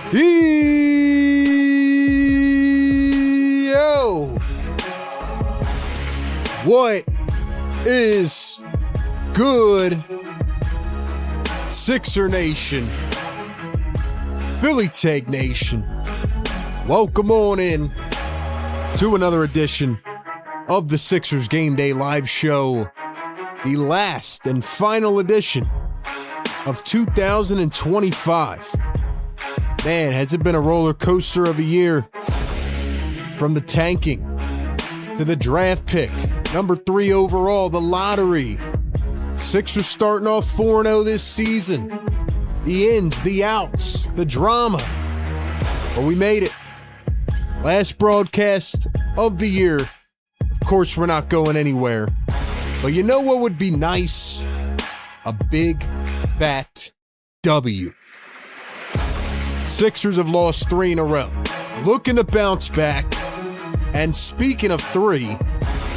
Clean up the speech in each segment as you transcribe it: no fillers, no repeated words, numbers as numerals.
Yo! What is good, Sixer Nation, Philly Take Nation? Welcome on in to another edition of the Sixers Game Day Live Show, the last and final edition of 2025. Man, has it been a roller coaster of a year? From the tanking to the draft pick, number 3 overall, the lottery. Sixers starting off 4-0 this season. The ins, the outs, the drama. But we made it. Last broadcast of the year. Of course, we're not going anywhere. But you know what would be nice? A big, fat W. Sixers have lost 3 in a row. Looking to bounce back. And speaking of 3,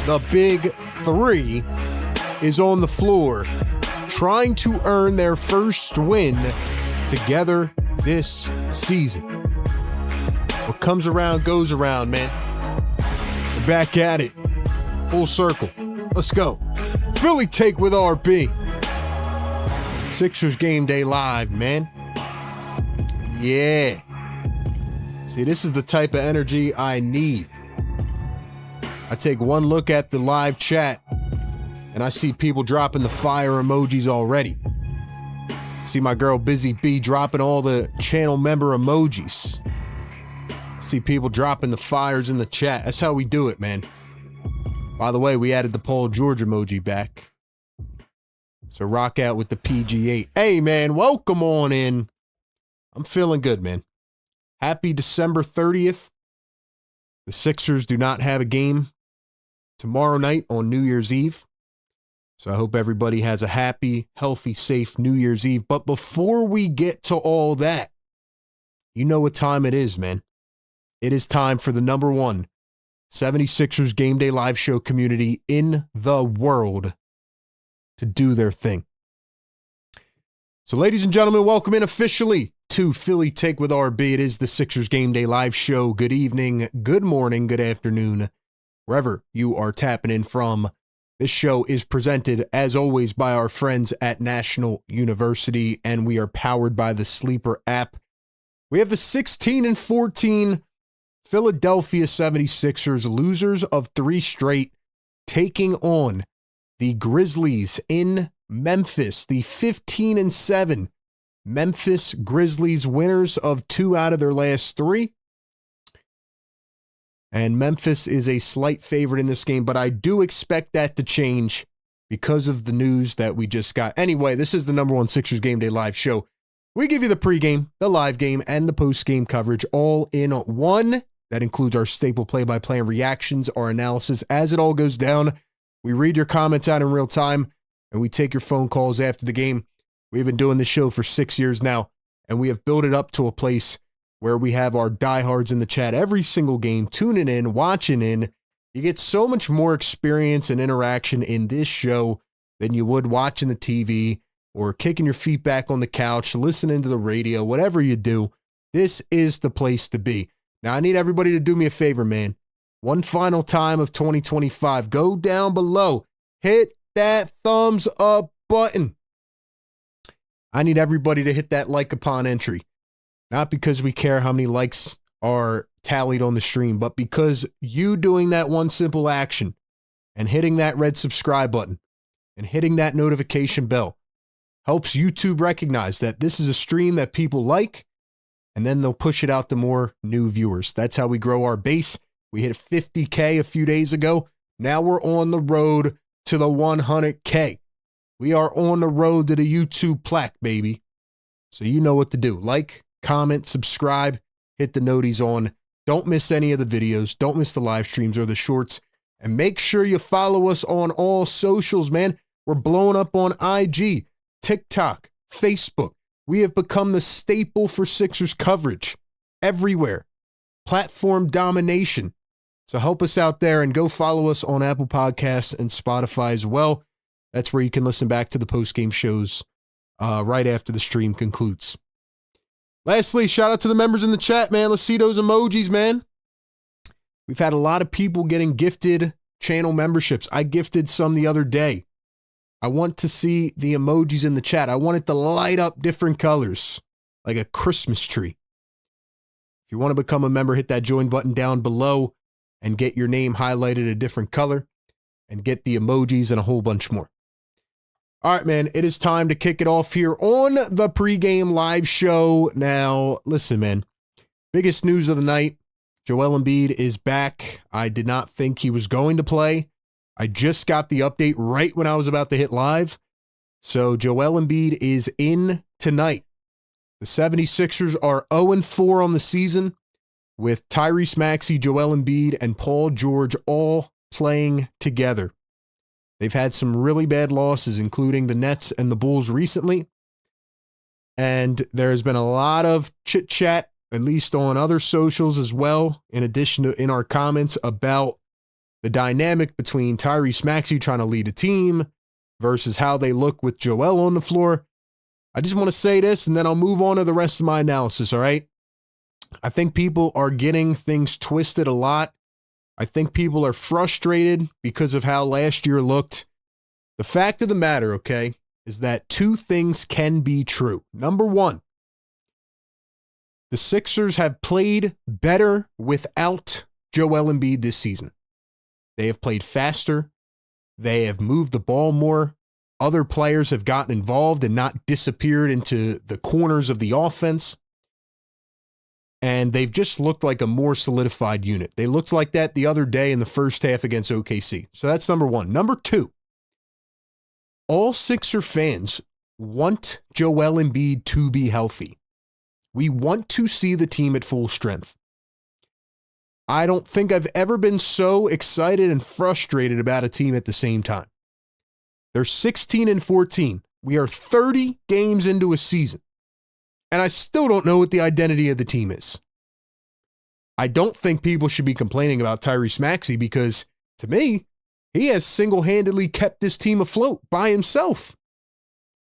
the big 3 is on the floor, trying to earn their first win together this season. What comes around goes around, man. We're back at it. Full circle. Let's go. Philly Take with RB. Sixers Game Day Live, man. Yeah. See, this is the type of energy I need. I take one look at the live chat and I see people dropping the fire emojis already. See my girl Busy B dropping all the channel member emojis. See people dropping the fires in the chat. That's how we do it, man. By the way, we added the Paul George emoji back. So rock out with the PG8. Hey, man, welcome on in. I'm feeling good, man. Happy December 30th. The Sixers do not have a game tomorrow night on New Year's Eve. So I hope everybody has a happy, healthy, safe New Year's Eve. But before we get to all that, you know what time it is, man. It is time for the number 1 76ers Game Day Live Show community in the world to do their thing. So ladies and gentlemen, welcome in officially to Philly Take with RB. It is the Sixers Game Day Live Show. Good evening, good morning, good afternoon, wherever you are tapping in from. This show is presented, as always, by our friends at National University, and we are powered by the Sleeper app. We have the 16-14 Philadelphia 76ers, losers of 3 straight, taking on the Grizzlies in Memphis, the 15-7 Memphis Grizzlies, winners of 2 out of their last 3. And Memphis is a slight favorite in this game, but I do expect that to change because of the news that we just got. Anyway, this is the number 1 Sixers Game Day Live Show. We give you the pregame, the live game, and the postgame coverage all in one. That includes our staple play-by-play and reactions, our analysis as it all goes down. We read your comments out in real time, and we take your phone calls after the game. We've been doing this show for 6 years now, and we have built it up to a place where we have our diehards in the chat every single game, tuning in, watching in. You get so much more experience and interaction in this show than you would watching the TV or kicking your feet back on the couch, listening to the radio, whatever you do. This is the place to be. Now, I need everybody to do me a favor, man. One final time of 2025. Go down below. Hit that thumbs up button. I need everybody to hit that like upon entry. Not because we care how many likes are tallied on the stream, but because you doing that one simple action and hitting that red subscribe button and hitting that notification bell helps YouTube recognize that this is a stream that people like, and then they'll push it out to more new viewers. That's how we grow our base. We hit 50K a few days ago. Now we're on the road to the 100K. We are on the road to the YouTube plaque, baby. So you know what to do. Like, comment, subscribe, hit the noties on. Don't miss any of the videos. Don't miss the live streams or the shorts. And make sure you follow us on all socials, man. We're blowing up on IG, TikTok, Facebook. We have become the staple for Sixers coverage everywhere. Platform domination. So help us out there and go follow us on Apple Podcasts and Spotify as well. That's where you can listen back to the post-game shows right after the stream concludes. Lastly, shout out to the members in the chat, man. Let's see those emojis, man. We've had a lot of people getting gifted channel memberships. I gifted some the other day. I want to see the emojis in the chat. I want it to light up different colors, like a Christmas tree. If you want to become a member, hit that join button down below and get your name highlighted a different color and get the emojis and a whole bunch more. All right, man, it is time to kick it off here on the pregame live show. Now, listen, man, biggest news of the night, Joel Embiid is back. I did not think he was going to play. I just got the update right when I was about to hit live. So Joel Embiid is in tonight. The 76ers are 0-4 on the season with Tyrese Maxey, Joel Embiid, and Paul George all playing together. They've had some really bad losses, including the Nets and the Bulls recently. And there's been a lot of chit-chat, at least on other socials as well, in addition to in our comments, about the dynamic between Tyrese Maxey trying to lead a team versus how they look with Joel on the floor. I just want to say this, and then I'll move on to the rest of my analysis, all right? I think people are getting things twisted a lot. I think people are frustrated because of how last year looked. The fact of the matter, okay, is that two things can be true. Number one, the Sixers have played better without Joel Embiid this season. They have played faster. They have moved the ball more. Other players have gotten involved and not disappeared into the corners of the offense. And they've just looked like a more solidified unit. They looked like that the other day in the first half against OKC. So that's number one. Number two, all Sixer fans want Joel Embiid to be healthy. We want to see the team at full strength. I don't think I've ever been so excited and frustrated about a team at the same time. They're 16-14. We are 30 games into a season. And I still don't know what the identity of the team is. I don't think people should be complaining about Tyrese Maxey because, to me, he has single-handedly kept this team afloat by himself,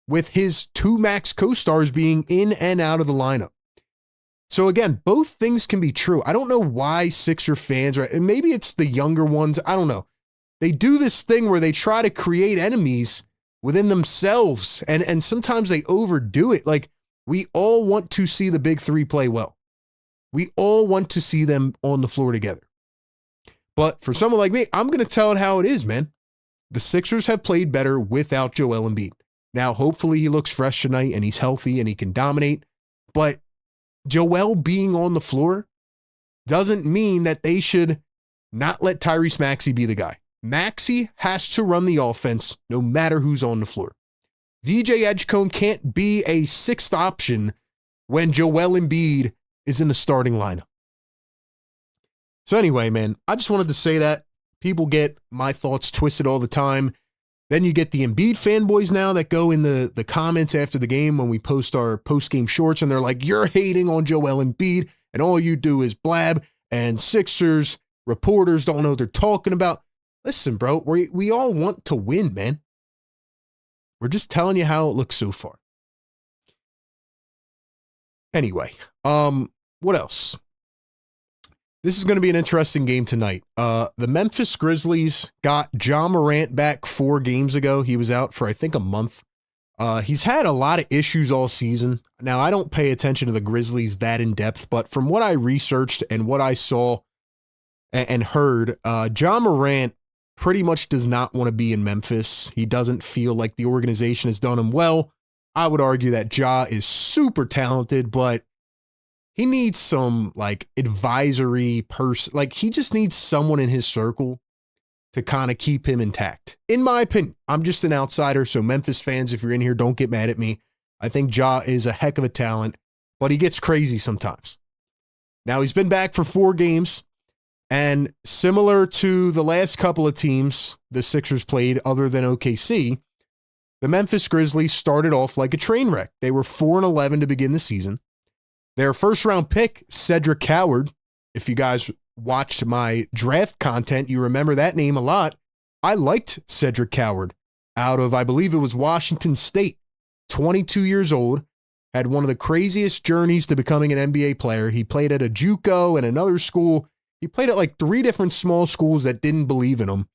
with his two max co-stars being in and out of the lineup. So again, both things can be true. I don't know why Sixer fans, and maybe it's the younger ones, I don't know. They do this thing where they try to create enemies within themselves, and sometimes they overdo it. Like, we all want to see the big three play well. We all want to see them on the floor together. But for someone like me, I'm going to tell it how it is, man. The Sixers have played better without Joel Embiid. Now, hopefully he looks fresh tonight and he's healthy and he can dominate. But Joel being on the floor doesn't mean that they should not let Tyrese Maxey be the guy. Maxey has to run the offense no matter who's on the floor. VJ Edgecombe can't be a sixth option when Joel Embiid is in the starting lineup. So anyway, man, I just wanted to say that. People get my thoughts twisted all the time. Then you get the Embiid fanboys now that go in the comments after the game when we post our post-game shorts, and they're like, you're hating on Joel Embiid, and all you do is blab, and Sixers reporters don't know what they're talking about. Listen, bro, we all want to win, man. We're just telling you how it looks so far. Anyway, what else? This is going to be an interesting game tonight. The Memphis Grizzlies got Ja Morant back 4 games ago. He was out for, I think, a month. He's had a lot of issues all season. Now, I don't pay attention to the Grizzlies that in depth, but from what I researched and what I saw and heard, Ja Morant pretty much does not want to be in Memphis. He doesn't feel like the organization has done him well. I would argue that Ja is super talented, but he needs some like advisory person. Like, he just needs someone in his circle to kind of keep him intact. In my opinion, I'm just an outsider. So Memphis fans, if you're in here, don't get mad at me. I think Ja is a heck of a talent, but he gets crazy sometimes. Now, he's been back for 4 games, and similar to the last couple of teams the Sixers played other than OKC, the Memphis Grizzlies started off like a train wreck. They were 4-11 to begin the season. Their first-round pick, Cedric Coward, if you guys watched my draft content, you remember that name a lot. I liked Cedric Coward out of, I believe it was Washington State, 22 years old, had one of the craziest journeys to becoming an NBA player. He played at a JUCO and another school. He played at like 3 different small schools that didn't believe in him.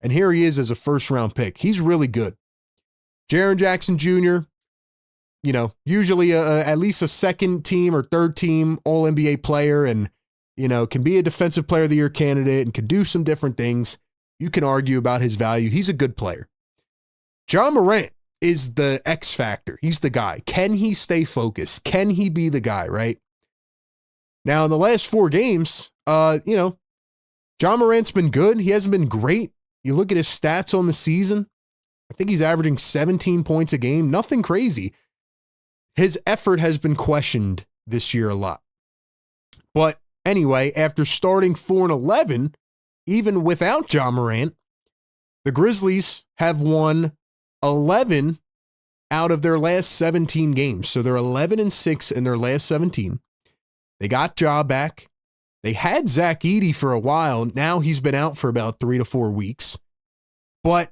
And here he is as a first-round pick. He's really good. Jaren Jackson Jr., usually at least a second team or third team All-NBA player and, can be a Defensive Player of the Year candidate and can do some different things. You can argue about his value. He's a good player. Ja Morant is the X factor. He's the guy. Can he stay focused? Can he be the guy, right? Now, in the last 4 games, Ja Morant's been good. He hasn't been great. You look at his stats on the season, I think he's averaging 17 points a game. Nothing crazy. His effort has been questioned this year a lot. But anyway, after starting 4-11, even without Ja Morant, the Grizzlies have won 11 out of their last 17 games. So they're 11-6 in their last 17. They got Ja back. They had Zach Edey for a while. Now he's been out for about 3 to 4 weeks. But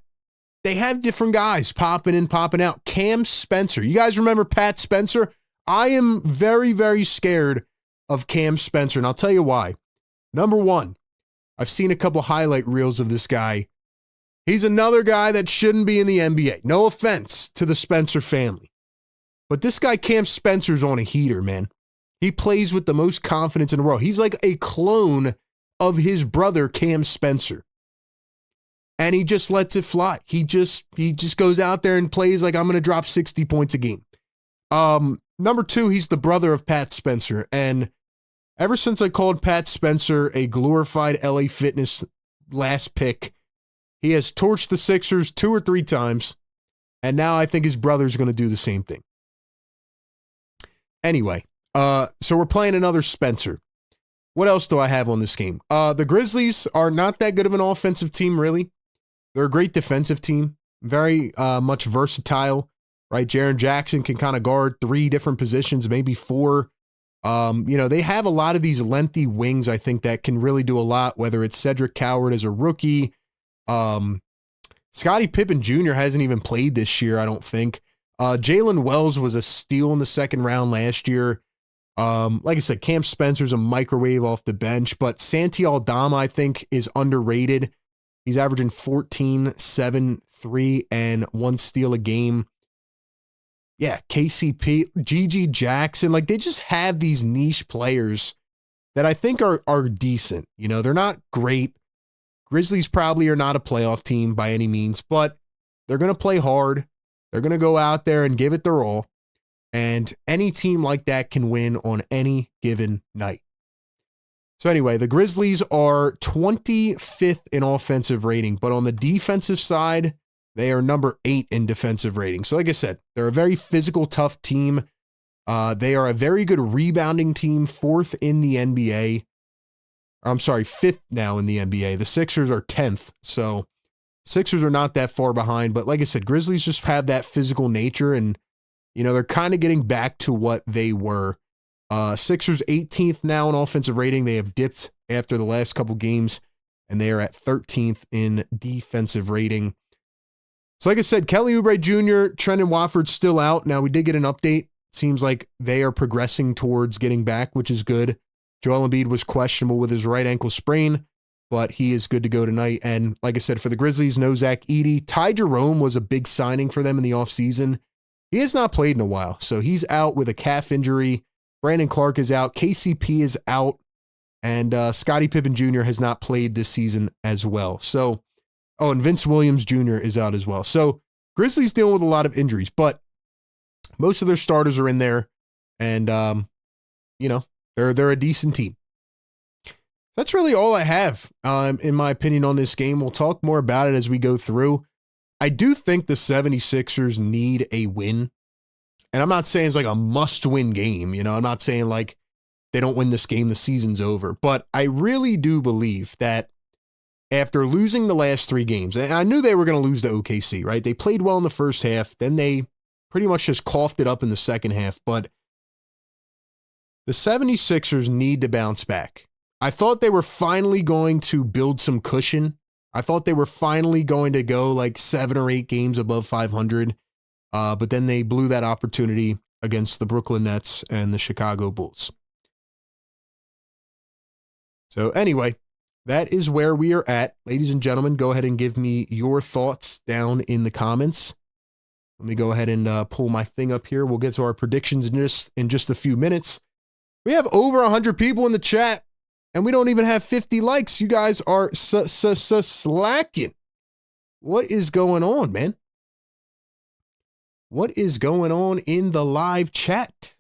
they have different guys popping in, popping out. Cam Spencer. You guys remember Pat Spencer? I am very, very scared of Cam Spencer, and I'll tell you why. Number one, I've seen a couple highlight reels of this guy. He's another guy that shouldn't be in the NBA. No offense to the Spencer family. But this guy, Cam Spencer's on a heater, man. He plays with the most confidence in the world. He's like a clone of his brother, Cam Spencer. And he just lets it fly. He just goes out there and plays like I'm going to drop 60 points a game. Number 2, he's the brother of Pat Spencer. And ever since I called Pat Spencer a glorified LA Fitness last pick, he has torched the Sixers 2 or 3 times. And now I think his brother's going to do the same thing. Anyway, so we're playing another Spencer. What else do I have on this game? The Grizzlies are not that good of an offensive team, really. They're a great defensive team, very much versatile, right? Jaren Jackson can kind of guard 3 different positions, maybe 4. They have a lot of these lengthy wings, I think, that can really do a lot, whether it's Cedric Coward as a rookie. Scottie Pippen Jr. hasn't even played this year, I don't think. Jalen Wells was a steal in the second round last year. Like I said, Cam Spencer's a microwave off the bench, but Santi Aldama, I think, is underrated. He's averaging 14, 7, 3, and 1 steal a game. Yeah, KCP, GG Jackson, like they just have these niche players that I think are decent. They're not great. Grizzlies probably are not a playoff team by any means, but they're going to play hard. They're going to go out there and give it their all. And any team like that can win on any given night. So anyway, the Grizzlies are 25th in offensive rating, but on the defensive side, they are number 8 in defensive rating. So like I said, they're a very physical, tough team. They are a very good rebounding team, 4th in the NBA. I'm sorry, 5th now in the NBA. The Sixers are 10th, so Sixers are not that far behind. But like I said, Grizzlies just have that physical nature, and they're kind of getting back to what they were. Sixers 18th now in offensive rating. They have dipped after the last couple games, and they are at 13th in defensive rating. So like I said, Kelly Oubre Jr., Trendon Watford's still out. Now we did get an update. Seems like they are progressing towards getting back, which is good. Joel Embiid was questionable with his right ankle sprain, but he is good to go tonight. And like I said, for the Grizzlies, no Zach Edey. Ty Jerome was a big signing for them in the offseason. He has not played in a while, so he's out with a calf injury. Brandon Clark is out. KCP is out. And Scottie Pippen Jr. has not played this season as well. So, and Vince Williams Jr. is out as well. So Grizzlies dealing with a lot of injuries, but most of their starters are in there. And, they're a decent team. That's really all I have, in my opinion, on this game. We'll talk more about it as we go through. I do think the 76ers need a win. And I'm not saying it's like a must-win game. I'm not saying like they don't win this game, the season's over. But I really do believe that after losing the last 3 games, and I knew they were going to lose to OKC, right? They played well in the first half. Then they pretty much just coughed it up in the second half. But the 76ers need to bounce back. I thought they were finally going to build some cushion. I thought they were finally going to go like 7 or 8 games above 500. But then they blew that opportunity. against the Brooklyn Nets and the Chicago Bulls. So anyway, that is where we are at. Ladies and gentlemen, go ahead and give me your thoughts down in the comments. Let me go ahead and pull my thing up here. We'll get to our predictions in just a few minutes. We have over 100 people in the chat, and we don't even have 50 likes. You guys are slacking. What is going on, man? What is going on in the live chat?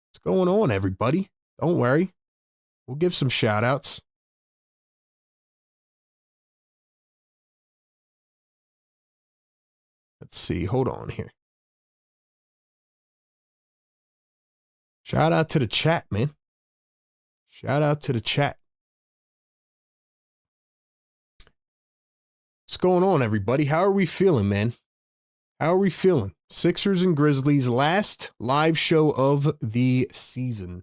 What's going on, everybody? Don't worry. We'll give some shout outs. Let's see. Hold on here. Shout out to the chat, man. Shout out to the chat. What's going on, everybody? How are we feeling, man? How are we feeling? Sixers and Grizzlies, last live show of the season.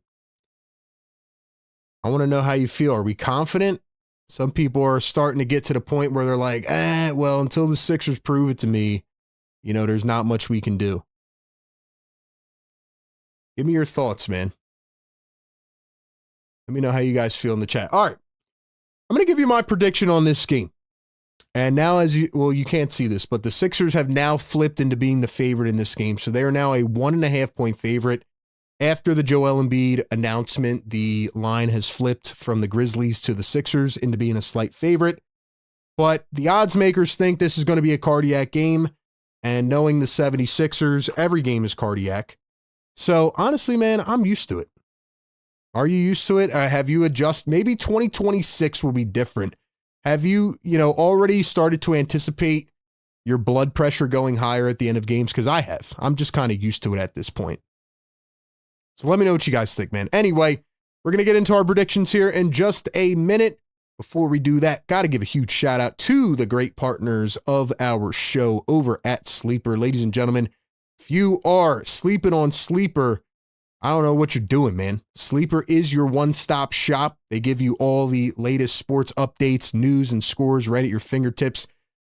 I want to know how you feel. Are we confident? Some people are starting to get to the point where they're like, well, until the Sixers prove it to me, you know, there's not much we can do. Give me your thoughts, man. Let me know how you guys feel in the chat. All right. I'm going to give you my prediction on this game. And now you can't see this, but the Sixers have now flipped into being the favorite in this game. So they are now a 1.5 point favorite. After the Joel Embiid announcement, the line has flipped from the Grizzlies to the Sixers into being a slight favorite. But the odds makers think this is going to be a cardiac game. And knowing the 76ers, every game is cardiac. So honestly, man, I'm used to it. Are you used to it? Have you adjusted? Maybe 2026 will be different. Have you, already started to anticipate your blood pressure going higher at the end of games? Because I have. I'm just kind of used to it at this point. So let me know what you guys think, man. Anyway, we're going to get into our predictions here in just a minute. Before we do that, got to give a huge shout out to the great partners of our show over at Sleeper. Ladies and gentlemen, if you are sleeping on Sleeper, I don't know what you're doing, man. Sleeper is your one-stop shop. They give you all the latest sports updates, news, and scores right at your fingertips.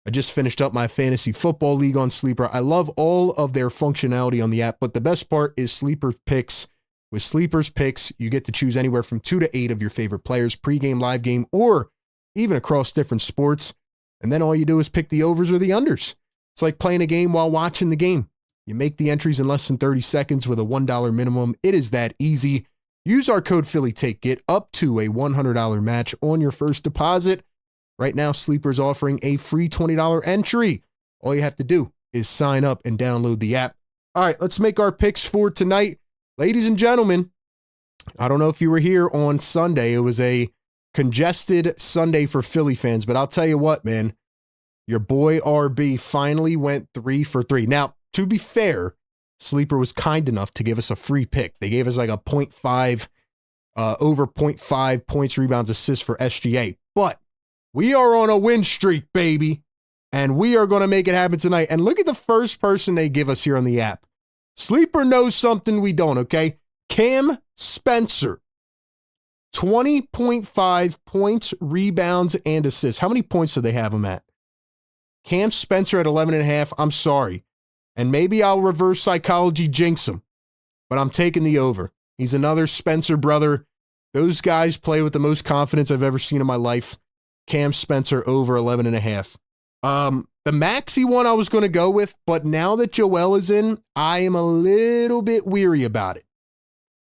I just finished up my fantasy football league on Sleeper. I love all of their functionality on the app, but the best part is Sleeper Picks. With Sleeper's Picks, you get to choose anywhere from 2 to 8 of your favorite players, pregame, live game, or even across different sports. And then all you do is pick the overs or the unders. It's like playing a game while watching the game. You make the entries in less than 30 seconds with a $1 minimum. It is that easy. Use our code PhillyTake. Get up to a $100 match on your first deposit. Right now, Sleeper's offering a free $20 entry. All you have to do is sign up and download the app. All right, let's make our picks for tonight. Ladies and gentlemen, I don't know if you were here on Sunday. It was a congested Sunday for Philly fans, but I'll tell you what, man, your boy RB finally went 3 for 3. Now, to be fair, Sleeper was kind enough to give us a free pick. They gave us like a 0.5, over 0.5 points, rebounds, assists for SGA. But we are on a win streak, baby, and we are going to make it happen tonight. And look at the first person they give us here on the app. Sleeper knows something we don't, okay? Cam Spencer, 20.5 points, rebounds, and assists. How many points do they have him at? Cam Spencer at 11.5. I'm sorry. And maybe I'll reverse psychology jinx him, but I'm taking the over. He's another Spencer brother. Those guys play with the most confidence I've ever seen in my life. Cam Spencer over 11.5. The Maxey one I was going to go with, but now that Joel is in, I am a little bit weary about it.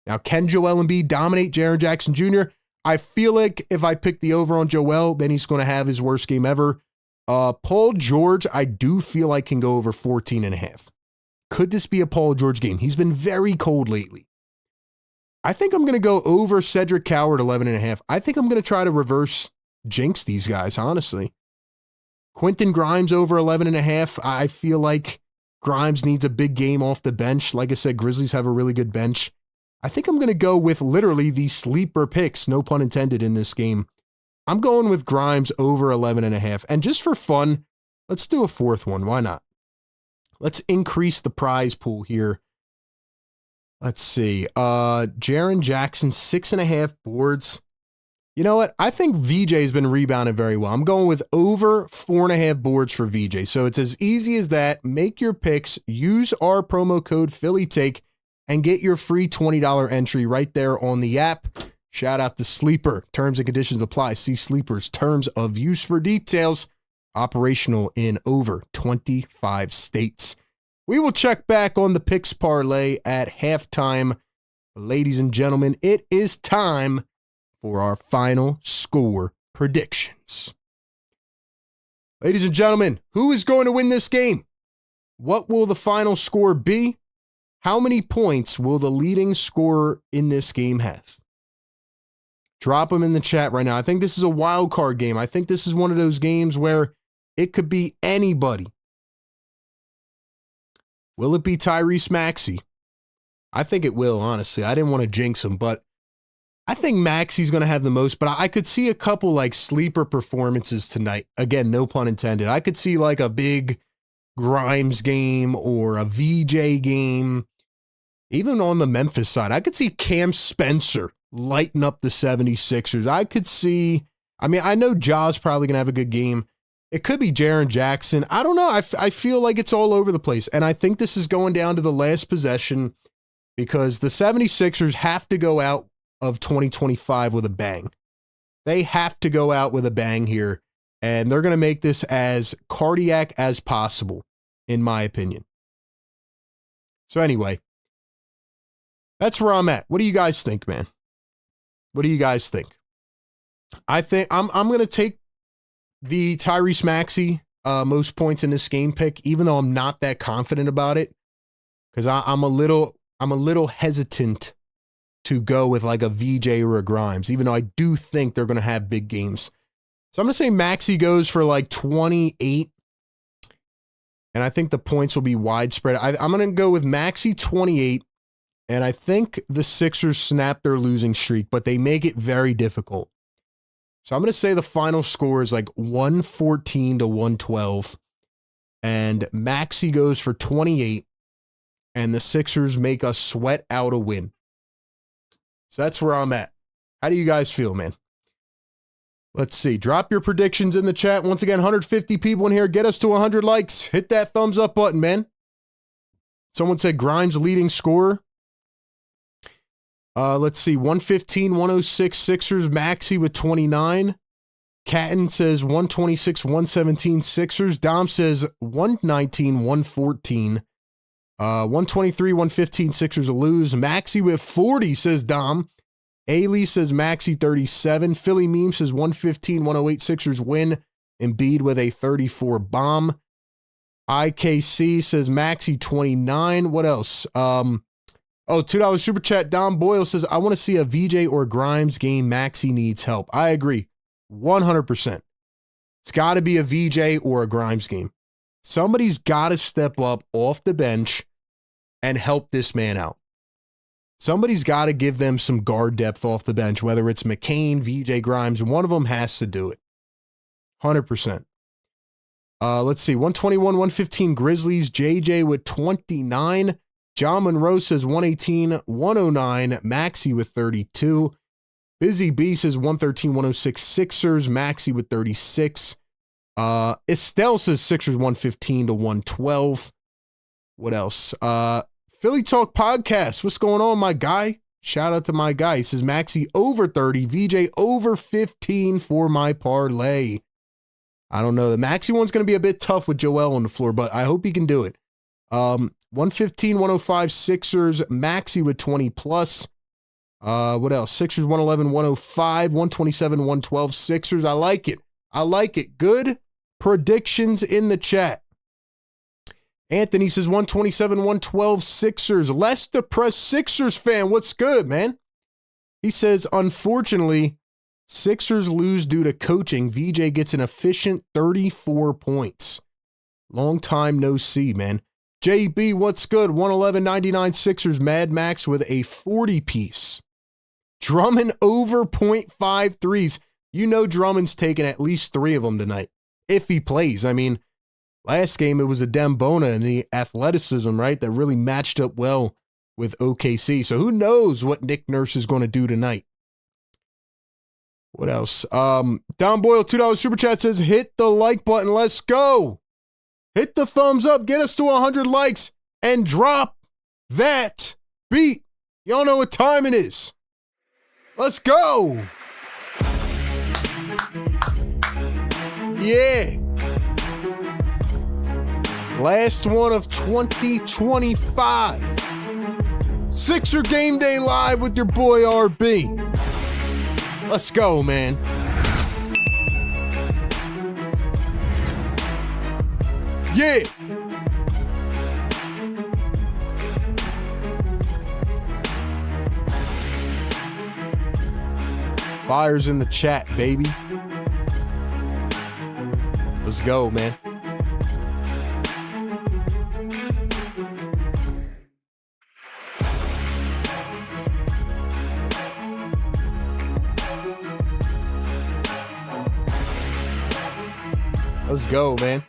Now, can Joel Embiid dominate Jaren Jackson Jr.? I feel like if I pick the over on Joel, then he's going to have his worst game ever. Paul George, I do feel like can go over 14.5. Could this be a Paul George game? He's been very cold lately. I think I'm going to go over Cedric Coward 11.5. I think I'm going to try to reverse jinx these guys, honestly. Quentin Grimes over 11.5. I feel like Grimes needs a big game off the bench. Like I said, Grizzlies have a really good bench. I think I'm going to go with literally the sleeper picks, no pun intended, in this game. I'm going with Grimes over 11.5. And just for fun, let's do a fourth one. Why not? Let's increase the prize pool here. Let's see. Jaren Jackson, 6.5 boards. You know what? I think VJ's been rebounding very well. I'm going with over 4.5 boards for VJ. So it's as easy as that. Make your picks. Use our promo code PhillyTake and get your free $20 entry right there on the app. Shout out to Sleeper. Terms and conditions apply. See Sleeper's terms of use for details. Operational in over 25 states. We will check back on the picks parlay at halftime. Ladies and gentlemen, it is time for our final score predictions. Ladies and gentlemen, who is going to win this game? What will the final score be? How many points will the leading scorer in this game have? Drop them in the chat right now. I think this is a wild card game. I think this is one of those games where it could be anybody. Will it be Tyrese Maxey? I think it will, honestly. I didn't want to jinx him, but I think Maxey's going to have the most, but I could see a couple like sleeper performances tonight. Again, no pun intended. I could see like a big Grimes game or a VJ game. Even on the Memphis side, I could see Cam Spencer lighten up the 76ers. I could see, I mean, I know Ja's probably going to have a good game. It could be Jaren Jackson. I don't know. I feel like it's all over the place. And I think this is going down to the last possession because the 76ers have to go out of 2025 with a bang. They have to go out with a bang here. And they're going to make this as cardiac as possible, in my opinion. So anyway, that's where I'm at. What do you guys think, man? What do you guys think? I think I'm going to take the Tyrese Maxey most points in this game pick, even though I'm not that confident about it, because I'm a little hesitant to go with like a VJ or a Grimes, even though I do think they're going to have big games. So I'm going to say Maxey goes for like 28, and I think the points will be widespread. I'm going to go with Maxey 28, and I think the Sixers snap their losing streak, but they make it very difficult. So I'm going to say the final score is like 114 to 112, and Maxey goes for 28, and the Sixers make us sweat out a win. So that's where I'm at. How do you guys feel, man? Let's see. Drop your predictions in the chat. Once again, 150 people in here. Get us to 100 likes. Hit that thumbs up button, man. Someone said Grimes leading scorer. Let's see. 115, 106 Sixers. Maxey with 29. Catton says 126, 117 Sixers. Dom says 119, 114. 123, 115 Sixers will lose. Maxey with 40, says Dom. Ailey says Maxey 37. Philly Meme says 115, 108 Sixers win. Embiid with a 34 bomb. IKC says Maxey 29. What else? $2 super chat. Dom Boyle says, I want to see a VJ or Grimes game. Maxey needs help. I agree. 100%. It's got to be a VJ or a Grimes game. Somebody's got to step up off the bench and help this man out. Somebody's got to give them some guard depth off the bench, whether it's McCain, VJ, Grimes. One of them has to do it. 100%. Let's see. 121, 115 Grizzlies. JJ with 29. John Monroe says 118, 109. Maxey with 32. Busy B says 113, 106 Sixers. Maxey with 36. Estelle says Sixers 115 to 112. What else? Philly Talk Podcast. What's going on, my guy? Shout out to my guy. He says Maxey over 30, VJ over 15 for my parlay. I don't know. The Maxey one's going to be a bit tough with Joel on the floor, but I hope he can do it. 115, 105 Sixers. Maxey with 20 plus. What else? Sixers 111, 105, 127, 112 Sixers. I like it. I like it. Good predictions in the chat. Anthony says 127, 112 Sixers. Less depressed Sixers fan. What's good, man? He says, unfortunately, Sixers lose due to coaching. VJ gets an efficient 34 points. Long time no see, man. JB, what's good? 111.99 Sixers. Mad Max with a 40 piece. Drummond over 0.5 threes. You know Drummond's taking at least 3 of them tonight. If he plays. I mean, last game it was a Dembona and the athleticism, right, that really matched up well with OKC. So who knows what Nick Nurse is going to do tonight. What else? Don Boyle, $2 super chat says, hit the like button. Let's go. Hit the thumbs up. Get us to 100 likes and drop that beat. Y'all know what time it is. Let's go. Yeah. Last one of 2025. Sixer Game Day Live with your boy RB. Let's go, man. Yeah. Fire's in the chat, baby. Let's go, man. Let's go, man.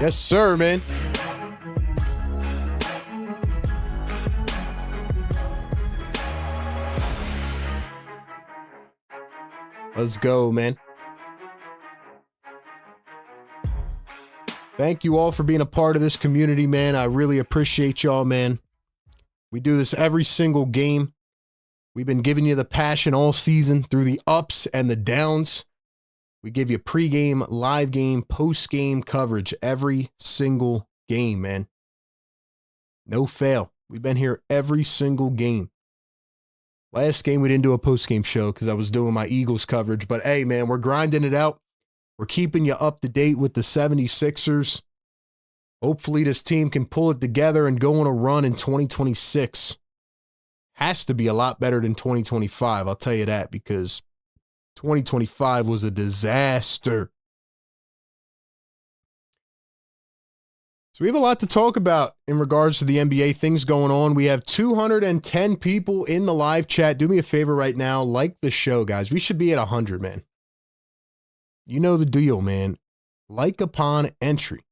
Yes, sir, man. Let's go, man. Thank you all for being a part of this community, man. I really appreciate y'all, man. We do this every single game. We've been giving you the passion all season through the ups and the downs. We give you pregame, live game, post-game coverage every single game, man. No fail. We've been here every single game. Last game, we didn't do a post-game show because I was doing my Eagles coverage. But, hey, man, we're grinding it out. We're keeping you up to date with the 76ers. Hopefully, this team can pull it together and go on a run in 2026. Has to be a lot better than 2025, I'll tell you that, because 2025 was a disaster. So we have a lot to talk about in regards to the NBA, things going on. We have 210 people in the live chat. Do me a favor right now. Like the show, guys. We should be at 100, man. You know the deal, man. Like upon entry.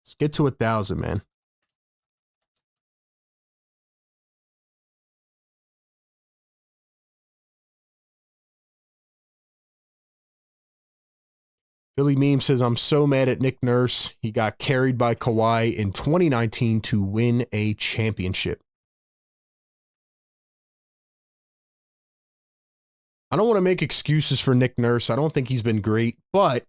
Let's get to 1,000, man. Billy Meme says, I'm so mad at Nick Nurse. He got carried by Kawhi in 2019 to win a championship. I don't want to make excuses for Nick Nurse. I don't think he's been great, but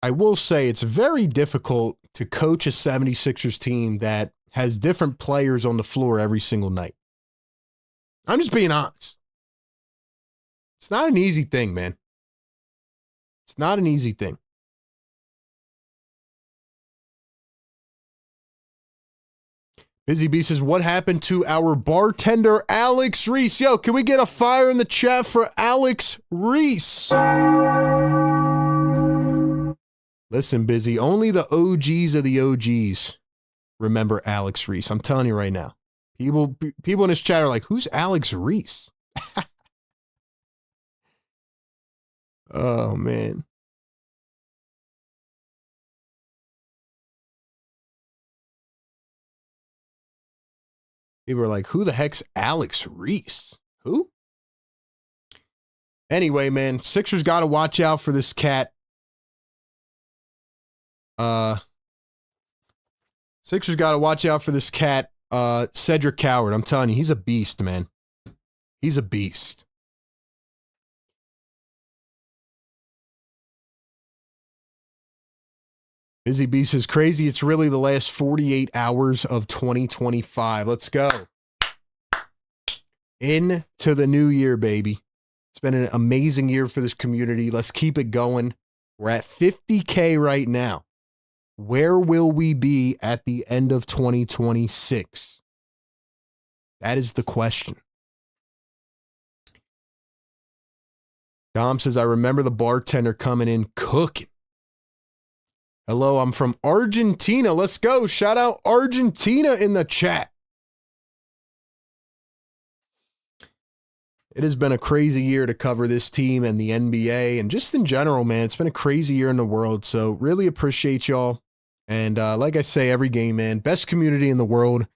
I will say it's very difficult to coach a 76ers team that has different players on the floor every single night. I'm just being honest. It's not an easy thing, man. It's not an easy thing. Busy Bee says, what happened to our bartender, Alex Reese? Yo, can we get a fire in the chat for Alex Reese? Listen, Busy, only the OGs of the OGs remember Alex Reese. I'm telling you right now. People in this chat are like, who's Alex Reese? Oh, man. People are like, who the heck's Alex Reese? Who? Anyway, man, Sixers got to watch out for this cat. Sixers got to watch out for this cat, Cedric Coward. I'm telling you, he's a beast, man. He's a beast. Busy Beast is crazy. It's really the last 48 hours of 2025. Let's go. Into the new year, baby. It's been an amazing year for this community. Let's keep it going. We're at 50K right now. Where will we be at the end of 2026? That is the question. Dom says, I remember the bartender coming in cooking. Hello, I'm from Argentina. Let's go. Shout out Argentina in the chat. It has been a crazy year to cover this team and the NBA and just in general, man. It's been a crazy year in the world. So really appreciate y'all And like I say, every game, man, best community in the world.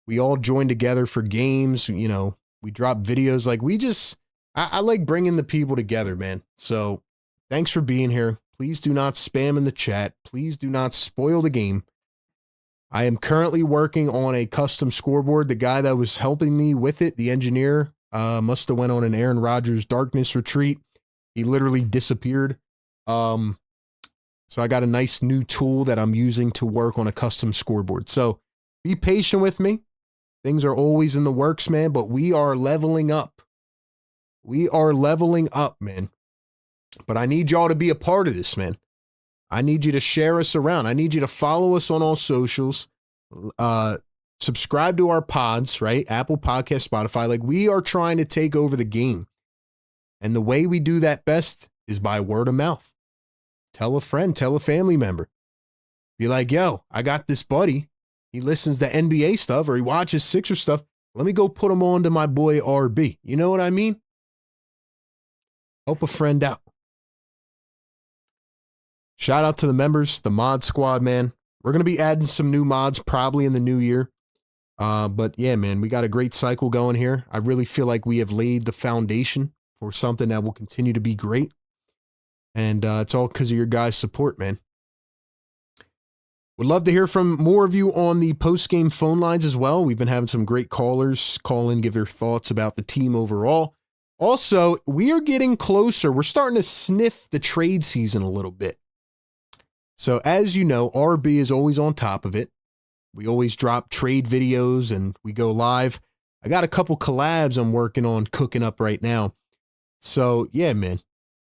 We all join together for games. You know, we drop videos. Like I like bringing the people together, man. So thanks for being here. Please do not spam in the chat. Please do not spoil the game. I am currently working on a custom scoreboard. The guy that was helping me with it, the engineer, must have went on an Aaron Rodgers darkness retreat. He literally disappeared. So I got a nice new tool that I'm using to work on a custom scoreboard. So be patient with me. Things are always in the works, man, but we are leveling up. We are leveling up, man. But I need y'all to be a part of this, man. I need you to share us around. I need you to follow us on all socials. Subscribe to our pods, right? Apple Podcast, Spotify. Like, we are trying to take over the game. And the way we do that best is by word of mouth. Tell a friend, tell a family member. Be like, yo, I got this buddy. He listens to NBA stuff or he watches Sixers stuff. Let me go put him on to my boy RB. You know what I mean? Help a friend out. Shout out to the members, the mod squad, man. We're going to be adding some new mods probably in the new year. But yeah, man, we got a great cycle going here. I really feel like we have laid the foundation for something that will continue to be great. And it's all because of your guys' support, man. Would love to hear from more of you on the post-game phone lines as well. We've been having some great callers call in, give their thoughts about the team overall. Also, we are getting closer. We're starting to sniff the trade season a little bit. So as you know, RB is always on top of it. We always drop trade videos and we go live. I got a couple collabs I'm working on cooking up right now. So yeah, man,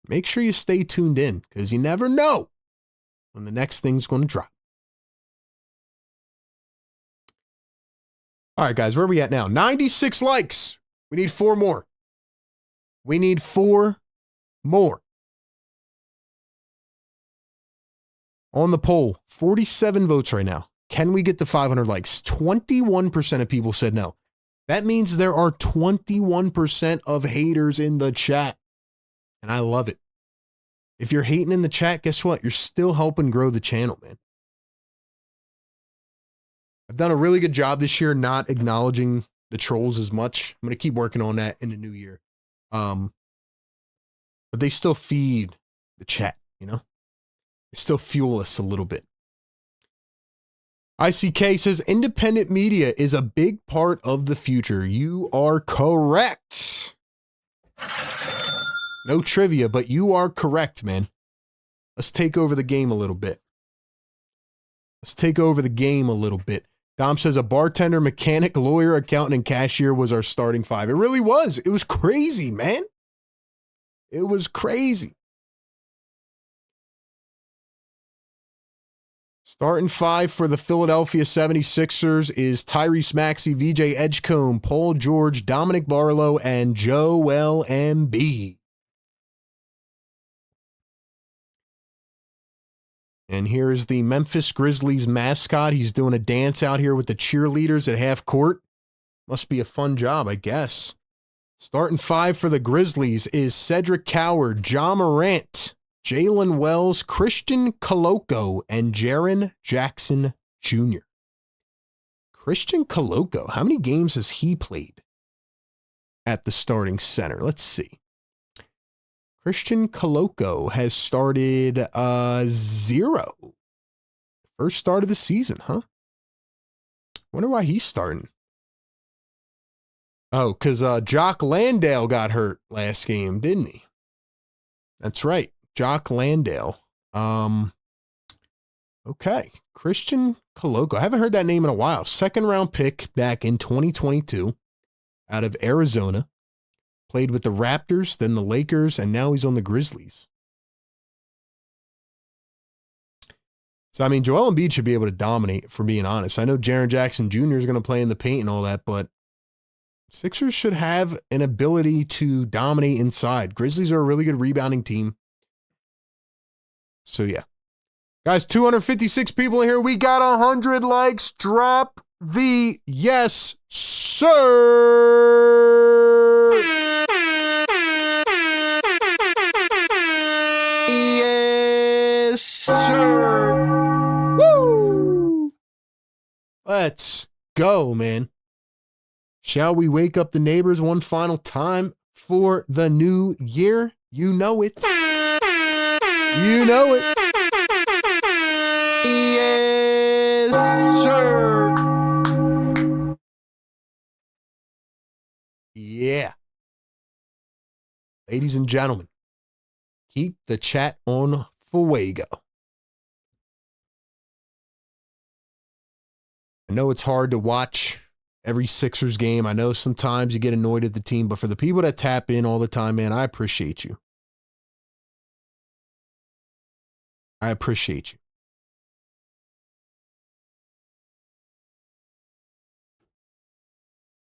make sure you stay tuned in because you never know when the next thing's going to drop. All right, guys, where are we at now? 96 likes. We need 4 more. We need 4 more. On the poll, 47 votes right now. Can we get to 500 likes? 21% of people said no. That means there are 21% of haters in the chat. And I love it. If you're hating in the chat, guess what? You're still helping grow the channel, man. I've done a really good job this year not acknowledging the trolls as much. I'm going to keep working on that in the new year. But they still feed the chat, you know? They still fuel us a little bit. ICK says, independent media is a big part of the future. You are correct. No trivia, but you are correct, man. Let's take over the game a little bit. Let's take over the game a little bit. Dom says a bartender, mechanic, lawyer, accountant, and cashier was our starting 5. It really was. It was crazy, man. It was crazy. Starting 5 for the Philadelphia 76ers is Tyrese Maxey, VJ Edgecombe, Paul George, Dominic Barlow, and Joel Embiid. And here's the Memphis Grizzlies mascot. He's doing a dance out here with the cheerleaders at half court. Must be a fun job, I guess. Starting 5 for the Grizzlies is Cedric Coward, Ja Morant, Jalen Wells, Christian Coloco, and Jaren Jackson Jr. Christian Coloco, how many games has he played at the starting center? Let's see. Christian Coloco has started 0. First start of the season, huh? Wonder why he's starting. Oh, because Jock Landale got hurt last game, didn't he? That's right. Jock Landale. Okay. Christian Coloco. I haven't heard that name in a while. 2nd round pick back in 2022 out of Arizona. Played with the Raptors, then the Lakers, and now he's on the Grizzlies. So, I mean, Joel Embiid should be able to dominate, for being honest. I know Jaren Jackson Jr. is going to play in the paint and all that, but Sixers should have an ability to dominate inside. Grizzlies are a really good rebounding team. So, yeah. Guys, 256 people here. We got 100 likes. Drop the yes, sir. Yes, sir. Woo! Let's go, man. Shall we wake up the neighbors one final time for the new year? You know it. You know it. Yes, sir. Yeah. Ladies and gentlemen, keep the chat on fuego. I know it's hard to watch every Sixers game. I know sometimes you get annoyed at the team, but for the people that tap in all the time, man, I appreciate you. I appreciate you.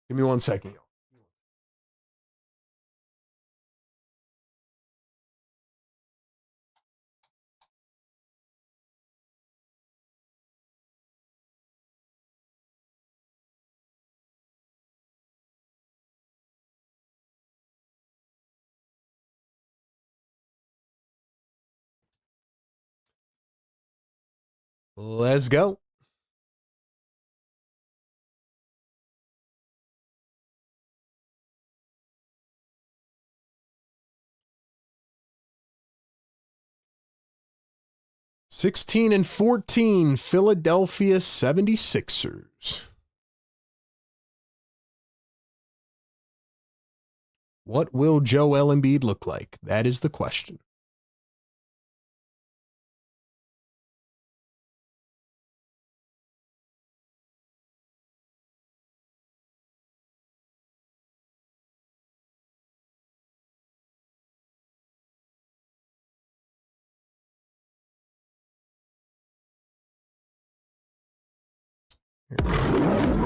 Give me 1 second. Let's go. (16-14) Philadelphia 76ers. What will Joel Embiid look like? That is the question.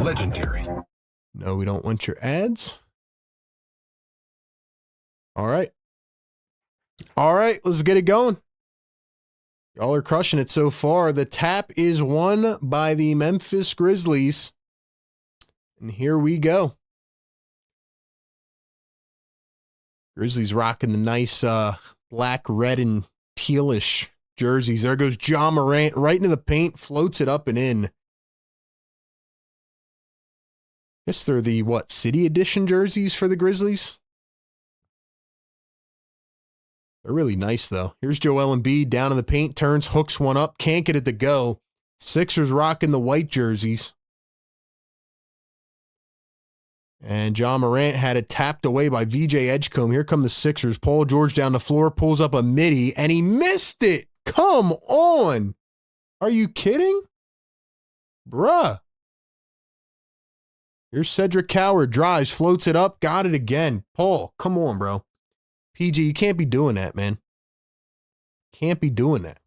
Legendary. No, we don't want your ads. All right. All right, let's get it going. Y'all are crushing it so far. The tap is won by the Memphis Grizzlies. And here we go. Grizzlies rocking the nice black, red, and tealish jerseys. There goes Ja Morant right into the paint, floats it up and in. Guess they're the, what, City Edition jerseys for the Grizzlies? They're really nice, though. Here's Joel Embiid down in the paint, turns, hooks one up, can't get it to go. Sixers rocking the white jerseys. And Ja Morant had it tapped away by VJ Edgecombe. Here come the Sixers. Paul George down the floor, pulls up a midi, and he missed it. Come on. Are you kidding? Bruh. Here's Cedric Coward, drives, floats it up, got it again. Paul, come on, bro. PG, you can't be doing that, man. Can't be doing that.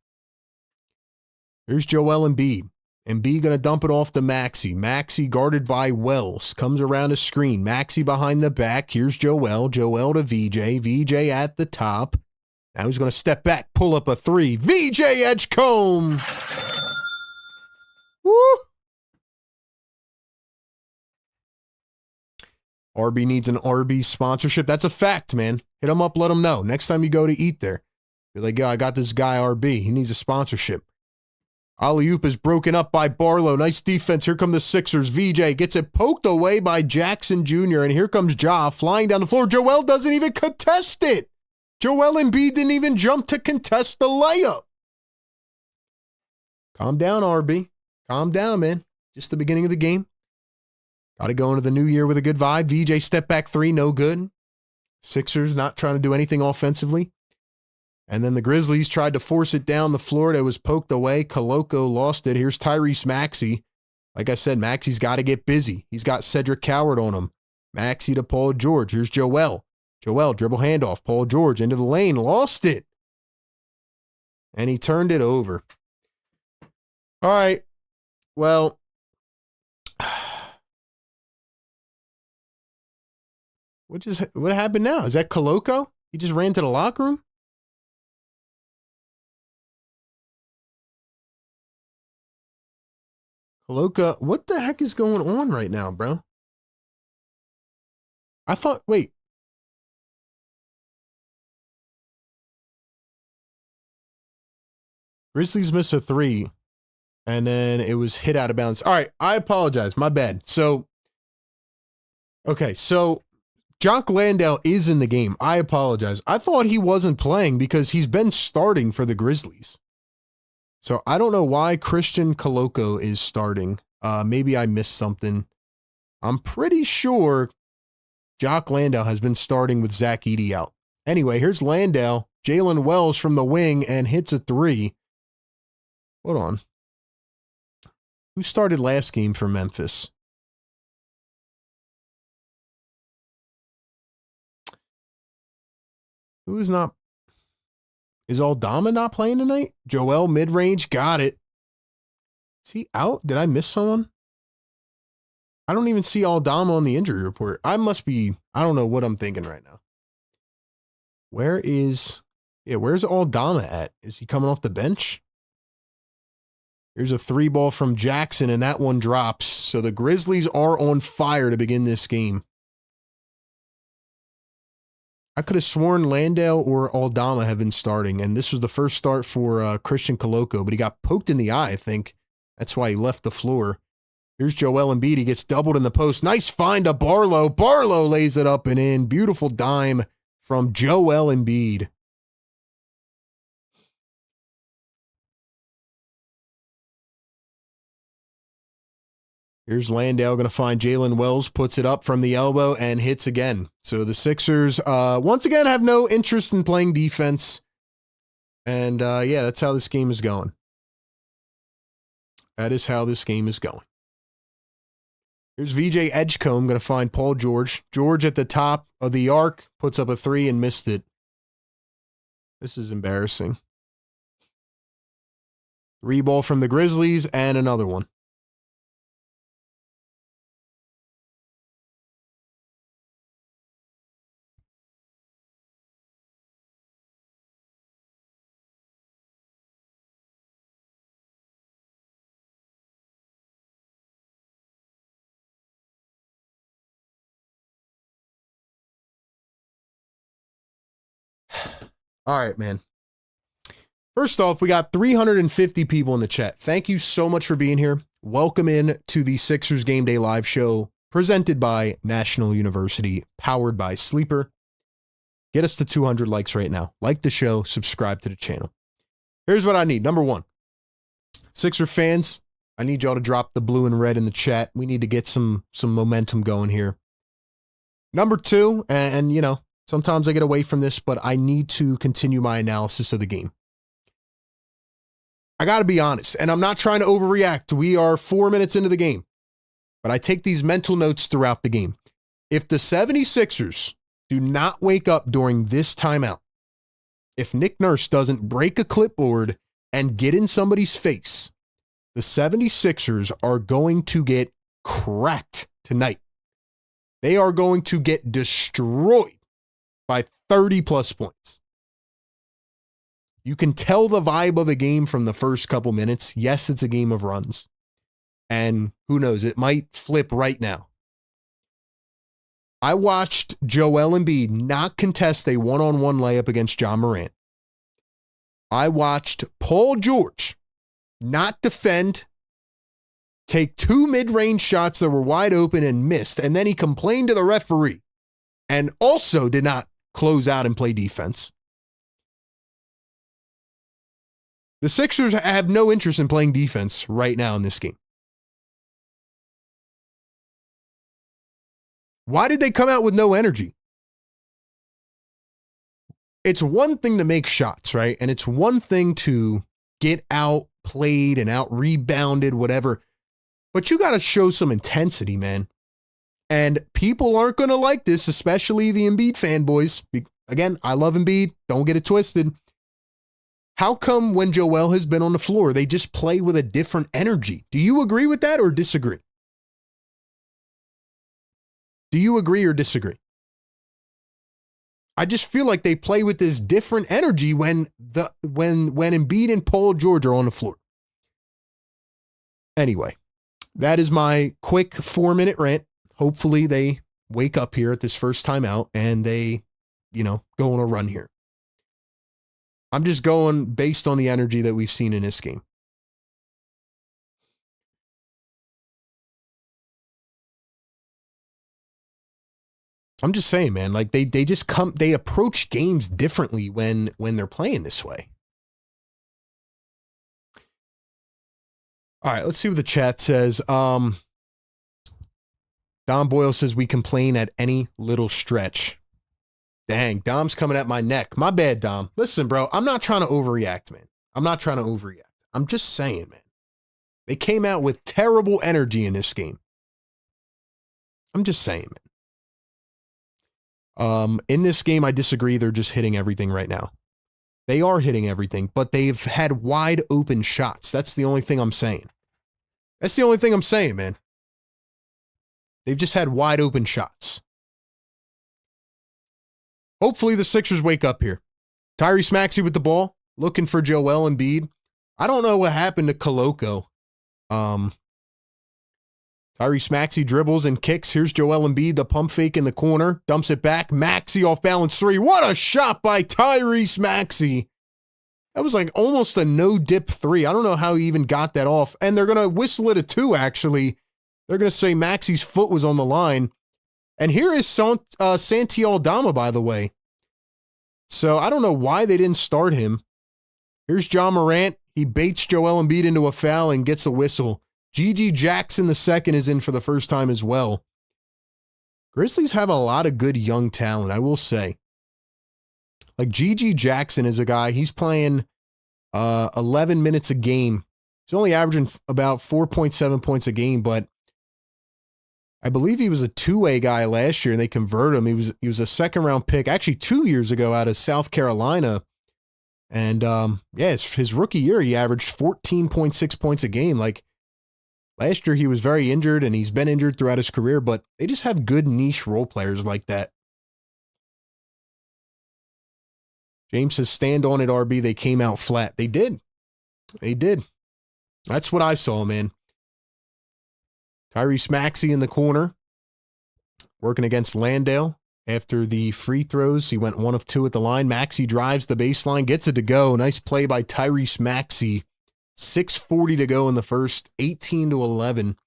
Here's Joel Embiid. Embiid going to dump it off to Maxey. Maxey guarded by Wells. Comes around a screen. Maxey behind the back. Here's Joel. Joel to VJ. VJ at the top. Now he's going to step back, pull up a three. VJ Edgecombe. Woo! RB needs an RB sponsorship. That's a fact, man. Hit him up, let him know. Next time you go to eat there, be like, yo, I got this guy RB. He needs a sponsorship. Alley-oop is broken up by Barlow. Nice defense. Here come the Sixers. VJ gets it poked away by Jackson Jr., and here comes Ja flying down the floor. Joel doesn't even contest it. Joel Embiid didn't even jump to contest the layup. Calm down, RB. Calm down, man. Just the beginning of the game. Got to go into the new year with a good vibe. VJ step back three, no good. Sixers not trying to do anything offensively. And then the Grizzlies tried to force it down the floor. It was poked away. Koloko lost it. Here's Tyrese Maxey. Like I said, Maxey's got to get busy. He's got Cedric Coward on him. Maxey to Paul George. Here's Joel. Joel, dribble handoff. Paul George into the lane. Lost it. And he turned it over. All right. Well, what happened now? Is that Koloko? He just ran to the locker room? Koloko, what the heck is going on right now, bro? I thought, wait. Grizzlies miss a three. And then it was hit out of bounds. All right, I apologize. My bad. So, okay, so Jock Landale is in the game. I apologize. I thought he wasn't playing because he's been starting for the Grizzlies. So I don't know why Christian Coloco is starting. Maybe I missed something. I'm pretty sure Jock Landale has been starting with Zach Edey out. Anyway, here's Landale, Jalen Wells from the wing, and hits a three. Hold on. Who started last game for Memphis? Who is not? Is Aldama not playing tonight? Joel mid-range, got it. Is he out? Did I miss someone? I don't even see Aldama on the injury report. I don't know what I'm thinking right now. Where's Aldama at? Is he coming off the bench? Here's a three ball from Jackson, and that one drops. So the Grizzlies are on fire to begin this game. I could have sworn Landale or Aldama have been starting, and this was the first start for Christian Coloco, but he got poked in the eye, I think. That's why he left the floor. Here's Joel Embiid. He gets doubled in the post. Nice find to Barlow. Barlow lays it up and in. Beautiful dime from Joel Embiid. Here's Landale going to find Jalen Wells, puts it up from the elbow and hits again. So the Sixers, once again, have no interest in playing defense. And yeah, that's how this game is going. That is how this game is going. Here's VJ Edgecombe going to find Paul George. George at the top of the arc, puts up a three and missed it. This is embarrassing. Three ball from the Grizzlies and another one. All right, man. First off, we got 350 people in the chat. Thank you so much for being here. Welcome in to the Sixers Game Day Live show presented by National University, powered by Sleeper. Get us to 200 likes right now. Like the show, subscribe to the channel. Here's what I need. Number one, Sixer fans, I need y'all to drop the blue and red in the chat. We need to get some momentum going here. Number two, and you know, sometimes I get away from this, but I need to continue my analysis of the game. I got to be honest, and I'm not trying to overreact. We are 4 minutes into the game, but I take these mental notes throughout the game. If the 76ers do not wake up during this timeout, if Nick Nurse doesn't break a clipboard and get in somebody's face, the 76ers are going to get cracked tonight. They are going to get destroyed by 30 plus points. You can tell the vibe of a game from the first couple minutes. Yes, it's a game of runs. And who knows, it might flip right now. I watched Joel Embiid not contest a one-on-one layup against John Morant. I watched Paul George not defend, take two mid-range shots that were wide open and missed, and then he complained to the referee and also did not close out and play defense. The Sixers have no interest in playing defense right now in this game. Why did they come out with no energy? It's one thing to make shots, right? And it's one thing to get outplayed and out-rebounded, whatever. But you got to show some intensity, man. And people aren't going to like this, especially the Embiid fanboys. Again, I love Embiid. Don't get it twisted. How come when Joel has been on the floor, they just play with a different energy? Do you agree with that or disagree? Do you agree or disagree? I just feel like they play with this different energy when Embiid and Paul George are on the floor. Anyway, that is my quick 4-minute rant. Hopefully they wake up here at this first time out and they, go on a run here. I'm just going based on the energy that we've seen in this game. I'm just saying, man, like they just they approach games differently when they're playing this way. All right, let's see what the chat says. Don Boyle says we complain at any little stretch. Dang, Dom's coming at my neck. My bad, Dom. Listen, bro, I'm not trying to overreact, man. I'm not trying to overreact. I'm just saying, man. They came out with terrible energy in this game. I'm just saying, man. In this game, I disagree. They're just hitting everything right now. They are hitting everything, but they've had wide open shots. That's the only thing I'm saying. That's the only thing I'm saying, man. They've just had wide open shots. Hopefully the Sixers wake up here. Tyrese Maxey with the ball, looking for Joel Embiid. I don't know what happened to Koloko. Tyrese Maxey dribbles and kicks. Here's Joel Embiid, the pump fake in the corner. Dumps it back. Maxey off balance three. What a shot by Tyrese Maxey. That was like almost a no-dip three. I don't know how he even got that off. And they're going to whistle it a two, actually. They're going to say Maxey's foot was on the line. And here is Santi Aldama, by the way. So I don't know why they didn't start him. Here's John Morant. He baits Joel Embiid into a foul and gets a whistle. G.G. Jackson II is in for the first time as well. Grizzlies have a lot of good young talent, I will say. Like G.G. Jackson is a guy, he's playing 11 minutes a game. He's only averaging about 4.7 points a game, but I believe he was a two-way guy last year, and they converted him. He was a second-round pick, actually 2 years ago out of South Carolina. And, his rookie year, he averaged 14.6 points a game. Like, last year, he was very injured, and he's been injured throughout his career, but they just have good niche role players like that. James says, stand on it, RB. They came out flat. They did. They did. That's what I saw, man. Tyrese Maxey in the corner, working against Landale. After the free throws, he went 1 of 2 at the line. Maxey drives the baseline, gets it to go. Nice play by Tyrese Maxey. 6:40 to go in the first, 18-11.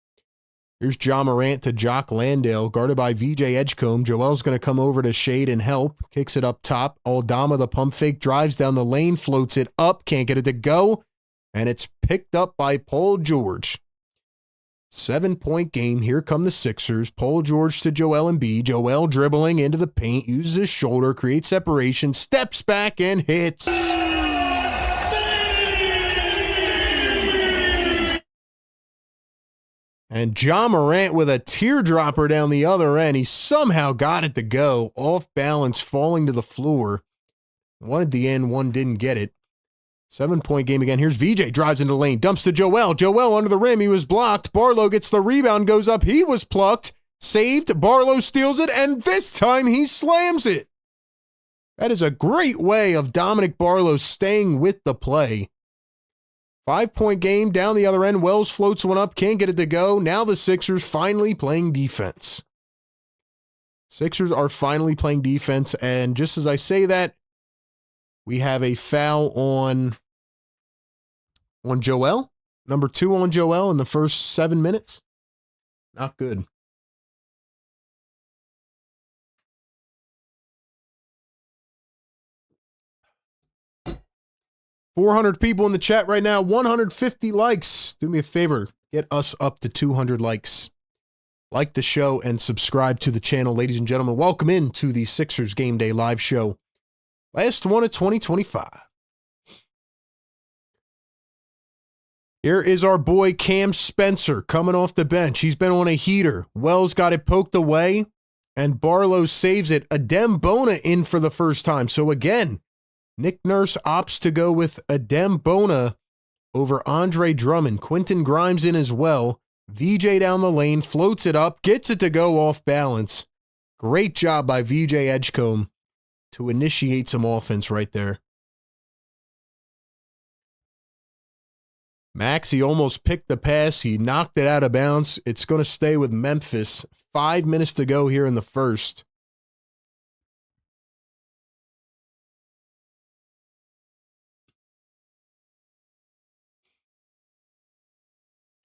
Here's John Morant to Jock Landale, guarded by VJ Edgecombe. Joel's going to come over to shade and help. Kicks it up top. Aldama, the pump fake, drives down the lane, floats it up, can't get it to go. And it's picked up by Paul George. 7-point game. Here come the Sixers. Paul George to Joel Embiid. Joel dribbling into the paint, uses his shoulder, creates separation, steps back and hits. And John Morant with a teardropper down the other end. He somehow got it to go. Off balance, falling to the floor. One at the end, one didn't get it. 7-point game again. Here's VJ, drives into the lane, dumps to Joel. Joel under the rim. He was blocked. Barlow gets the rebound, goes up. He was plucked, saved. Barlow steals it, and this time he slams it. That is a great way of Dominic Barlow staying with the play. 5-point game down the other end. Wells floats one up, can't get it to go. Now the Sixers finally playing defense. Sixers are finally playing defense, and just as I say that, we have a foul on Joel. Number 2 on Joel in the first 7 minutes. Not good. $400 people in the chat right now. 150 likes. Do me a favor. Get us up to 200 likes. Like the show and subscribe to the channel. Ladies and gentlemen, welcome into the Sixers Game Day Live Show. Last one of 2025. Here is our boy Cam Spencer coming off the bench. He's been on a heater. Wells got it poked away, and Barlow saves it. Adem Bona in for the first time. So again, Nick Nurse opts to go with Adem Bona over Andre Drummond. Quentin Grimes in as well. VJ down the lane, floats it up, gets it to go off balance. Great job by VJ Edgecombe to initiate some offense right there. Maxey almost picked the pass. He knocked it out of bounds. It's going to stay with Memphis. 5 minutes to go here in the first.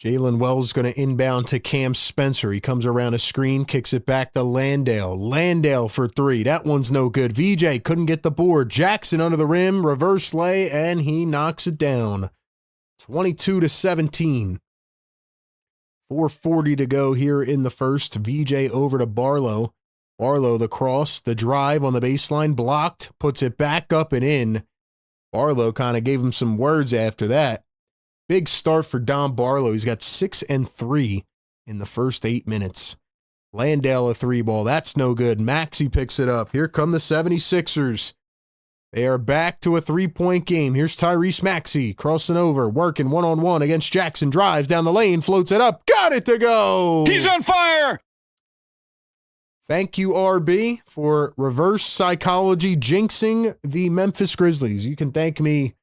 Jalen Wells going to inbound to Cam Spencer. He comes around a screen, kicks it back to Landale. Landale for three. That one's no good. VJ couldn't get the board. Jackson under the rim, reverse lay, and he knocks it down. 22-17. 4:40 to go here in the first. VJ over to Barlow. Barlow, the cross, the drive on the baseline, blocked, puts it back up and in. Barlow kind of gave him some words after that. Big start for Don Barlow. He's got 6 and 3 in the first 8 minutes. Landale a three ball. That's no good. Maxey picks it up. Here come the 76ers. They are back to a three-point game. Here's Tyrese Maxey crossing over, working one-on-one against Jackson. Drives down the lane, floats it up. Got it to go. He's on fire. Thank you, RB, for reverse psychology jinxing the Memphis Grizzlies. You can thank me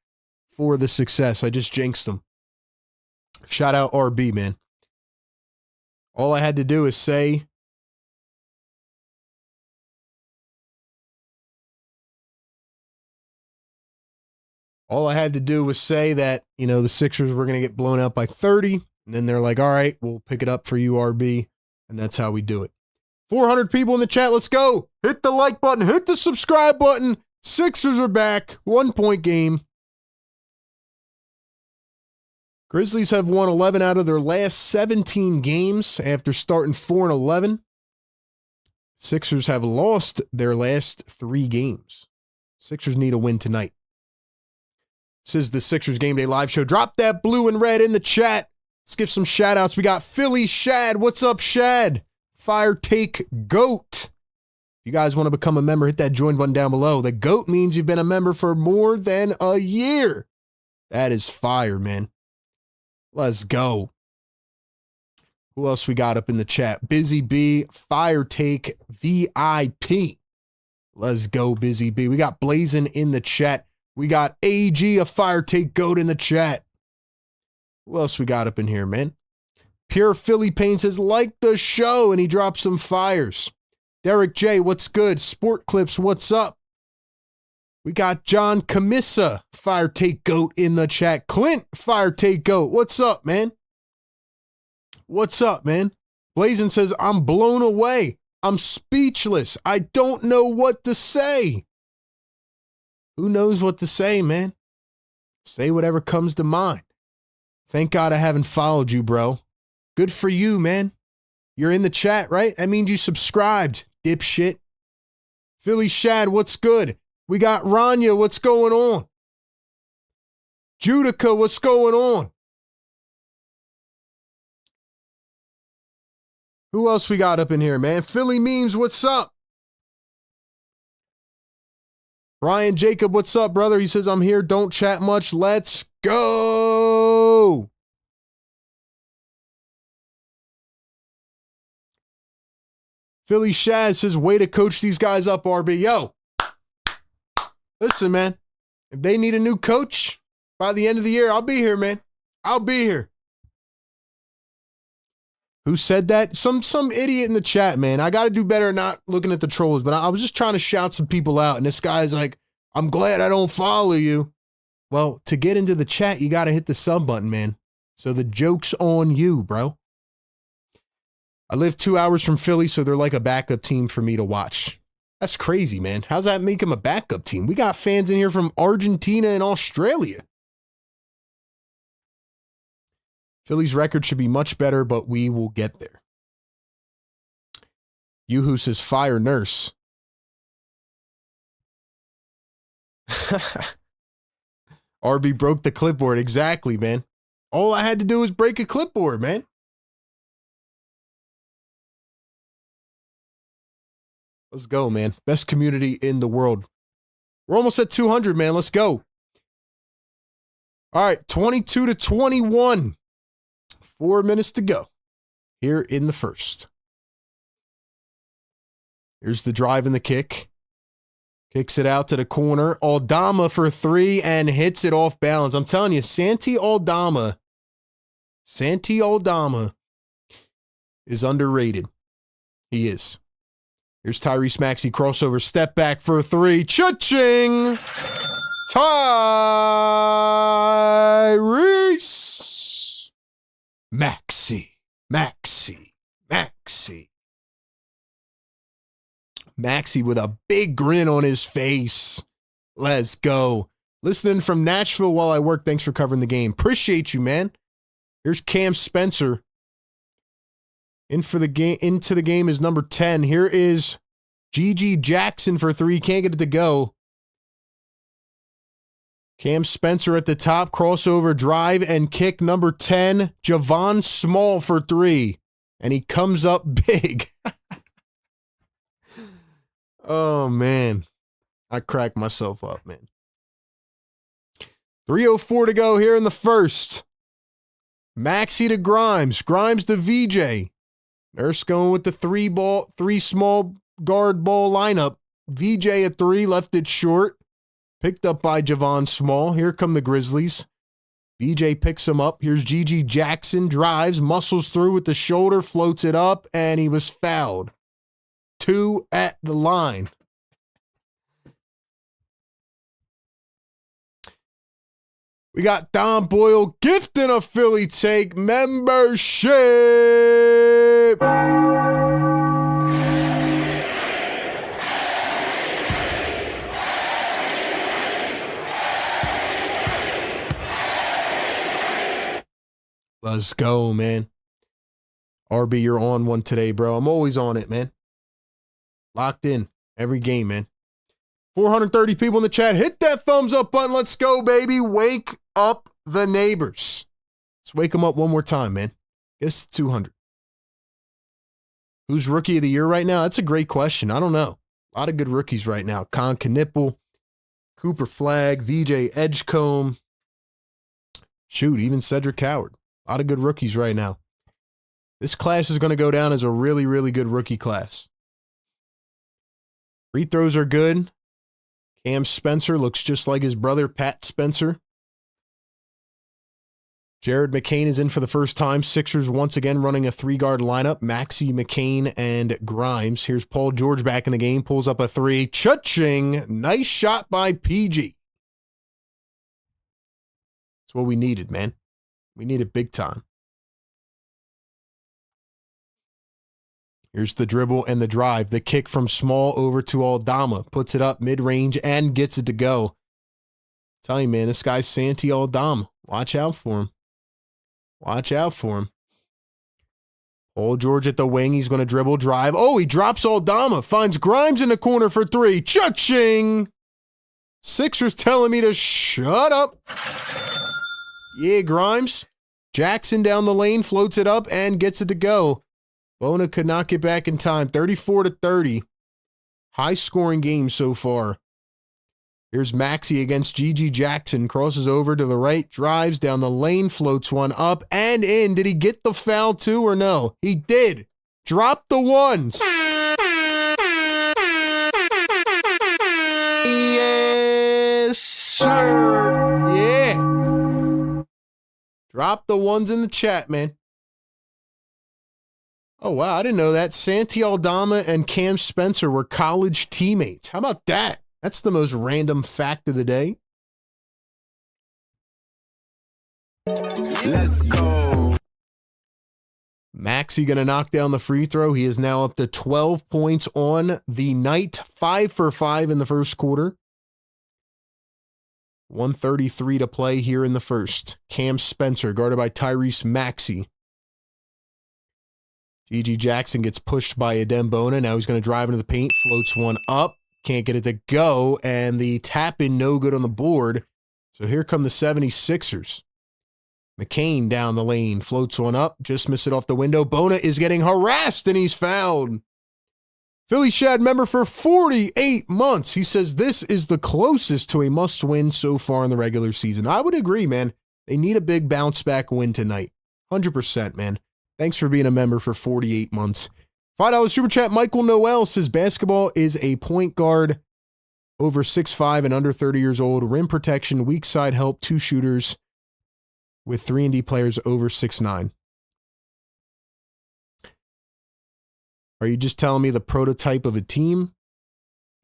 for the success. I just jinxed them. Shout out RB, man. All I had to do is say, that, the Sixers were going to get blown out by 30. And then they're like, all right, we'll pick it up for you, RB. And that's how we do it. 400 people in the chat. Let's go. Hit the like button. Hit the subscribe button. Sixers are back. 1-point game. Grizzlies have won 11 out of their last 17 games after starting 4-11. Sixers have lost their last 3 games. Sixers need a win tonight. This is the Sixers Game Day Live Show. Drop that blue and red in the chat. Let's give some shout outs. We got Philly Shad. What's up, Shad? Fire Take Goat. If you guys want to become a member, hit that join button down below. The GOAT means you've been a member for more than a year. That is fire, man. Let's go. Who else we got up in the chat? Busy B, Fire Take VIP. Let's go, Busy B. We got Blazin in the chat. We got AG, a Fire Take Goat in the chat. Who else we got up in here, man? Pure Philly Pain says, like the show, and he drops some fires. Derek J, what's good? Sport Clips, what's up? We got John Camissa, Fire Take Goat in the chat. Clint, Fire Take Goat, what's up, man? What's up, man? Blazin says, I'm blown away. I'm speechless. I don't know what to say. Who knows what to say, man? Say whatever comes to mind. Thank God I haven't followed you, bro. Good for you, man. You're in the chat, right? That means you subscribed, dipshit. Philly Shad, what's good? We got Rania, what's going on? Judica, what's going on? Who else we got up in here, man? Philly Memes, what's up? Ryan Jacob, what's up, brother? He says, I'm here, don't chat much. Let's go. Philly Shad says, way to coach these guys up, RB. Yo, listen, man. If they need a new coach by the end of the year, I'll be here, man. I'll be here. Who said that? Some idiot in the chat, man. I got to do better not looking at the trolls, but I was just trying to shout some people out, and this guy's like, I'm glad I don't follow you. Well, to get into the chat, you got to hit the sub button, man. So the joke's on you, bro. I live 2 hours from Philly, so they're like a backup team for me to watch. That's crazy, man. How's that make them a backup team? We got fans in here from Argentina and Australia. Philly's record should be much better, but we will get there. Yoo-Hoo says, fire nurse. RB broke the clipboard. Exactly, man. All I had to do was break a clipboard, man. Let's go, man. Best community in the world. We're almost at 200, man. Let's go. All right, 22-21. 4 minutes to go here in the first. Here's the drive and the kick. Kicks it out to the corner. Aldama for 3 and hits it off balance. I'm telling you, Santi Aldama is underrated. He is. Here's Tyrese Maxey, crossover, step back for 3. Cha-ching! Tyrese! Maxey. Maxey. Maxey. Maxey with a big grin on his face. Let's go. Listening from Nashville while I work. Thanks for covering the game. Appreciate you, man. Here's Cam Spencer. Into the game is number 10. Here is GG Jackson for 3. Can't get it to go. Cam Spencer at the top. Crossover drive and kick number 10. Javon Small for 3. And he comes up big. Oh, man. I cracked myself up, man. 3:04 to go here in the first. Maxey to Grimes. Grimes to VJ. Nurse going with the three small guard ball lineup. VJ at 3, left it short. Picked up by Javon Small. Here come the Grizzlies. VJ picks him up. Here's GG Jackson. Drives, muscles through with the shoulder, floats it up, and he was fouled. 2 at the line. We got Don Boyle gifting a Philly Take membership. Let's go, man. RB, you're on one today, bro. I'm always on it, man. Locked in every game, man. 430 people in the chat. Hit that thumbs up button. Let's go, baby. Wake up the neighbors. Let's wake them up one more time, man. Guess 200. Who's rookie of the year right now? That's a great question. I don't know. A lot of good rookies right now. Con Knipple, Cooper Flagg, VJ Edgecombe. Shoot, even Cedric Howard. A lot of good rookies right now. This class is going to go down as a really, really good rookie class. Free throws are good. Cam Spencer looks just like his brother, Pat Spencer. Jared McCain is in for the first time. Sixers once again running a 3-guard lineup. Maxey, McCain, and Grimes. Here's Paul George back in the game. Pulls up a 3. Cha-ching. Nice shot by PG. That's what we needed, man. We need it big time. Here's the dribble and the drive. The kick from Small over to Aldama. Puts it up mid-range and gets it to go. Tell you, man, this guy's Santi Aldama. Watch out for him. Watch out for him. Old George at the wing. He's going to dribble, drive. Oh, he drops Aldama. Finds Grimes in the corner for 3. Cha-ching! Sixers telling me to shut up. Yeah, Grimes. Jackson down the lane, floats it up, and gets it to go. Bona could not get back in time. 34-30. High-scoring game so far. Here's Maxey against GG Jackson. Crosses over to the right, drives down the lane, floats one up and in. Did he get the foul too or no? He did. Drop the ones. Yes, sir. Yeah. Drop the ones in the chat, man. Oh, wow. I didn't know that. Santi Aldama and Cam Spencer were college teammates. How about that? That's the most random fact of the day. Let's go. Maxey going to knock down the free throw. He is now up to 12 points on the night. 5 for 5 in the first quarter. 1:33 to play here in the first. Cam Spencer guarded by Tyrese Maxey. GG Jackson gets pushed by Adem Bona. Now he's going to drive into the paint. Floats one up. Can't get it to go. And the tap in no good on the board. So here come the 76ers. McCain down the lane. Floats one up. Just missed it off the window. Bona is getting harassed and he's fouled. Philly Shad member for 48 months. He says this is the closest to a must-win so far in the regular season. I would agree, man. They need a big bounce-back win tonight. 100%, man. Thanks for being a member for 48 months. $5 super chat. Michael Noel says basketball is a point guard over 6'5" and under 30 years old. Rim protection, weak side help, 2 shooters with 3-and-D players over 6'9". Are you just telling me the prototype of a team?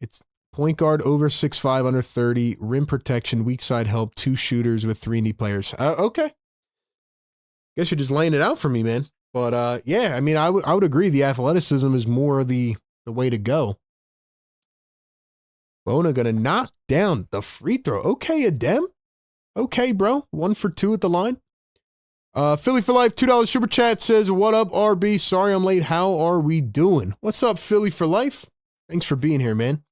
It's point guard over 6'5", under 30, rim protection, weak side help, 2 shooters with 3-and-D players. Okay. Guess you're just laying it out for me, man. But yeah, I mean, I would agree. The athleticism is more the way to go. Bona gonna knock down the free throw. Okay, Adem. Okay, bro. 1 for 2 at the line. Philly for Life, $2 super chat says, "What up, RB? Sorry I'm late. How are we doing?" What's up, Philly for Life? Thanks for being here, man.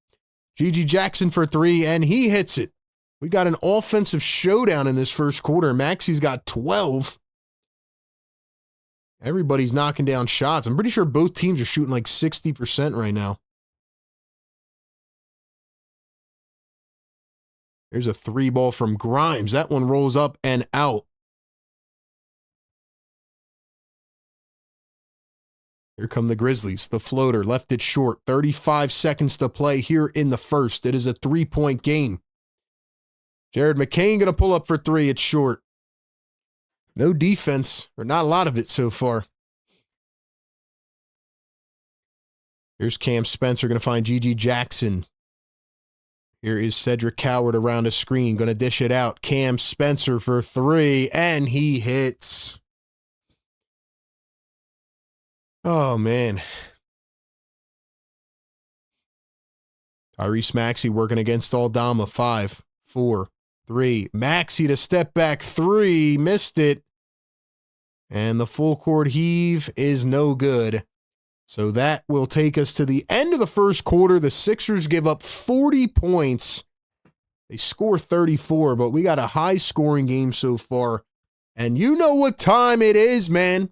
GG Jackson for 3, and he hits it. We got an offensive showdown in this first quarter. Maxi's got 12. Everybody's knocking down shots. I'm pretty sure both teams are shooting like 60% right now. There's a 3 ball from Grimes. That one rolls up and out. Here come the Grizzlies. The floater left it short. 35 seconds to play here in the first. It is a 3-point game. Jared McCain going to pull up for 3. It's short. No defense, or not a lot of it so far. Here's Cam Spencer going to find GG Jackson. Here is Cedric Coward around a screen. Going to dish it out. Cam Spencer for 3, and he hits. Oh, man. Tyrese Maxey working against Aldama. 5, 4, 3. Maxey to step back 3. Missed it. And the full court heave is no good. So that will take us to the end of the first quarter. The Sixers give up 40 points. They score 34, but we got a high-scoring game so far. And you know what time it is, man.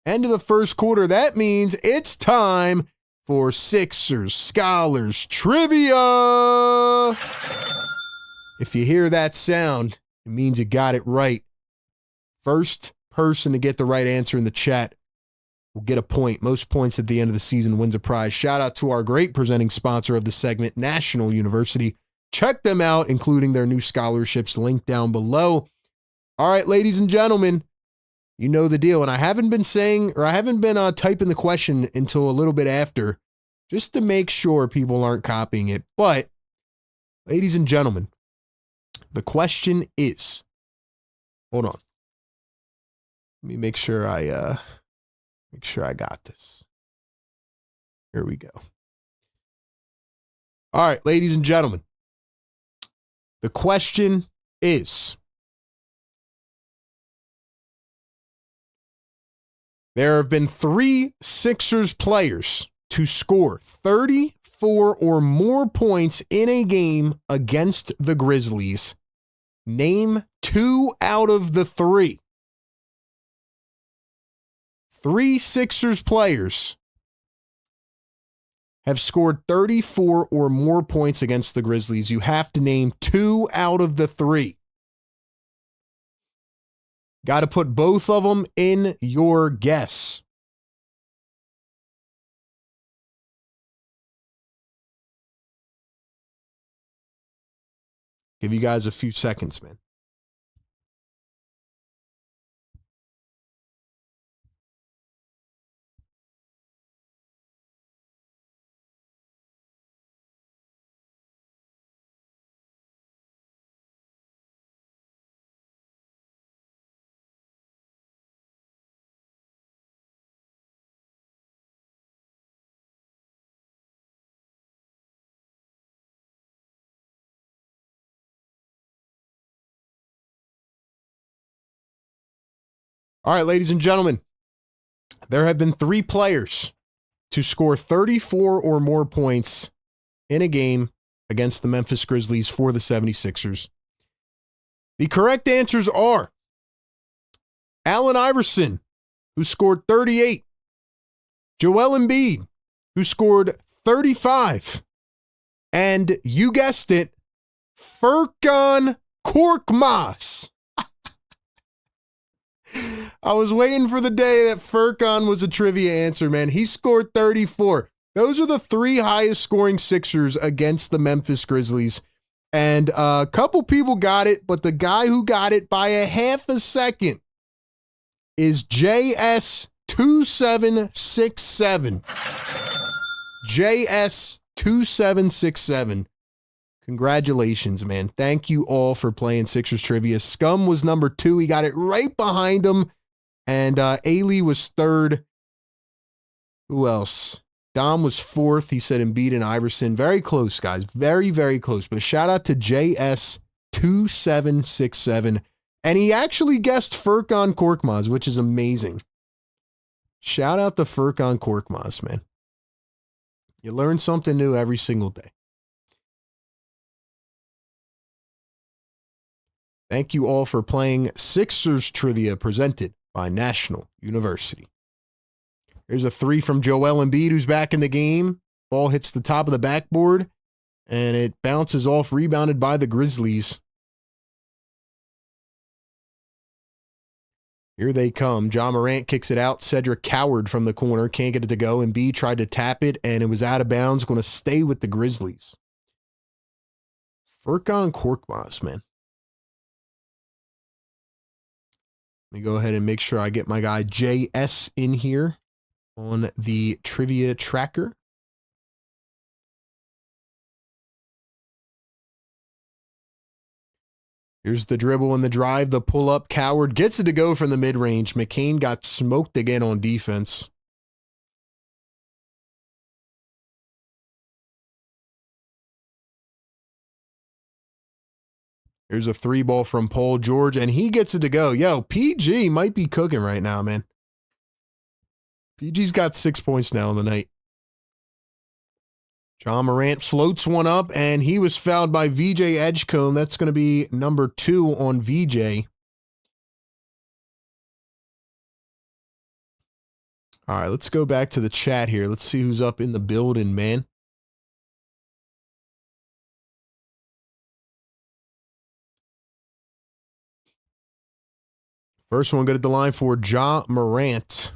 End of the first quarter. That means it's time for Sixers Scholars Trivia. If you hear that sound, it means you got it right. First person to get the right answer in the chat will get a point. Most points at the end of the season wins a prize. Shout out to our great presenting sponsor of the segment, National University. Check them out, including their new scholarships, linked down below. All right, ladies and gentlemen, you know the deal. And I haven't been typing the question until a little bit after, just to make sure people aren't copying it. But, ladies and gentlemen, the question is, hold on. Let me make sure I got this. Here we go. All right, ladies and gentlemen, the question is, there have been 3 Sixers players to score 34 or more points in a game against the Grizzlies. Name 2 out of the 3. 3 Sixers players have scored 34 or more points against the Grizzlies. You have to name 2 out of the 3. Got to put both of them in your guess. Give you guys a few seconds, man. All right, ladies and gentlemen, there have been 3 players to score 34 or more points in a game against the Memphis Grizzlies for the 76ers. The correct answers are Allen Iverson, who scored 38, Joel Embiid, who scored 35, and you guessed it, Furkan Korkmaz. I was waiting for the day that Furkan was a trivia answer, man. He scored 34. Those are the 3 highest scoring Sixers against the Memphis Grizzlies. And a couple people got it, but the guy who got it by a half a second is JS2767. JS2767. Congratulations, man. Thank you all for playing Sixers Trivia. Scum was number 2. He got it right behind him. And Ailey was third. Who else? Dom was fourth. He said Embiid and Iverson. Very close, guys. Very, very close. But a shout out to JS2767. And he actually guessed Furkan Korkmaz, which is amazing. Shout out to Furkan Korkmaz, man. You learn something new every single day. Thank you all for playing Sixers Trivia presented by National University. Here's a three from Joel Embiid, who's back in the game. Ball hits the top of the backboard, and it bounces off, rebounded by the Grizzlies. Here they come. Ja Morant kicks it out. Cedric Coward from the corner. Can't get it to go. Embiid tried to tap it, and it was out of bounds. Going to stay with the Grizzlies. Furkan Korkmaz, man. Let me go ahead and make sure I get my guy JS in here on the trivia tracker. Here's the dribble and the drive, the pull-up. Coward gets it to go from the mid-range. McCain got smoked again on defense. Here's a three ball from Paul George, and he gets it to go. Yo, PG might be cooking right now, man. PG's got 6 points now on the night. Ja Morant floats one up, and he was fouled by VJ Edgecombe. That's going to be number 2 on VJ. All right, let's go back to the chat here. Let's see who's up in the building, man. First one good at the line for Ja Morant.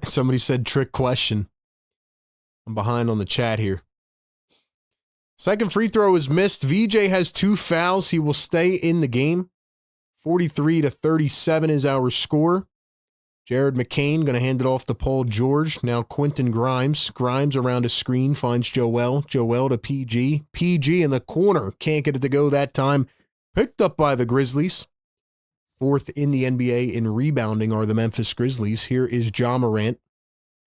Somebody said trick question. I'm behind on the chat here. Second free throw is missed. VJ has 2 fouls. He will stay in the game. 43-37 is our score. Jared McCain going to hand it off to Paul George. Now Quentin Grimes. Grimes around a screen finds Joel. Joel to PG. PG in the corner. Can't get it to go that time. Picked up by the Grizzlies. 4th in the NBA in rebounding are the Memphis Grizzlies. Here is Ja Morant.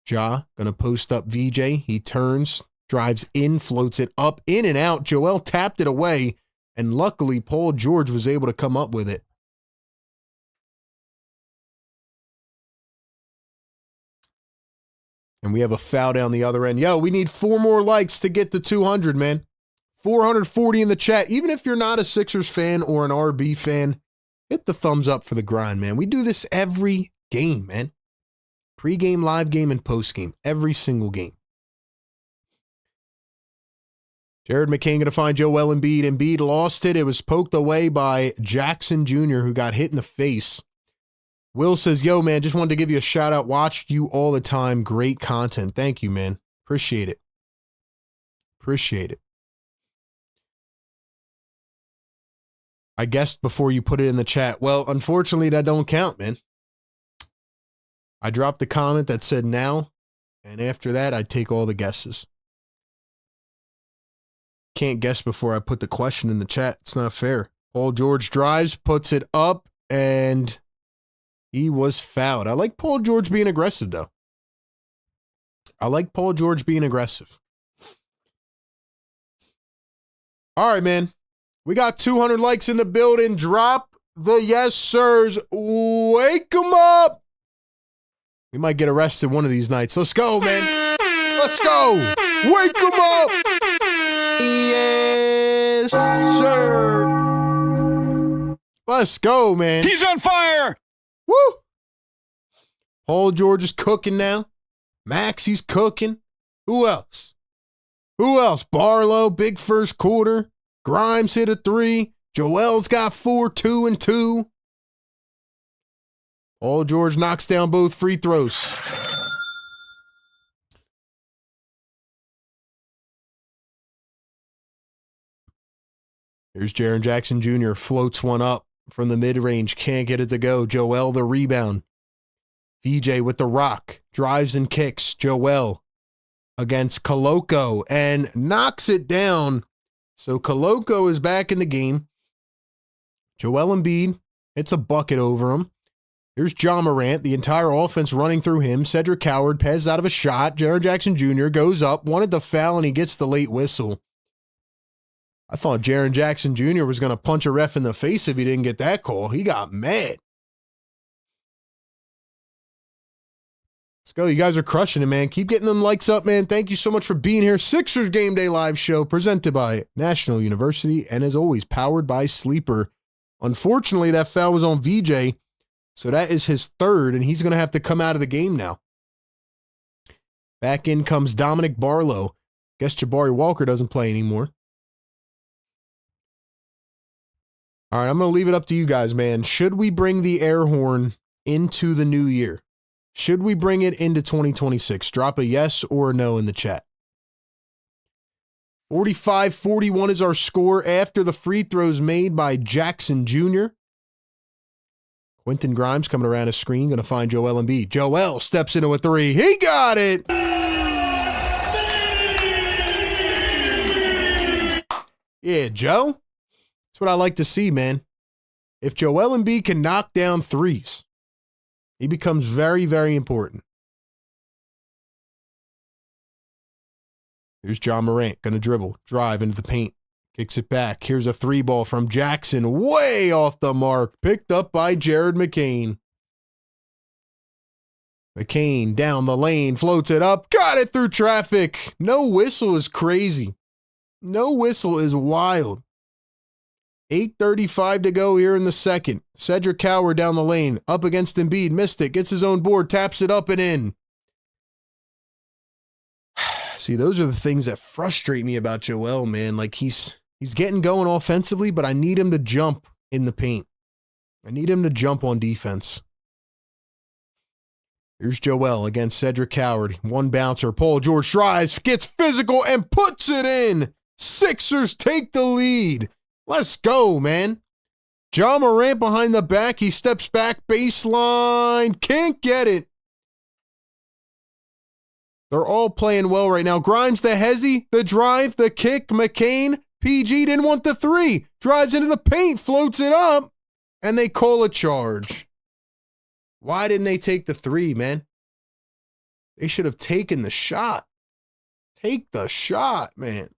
Ja going to post up VJ. He turns, drives in, floats it up, in and out. Joel tapped it away, and luckily Paul George was able to come up with it. And we have a foul down the other end. Yo, we need 4 more likes to get to 200, man. 440 in the chat. Even if you're not a Sixers fan or an RB fan, hit the thumbs up for the grind, man. We do this every game, man. Pre-game, live game, and post-game. Every single game. Jared McCain going to find Joel Embiid. Embiid lost it. It was poked away by Jackson Jr., who got hit in the face. Will says, yo, man, just wanted to give you a shout out. Watched you all the time. Great content. Thank you, man. Appreciate it. Appreciate it. I guessed before you put it in the chat. Well, unfortunately, that don't count, man. I dropped the comment that said now, and after that, I'd take all the guesses. Can't guess before I put the question in the chat. It's not fair. Paul George drives, puts it up, and he was fouled. I like Paul George being aggressive, though. I like Paul George being aggressive. All right, man. We got 200 likes in the building. Drop the yes, sirs. Wake them up. We might get arrested one of these nights. Let's go, man. Let's go. Wake them up. Yes, sir. Let's go, man. He's on fire. Woo! Paul George is cooking now. Max, he's cooking. Who else? Who else? Barlow, big first quarter. Grimes hit a 3. Joel's got 4, 2, and 2. Paul George knocks down both free throws. Here's Jaren Jackson Jr. Floats one up from the mid-range. Can't get it to go. Joel the rebound. VJ with the rock. Drives and kicks. Joel. against Koloko and knocks it down. So Koloko is back in the game. Joel Embiid, it's a bucket over him. Here's Ja Morant, the entire offense running through him. Cedric Howard passes out of a shot. Jaren Jackson Jr. goes up, wanted to foul, and he gets the late whistle. I thought Jaren Jackson Jr. was going to punch a ref in the face if he didn't get that call. He got mad. Let's go. You guys are crushing it, man. Keep getting them likes up, man. Thank you so much for being here. Sixers Game Day Live Show presented by National University and, as always, powered by Sleeper. Unfortunately, that foul was on VJ, so that is his third, and he's going to have to come out of the game now. Back in comes Dominic Barlow. Guess Jabari Walker doesn't play anymore. All right, I'm going to leave it up to you guys, man. Should we bring the air horn into the new year? Should we bring it into 2026? Drop a yes or a no in the chat. 45-41 is our score after the free throws made by Jackson Jr. Quentin Grimes coming around his screen, going to find Joel Embiid. Joel steps into a three. He got it! Yeah, Joe. That's what I like to see, man. If Joel Embiid can knock down threes, he becomes very, very important. Here's Ja Morant, going to dribble, drive into the paint, kicks it back. Here's a three ball from Jackson, way off the mark, picked up by Jared McCain. McCain down the lane, floats it up, got it through traffic. No whistle is crazy. No whistle is wild. 8:35 to go here in the second. Cedric Howard down the lane, up against Embiid, missed it, gets his own board, taps it up and in. See, those are the things that frustrate me about Joel, man. Like, he's getting going offensively, but I need him to jump in the paint. I need him to jump on defense. Here's Joel against Cedric Howard. One bouncer. Paul George drives, gets physical, and puts it in. Sixers take the lead. Let's go, man. Ja Morant behind the back. He steps back, baseline. Can't get it. They're all playing well right now. Grimes, the hezzy, the drive, the kick. McCain, PG didn't want the three. Drives into the paint, floats it up, and they call a charge. Why didn't they take the three, man? They should have taken the shot. Take the shot, man.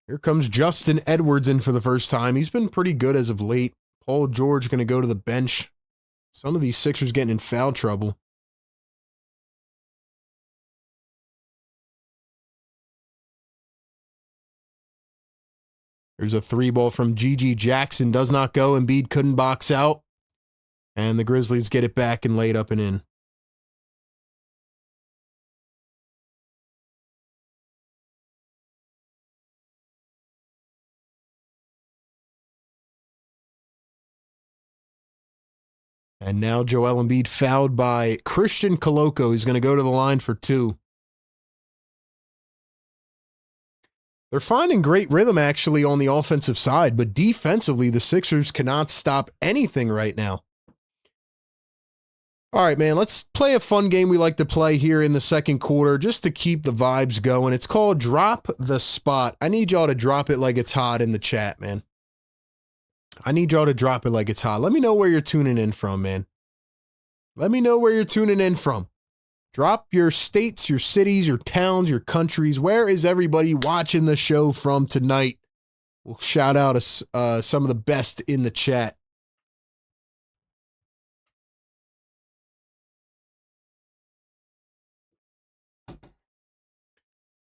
Here comes Justin Edwards in for the first time. He's been pretty good as of late. Paul George going to go to the bench. Some of these Sixers getting in foul trouble. There's a three ball from G.G. Jackson. Does not go. Embiid couldn't box out. And the Grizzlies get it back and laid up and in. And now Joel Embiid fouled by Christian Koloko. He's going to go to the line for two. They're finding great rhythm, actually, on the offensive side, but defensively, the Sixers cannot stop anything right now. All right, man, let's play a fun game we like to play here in the second quarter just to keep the vibes going. It's called Drop the Spot. I need y'all to drop it like it's hot in the chat, man. I need y'all to drop it like it's hot. Let me know where you're tuning in from, man. Let me know where you're tuning in from. Drop your states, your cities, your towns, your countries. Where is everybody watching the show from tonight? We'll shout out some of the best in the chat.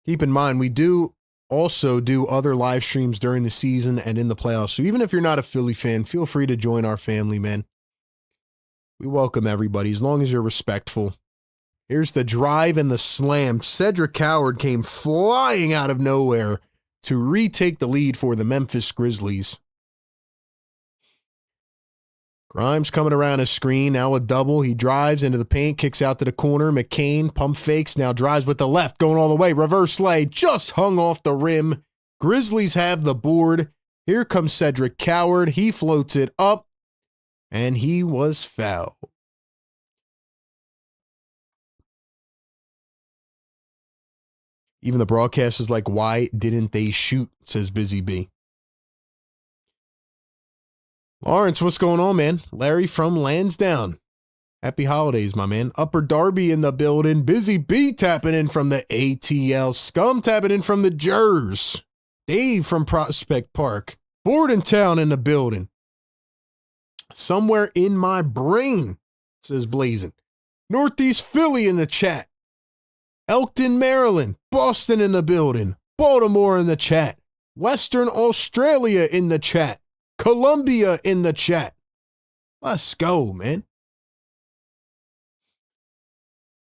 Keep in mind, we do also do other live streams during the season and in the playoffs. So even if you're not a Philly fan, feel free to join our family, man. We welcome everybody as long as you're respectful. Here's the drive and the slam. Cedric Howard came flying out of nowhere to retake the lead for the Memphis Grizzlies. Grimes coming around a screen, now a double. He drives into the paint, kicks out to the corner. McCain, pump fakes, now drives with the left, going all the way. Reverse lay, just hung off the rim. Grizzlies have the board. Here comes Cedric Coward. He floats it up, and he was fouled. Even the broadcast is like, why didn't they shoot, says Busy B. Lawrence, what's going on, man? Larry from Lansdowne. Happy holidays, my man. Upper Darby in the building. Busy B tapping in from the ATL. Scum tapping in from the Jers. Dave from Prospect Park. Bordentown in the building. Somewhere in my brain, says Blazin. Northeast Philly in the chat. Elkton, Maryland. Boston in the building. Baltimore in the chat. Western Australia in the chat. Columbia in the chat. Let's go, man.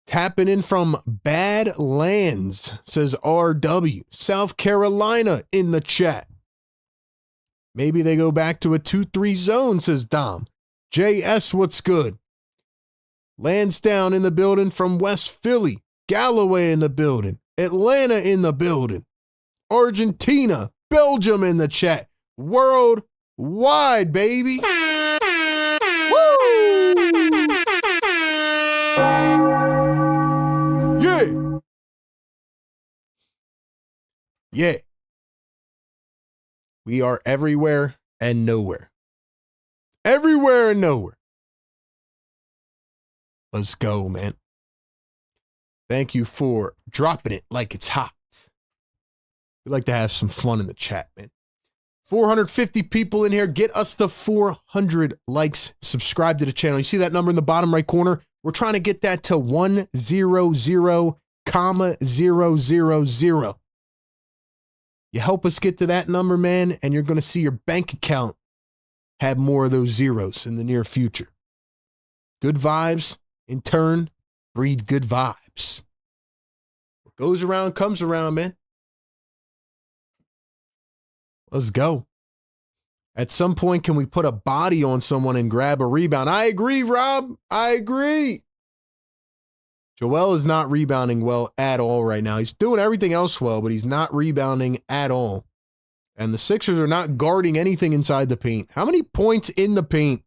Tapping in from Badlands, says RW. South Carolina in the chat. Maybe they go back to a 2-3 zone, says Dom. JS, what's good? Lansdowne in the building from West Philly. Galloway in the building. Atlanta in the building. Argentina. Belgium in the chat. Worldwide, baby. Woo! Yeah. Yeah. We are everywhere and nowhere. Everywhere and nowhere. Let's go, man. Thank you for dropping it like it's hot. We like to have some fun in the chat, man. 450 people in here. Get us to 400 likes. Subscribe to the channel. You see that number in the bottom right corner? We're trying to get that to 100,000. You help us get to that number, man, and you're going to see your bank account have more of those zeros in the near future. Good vibes, in turn, breed good vibes. What goes around comes around, man. Let's go. At some point, can we put a body on someone and grab a rebound? I agree, Rob. I agree. Joel is not rebounding well at all right now. He's doing everything else well, but he's not rebounding at all. And the Sixers are not guarding anything inside the paint. How many points in the paint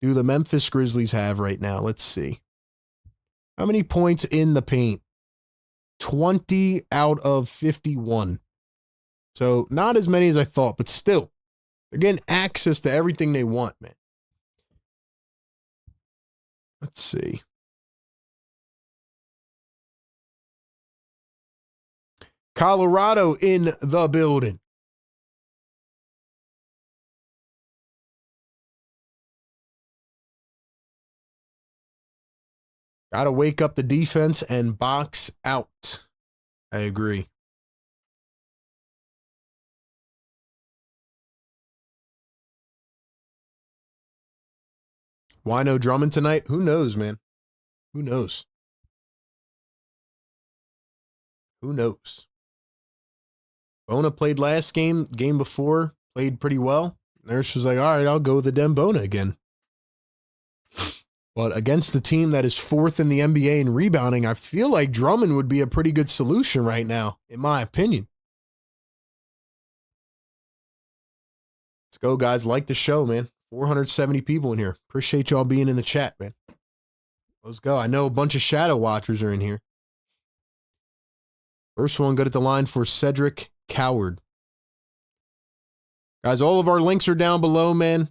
do the Memphis Grizzlies have right now? Let's see. How many points in the paint? 20 out of 51. So not as many as I thought, but still, they're getting access to everything they want, man. Let's see. Colorado in the building. Got to wake up the defense and box out. I agree. Why no Drummond tonight? Who knows, man? Who knows? Who knows? Bona played last game before, played pretty well. Nurse was like, all right, I'll go with the Dembona again. But against the team that is fourth in the NBA in rebounding, I feel like Drummond would be a pretty good solution right now, in my opinion. Let's go, guys. Like the show, man. 470 people in here. Appreciate y'all being in the chat, man. Let's go. I know a bunch of shadow watchers are in here. First one, good at the line for Cedric Coward. Guys, all of our links are down below, man.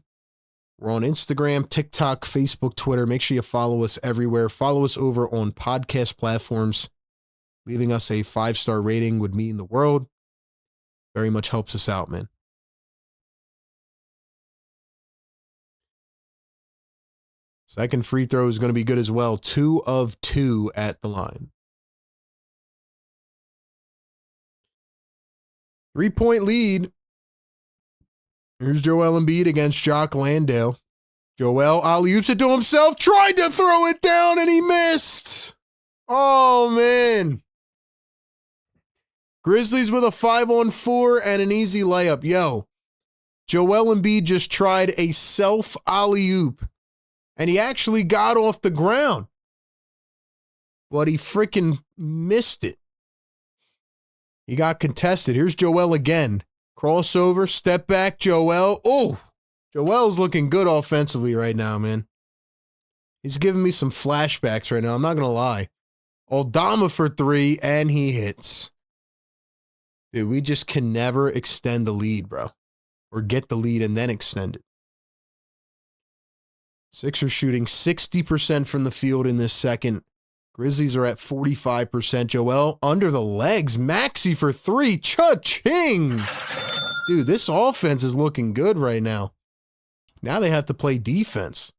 We're on Instagram, TikTok, Facebook, Twitter. Make sure you follow us everywhere. Follow us over on podcast platforms. Leaving us a 5-star rating would mean the world. Very much helps us out, man. Second free throw is going to be good as well. 2 of 2 at the line. 3-point lead. Here's Joel Embiid against Jock Landale. Joel alley-oops it to himself. Tried to throw it down and he missed. Oh, man. Grizzlies with a 5-on-4 and an easy layup. Yo, Joel Embiid just tried a self alley-oop And he actually got off the ground. But he freaking missed it. He got contested. Here's Joel again. Crossover, step back, Joel. Oh, Joel's looking good offensively right now, man. He's giving me some flashbacks right now. I'm not going to lie. Aldama for three, and he hits. Dude, we just can never extend the lead, bro. Or get the lead and then extend it. Sixers shooting 60% from the field in this second. Grizzlies are at 45%. Joel under the legs. Maxey for three. Cha-ching! Dude, this offense is looking good right now. Now they have to play defense.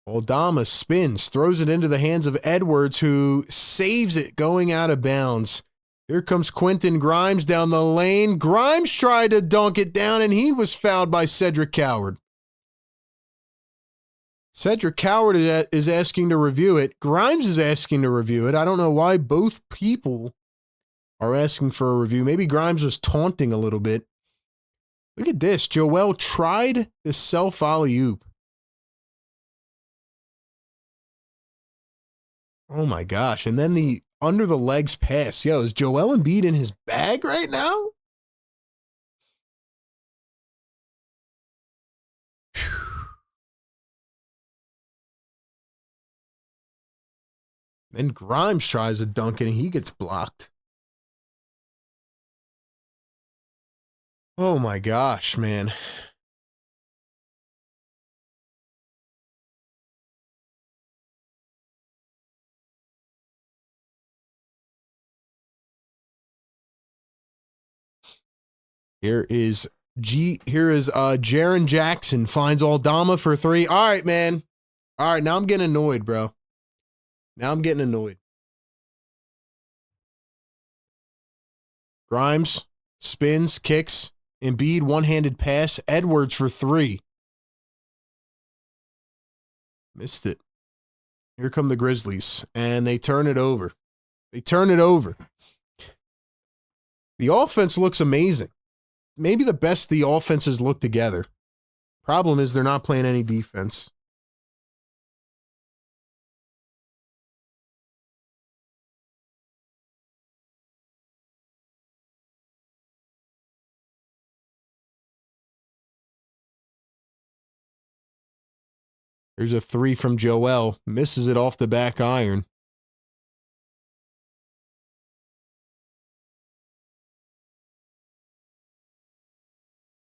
Aldama spins, throws it into the hands of Edwards, who saves it going out of bounds. Here comes Quentin Grimes down the lane. Grimes tried to dunk it down, and he was fouled by Cedric Coward. Cedric Coward is asking to review it. Grimes is asking to review it. I don't know why both people are asking for a review. Maybe Grimes was taunting a little bit. Look at this. Joel tried the self alley-oop. Oh my gosh. And then the under the legs pass. Yo, is Joel Embiid in his bag right now? Then Grimes tries to dunk it and he gets blocked. Oh my gosh, man. Here is Jaren Jackson finds Aldama for three. All right, man. All right, now I'm getting annoyed, bro. Now I'm getting annoyed. Grimes spins, kicks. Embiid, one-handed pass. Edwards for three. Missed it. Here come the Grizzlies, and they turn it over. They turn it over. The offense looks amazing. Maybe the best the offenses look together. Problem is they're not playing any defense. There's a three from Joel. Misses it off the back iron.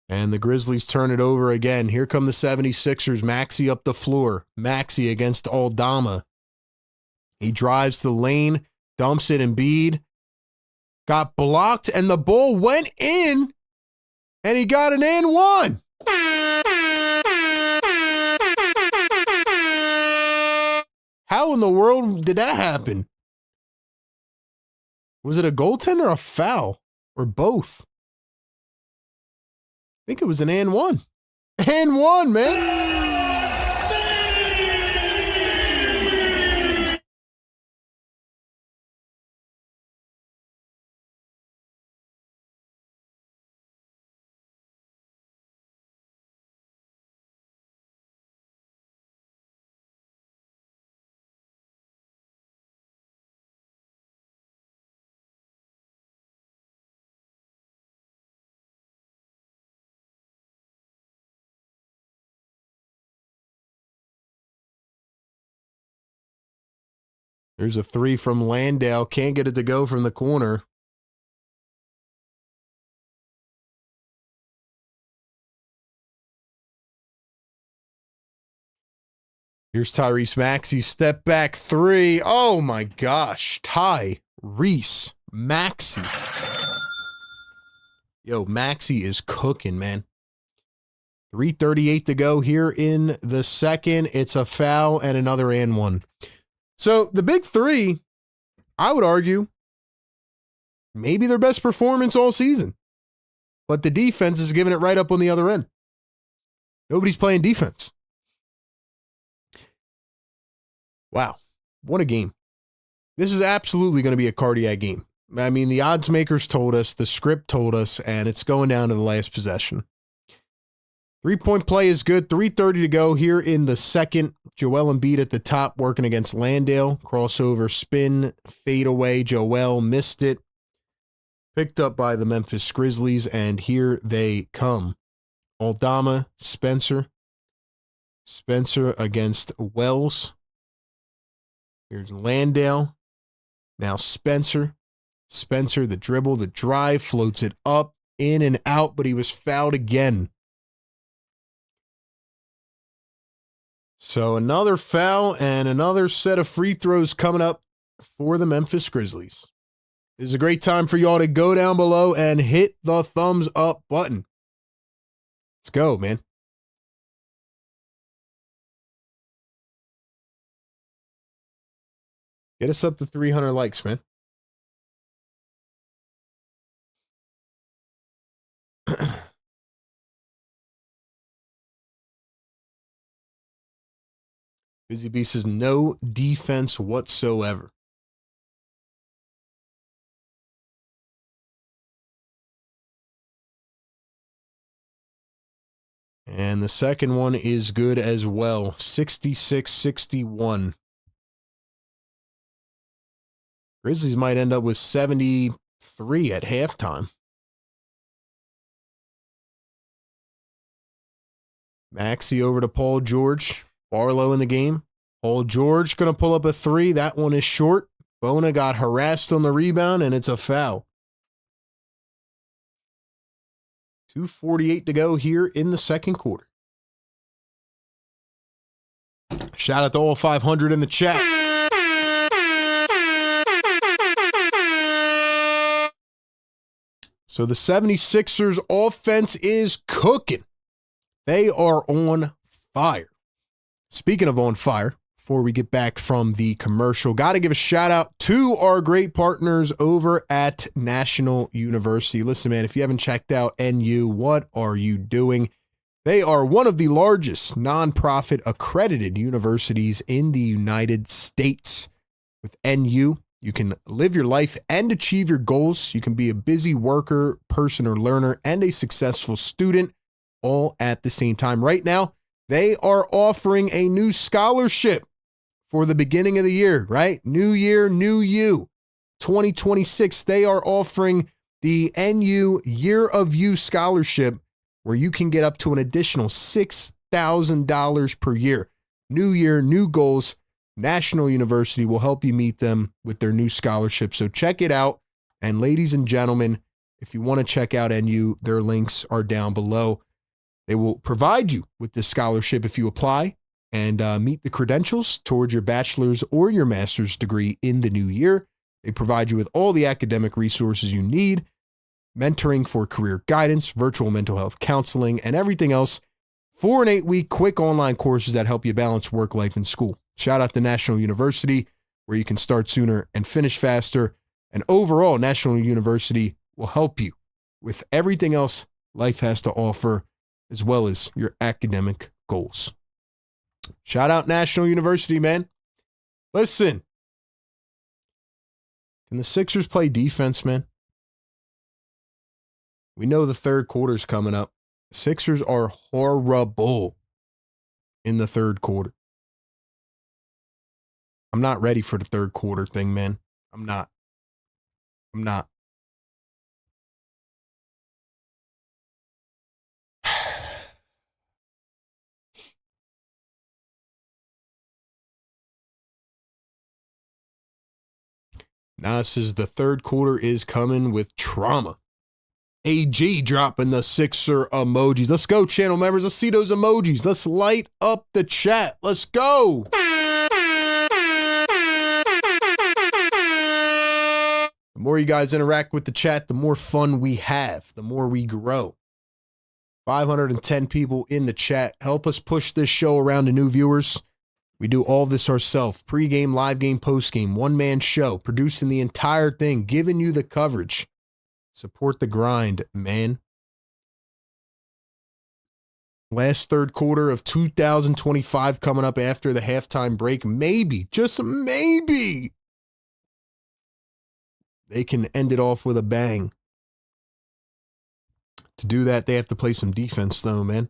And the Grizzlies turn it over again. Here come the 76ers. Maxey up the floor. Maxey against Aldama. He drives the lane, dumps it. Embiid got blocked, and the ball went in, and he got an and one. How in the world did that happen? Was it a goaltender or a foul? Or both? I think it was an and one. And one, man. There's a three from Landale. Can't get it to go from the corner. Here's Tyrese Maxey. Step back three. Oh my gosh. Tyrese Maxey. Yo, Maxey is cooking, man. 3:38 to go here in the second. It's a foul and another and one. So the big three, I would argue, maybe their best performance all season. But the defense is giving it right up on the other end. Nobody's playing defense. Wow. What a game. This is absolutely going to be a cardiac game. I mean, the odds makers told us, the script told us, and it's going down to the last possession. 3-point play is good. 3:30 to go here in the second. Joel Embiid at the top working against Landale. Crossover, spin, fade away. Joel missed it. Picked up by the Memphis Grizzlies, and here they come. Aldama, Spencer. Spencer against Wells. Here's Landale. Now Spencer. Spencer, the dribble, the drive, floats it up, in and out, but he was fouled again. So another foul and another set of free throws coming up for the Memphis Grizzlies. This is a great time for y'all to go down below and hit the thumbs up button. Let's go, man. Get us up to 300 likes, man. Busy Bee says no defense whatsoever. And the second one is good as well. 66-61. Grizzlies might end up with 73 at halftime. Maxey over to Paul George. Barlow in the game. Paul George going to pull up a three. That one is short. Bona got harassed on the rebound, and it's a foul. 2:48 to go here in the second quarter. Shout out to all 500 in the chat. So the 76ers offense is cooking. They are on fire. Speaking of on fire, before we get back from the commercial, got to give a shout out to our great partners over at National University. Listen, man, if you haven't checked out NU, what are you doing? They are one of the largest nonprofit accredited universities in the United States. With NU, you can live your life and achieve your goals. You can be a busy worker, person, or learner, and a successful student all at the same time. Right now, they are offering a new scholarship for the beginning of the year, right? New year, new you. 2026, they are offering the NU Year of You Scholarship, where you can get up to an additional $6,000 per year. New year, new goals. National University will help you meet them with their new scholarship. So check it out. And ladies and gentlemen, if you want to check out NU, their links are down below. They will provide you with this scholarship if you apply and meet the credentials towards your bachelor's or your master's degree in the new year. They provide you with all the academic resources you need, mentoring for career guidance, virtual mental health counseling, and everything else. 4 and 8 week quick online courses that help you balance work life and school. Shout out to National University, where you can start sooner and finish faster. And overall, National University will help you with everything else life has to offer, as well as your academic goals. Shout out National University, man. Listen, can the Sixers play defense, man? We know the third quarter's coming up. Sixers are horrible in the third quarter. I'm not ready for the third quarter thing, man. I'm not. Now it says the third quarter is coming with trauma. AG dropping the Sixer emojis. Let's go, channel members. Let's see those emojis. Let's light up the chat. Let's go. The more you guys interact with the chat, the more fun we have, the more we grow. 510 people in the chat. Help us push this show around to new viewers. We do all this ourselves. Pre-game, live game, post-game, one-man show, producing the entire thing, giving you the coverage. Support the grind, man. Last third quarter of 2025 coming up after the halftime break. Maybe, just maybe, they can end it off with a bang. To do that, they have to play some defense, though, man.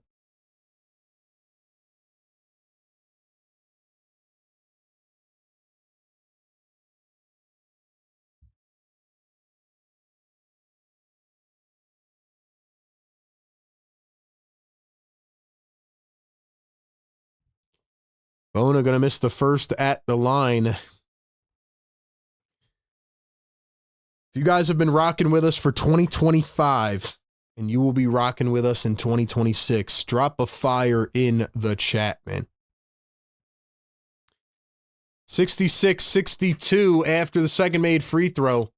Bona going to miss the first at the line. If you guys have been rocking with us for 2025, and you will be rocking with us in 2026, drop a fire in the chat, man. 66-62 after the second made free throw.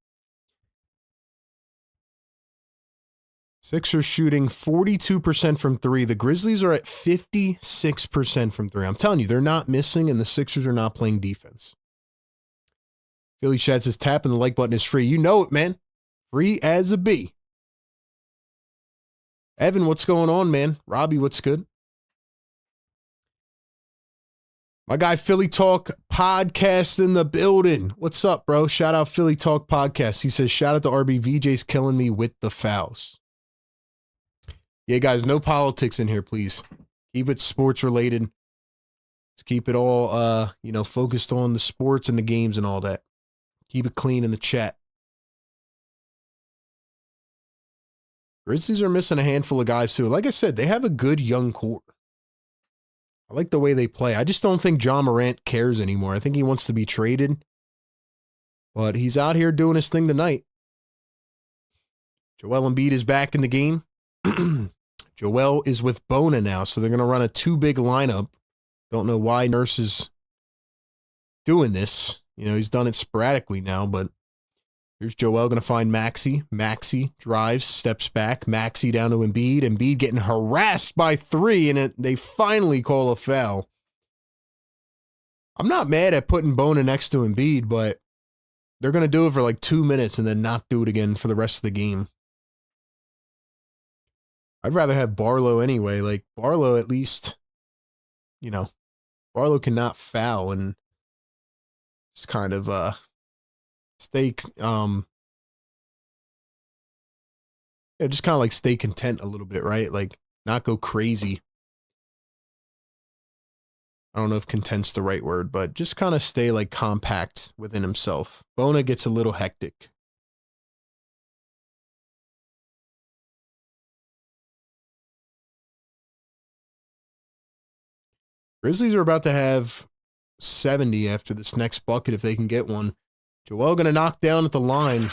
Sixers shooting 42% from three. The Grizzlies are at 56% from three. I'm telling you, they're not missing, and the Sixers are not playing defense. Philly Chad says, tapping the like button is free. You know it, man. Free as a bee. Evan, what's going on, man? Robbie, what's good? My guy, Philly Talk Podcast in the building. What's up, bro? Shout out Philly Talk Podcast. He says, shout out to RB. VJ's killing me with the fouls. Yeah, guys, no politics in here, please. Keep it sports related. Let's keep it all, focused on the sports and the games and all that. Keep it clean in the chat. Grizzlies are missing a handful of guys, too. Like I said, they have a good young core. I like the way they play. I just don't think John Morant cares anymore. I think he wants to be traded. But he's out here doing his thing tonight. Joel Embiid is back in the game. Joel is with Bona now, so they're going to run a two-big lineup. Don't know why Nurse is doing this. He's done it sporadically now, but here's Joel going to find Maxey. Maxey drives, steps back. Maxey down to Embiid. Embiid getting harassed by three, and they finally call a foul. I'm not mad at putting Bona next to Embiid, but they're going to do it for like 2 minutes and then not do it again for the rest of the game. I'd rather have Barlow anyway. Like, Barlow at least, Barlow cannot foul and just kind of stay just kind of like stay content a little bit, right? Like, not go crazy. I don't know if content's the right word, but just kind of stay like compact within himself. Bona gets a little hectic. Grizzlies are about to have 70 after this next bucket if they can get one. Joel going to knock down at the line.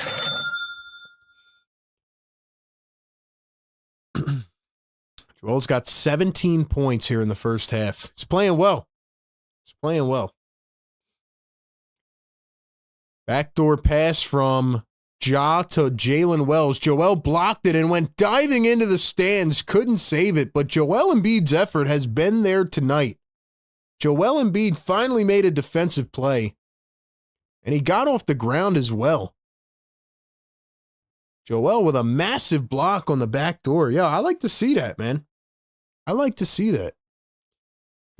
Joel's got 17 points here in the first half. He's playing well. Backdoor pass from Ja to Jalen Wells. Joel blocked it and went diving into the stands. Couldn't save it, but Joel Embiid's effort has been there tonight. Joel Embiid finally made a defensive play, and he got off the ground as well. Joel with a massive block on the back door. Yeah, I like to see that, man. I like to see that.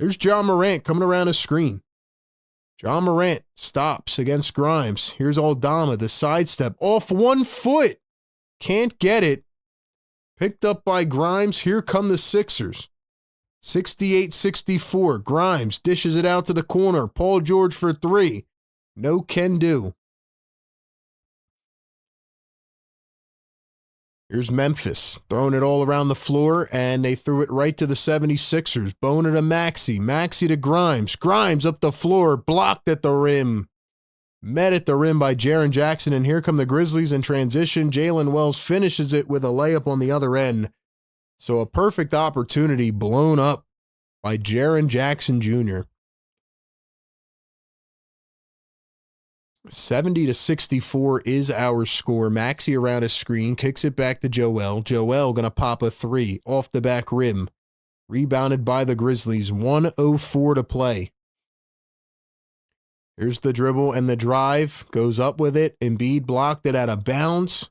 There's John Morant coming around his screen. John Morant stops against Grimes. Here's Aldama, the sidestep. Off 1 foot. Can't get it. Picked up by Grimes. Here come the Sixers. 68-64. Grimes dishes it out to the corner. Paul George for three. No can do. Here's Memphis throwing it all around the floor, and they threw it right to the 76ers. Bona to Maxey. Maxey to Grimes. Grimes up the floor, blocked at the rim. Met at the rim by Jaren Jackson, and here come the Grizzlies in transition. Jalen Wells finishes it with a layup on the other end. So a perfect opportunity blown up by Jaren Jackson Jr. 70-64 is our score. Maxey around his screen, kicks it back to Joel. Joel going to pop a three off the back rim. Rebounded by the Grizzlies. 1:04 to play. Here's the dribble and the drive. Goes up with it. Embiid blocked it out of bounds.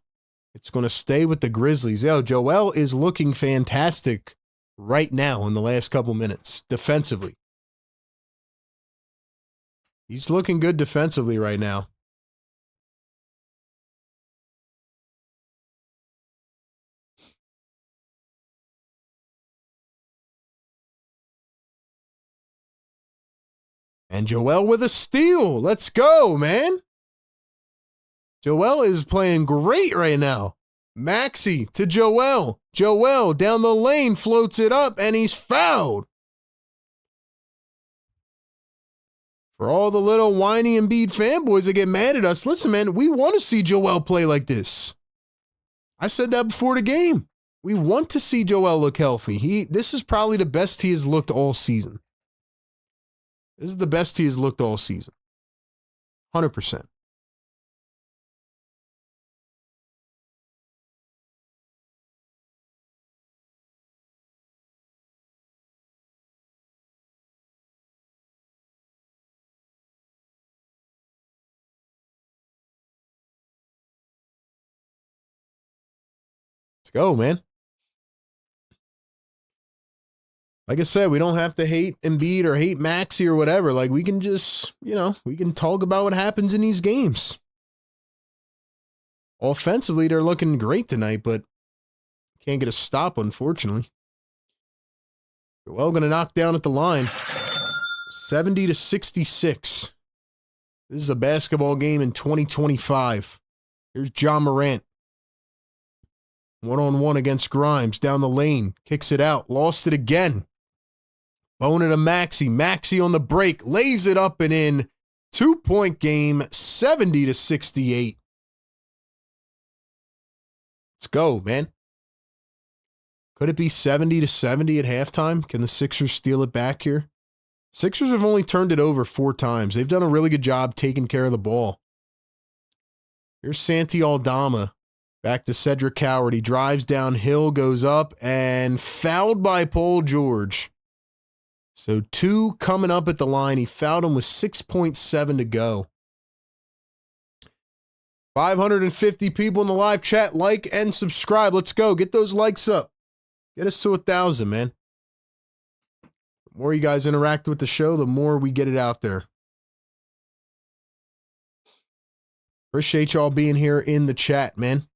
It's going to stay with the Grizzlies. Yo, Joel is looking fantastic right now in the last couple minutes defensively. He's looking good defensively right now. And Joel with a steal. Let's go, man. Joel is playing great right now. Maxey to Joel. Joel down the lane, floats it up, and he's fouled. For all the little whiny Embiid fanboys that get mad at us, listen, man, we want to see Joel play like this. I said that before the game. We want to see Joel look healthy. This is probably the best he has looked all season. This is the best he has looked all season. 100%. Let's go, man. Like I said, we don't have to hate Embiid or hate Maxey or whatever. Like, we can just, we can talk about what happens in these games. Offensively, they're looking great tonight, but can't get a stop, unfortunately. Joel going to knock down at the line. 70-66. This is a basketball game in 2025. Here's Ja Morant. One-on-one against Grimes. Down the lane. Kicks it out. Lost it again. Bone it to Maxey. Maxey on the break. Lays it up and in. 2-point game. 70-68. Let's go, man. Could it be 70-70 at halftime? Can the Sixers steal it back here? Sixers have only turned it over 4 times. They've done a really good job taking care of the ball. Here's Santi Aldama. Back to Cedric Coward. He drives downhill, goes up, and fouled by Paul George. So 2 coming up at the line. He fouled him with 6.7 to go. 550 people in the live chat. Like and subscribe. Let's go. Get those likes up. Get us to 1,000, man. The more you guys interact with the show, the more we get it out there. Appreciate y'all being here in the chat, man.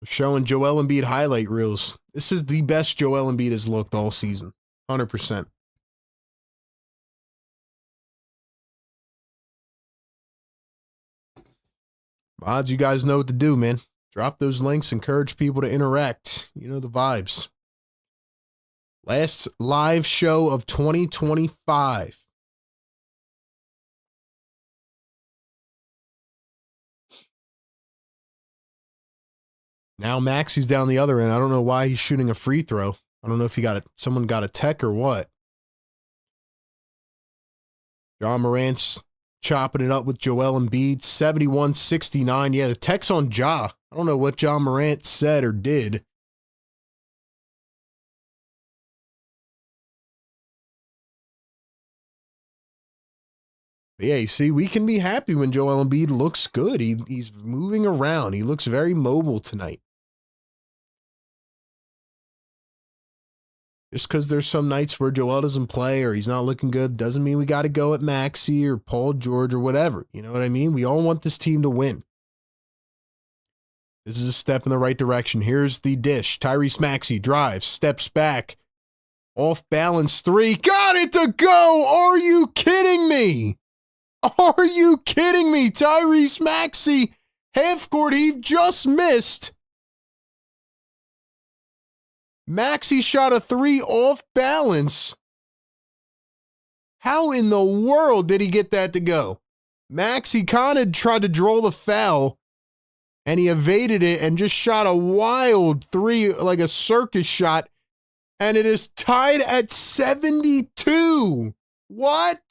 We're showing Joel Embiid highlight reels. This is the best Joel Embiid has looked all season. 100%. Mods, you guys know what to do, man. Drop those links, encourage people to interact. You know the vibes. Last live show of 2025. Now Maxey's down the other end. I don't know why he's shooting a free throw. I don't know if someone got a tech or what. Ja Morant's chopping it up with Joel Embiid. 71-69. Yeah, the tech's on Ja. I don't know what Ja Morant said or did. But yeah, you see, we can be happy when Joel Embiid looks good. He's moving around. He looks very mobile tonight. Just because there's some nights where Joel doesn't play or he's not looking good doesn't mean we got to go at Maxey or Paul George or whatever. You know what I mean? We all want this team to win. This is a step in the right direction. Here's the dish. Tyrese Maxey drives, steps back. Off balance 3. Got it to go! Are you kidding me? Are you kidding me? Tyrese Maxey, half court heave, just missed. Maxey shot a 3 off balance. How in the world did he get that to go? Maxey kind of tried to draw the foul, and he evaded it and just shot a wild 3, like a circus shot, and it is tied at 72. What?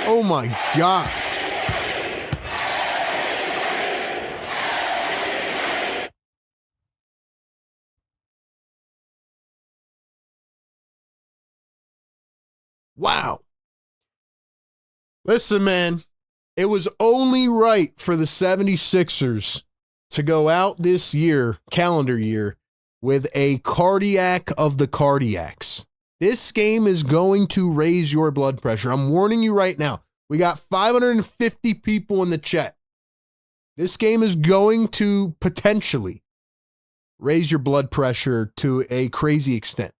Oh my God. Wow. Listen, man, it was only right for the 76ers to go out this year, calendar year, with a cardiac of the cardiacs. This game is going to raise your blood pressure. I'm warning you right now. We got 550 people in the chat. This game is going to potentially raise your blood pressure to a crazy extent.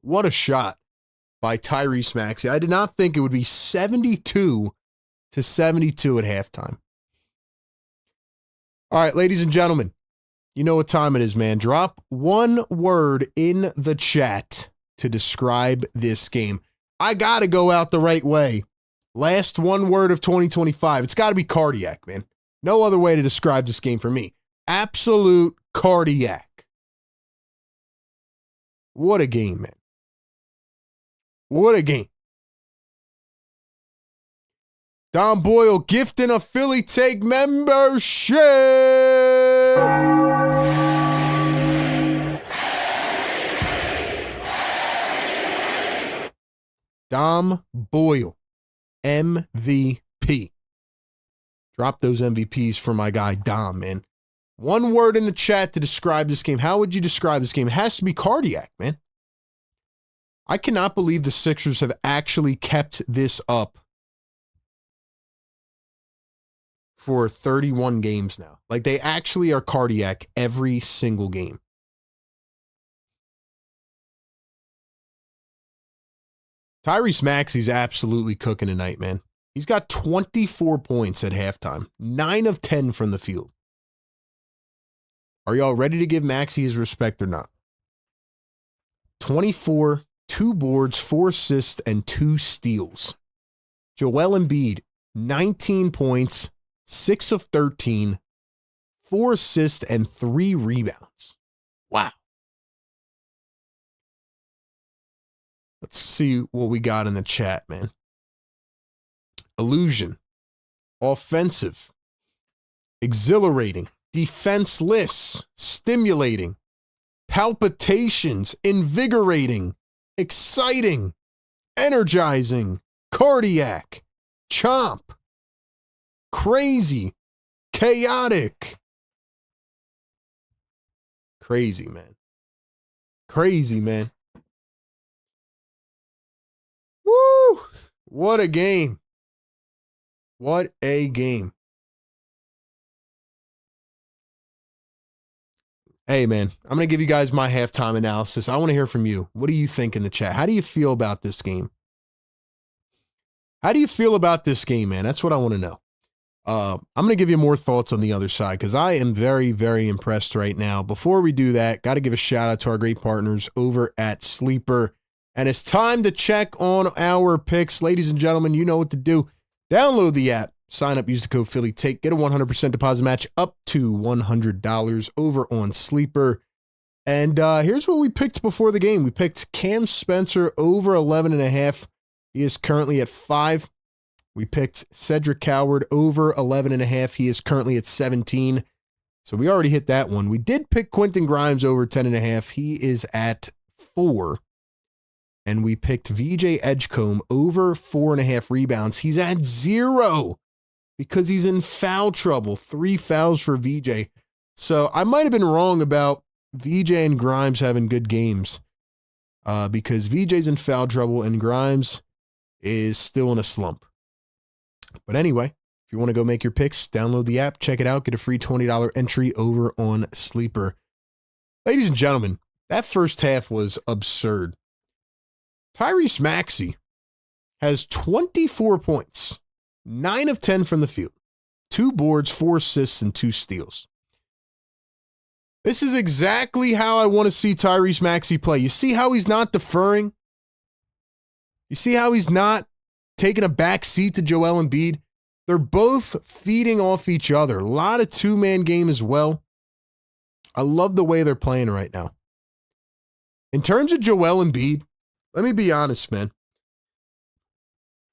What a shot. by Tyrese Maxey. I did not think it would be 72-72 at halftime. All right, ladies and gentlemen, you know what time it is, man. Drop one word in the chat to describe this game. I got to go out the right way. Last one word of 2025. It's got to be cardiac, man. No other way to describe this game for me. Absolute cardiac. What a game, man. What a game. Don Boyle gifting a Philly Take membership. Dom Boyle, MVP. Drop those MVPs for my guy Dom, man. One word in the chat to describe this game. How would you describe this game? It has to be cardiac, man. I cannot believe the Sixers have actually kept this up for 31 games now. Like, they actually are cardiac every single game. Tyrese Maxey's absolutely cooking tonight, man. He's got 24 points at halftime, 9 of 10 from the field. Are y'all ready to give Maxey his respect or not? 24, 2 boards, 4 assists, and 2 steals. Joel Embiid, 19 points, 6 of 13, 4 assists, and 3 rebounds. Wow. Let's see what we got in the chat, man. Illusion, offensive, exhilarating, defenseless, stimulating, palpitations, invigorating, exciting, energizing, cardiac, chomp, crazy, chaotic. Crazy, man. Crazy, man. Woo! What a game. What a game. Hey, man, I'm going to give you guys my halftime analysis. I want to hear from you. What do you think in the chat? How do you feel about this game? How do you feel about this game, man? That's what I want to know. I'm going to give you more thoughts on the other side because I am very, very impressed right now. Before we do that, got to give a shout out to our great partners over at Sleeper. And it's time to check on our picks. Ladies and gentlemen, you know what to do. Download the app, sign up, use the code PhillyTake, get a 100% deposit match up to $100 over on Sleeper. And here's what we picked before the game. We picked Cam Spencer over 11.5. He is currently at 5. We picked Cedric Coward over 11.5. He is currently at 17. So we already hit that one. We did pick Quentin Grimes over 10.5. He is at 4. And we picked VJ Edgecombe over 4.5 rebounds. He's at 0 because he's in foul trouble. 3 fouls for VJ. So I might have been wrong about VJ and Grimes having good games because VJ's in foul trouble and Grimes is still in a slump. But anyway, if you want to go make your picks, download the app, check it out, get a free $20 entry over on Sleeper. Ladies and gentlemen, that first half was absurd. Tyrese Maxey has 24 points, 9 of 10 from the field, 2 boards, 4 assists, and 2 steals. This is exactly how I want to see Tyrese Maxey play. You see how he's not deferring? You see how he's not taking a back seat to Joel Embiid? They're both feeding off each other. A lot of two-man game as well. I love the way they're playing right now. In terms of Joel Embiid, let me be honest, man.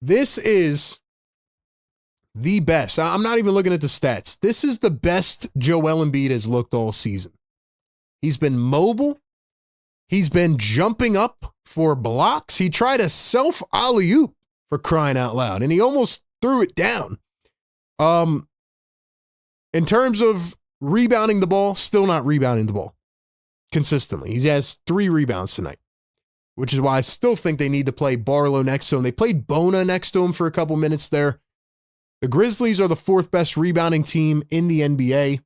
This is the best. I'm not even looking at the stats. This is the best Joel Embiid has looked all season. He's been mobile. He's been jumping up for blocks. He tried a self alley-oop for crying out loud, and he almost threw it down. In terms of rebounding the ball, still not rebounding the ball consistently. He has 3 rebounds tonight, which is why I still think they need to play Barlow next to him. They played Bona next to him for a couple minutes there. The Grizzlies are the 4th best rebounding team in the NBA.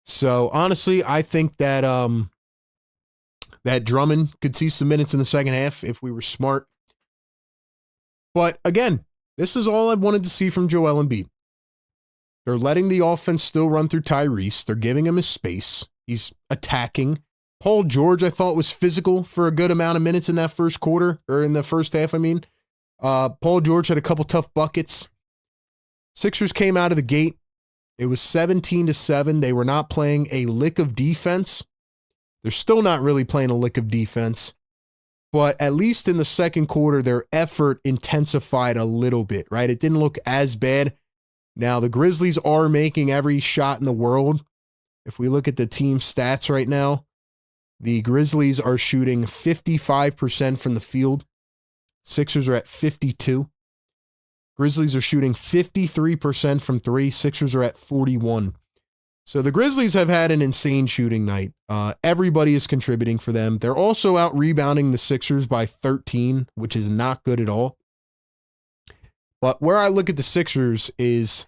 So honestly, I think that that Drummond could see some minutes in the second half if we were smart. But again, this is all I wanted to see from Joel Embiid. They're letting the offense still run through Tyrese. They're giving him his space. He's attacking. Paul George, I thought, was physical for a good amount of minutes in that first quarter, or in the first half, I mean. Paul George had a couple tough buckets. Sixers came out of the gate. It was 17-7. They were not playing a lick of defense. They're still not really playing a lick of defense. But at least in the second quarter, their effort intensified a little bit, right? It didn't look as bad. Now, the Grizzlies are making every shot in the world. If we look at the team stats right now, the Grizzlies are shooting 55% from the field. Sixers are at 52%. Grizzlies are shooting 53% from three. Sixers are at 41%. So the Grizzlies have had an insane shooting night. Everybody is contributing for them. They're also out rebounding the Sixers by 13, which is not good at all. But where I look at the Sixers is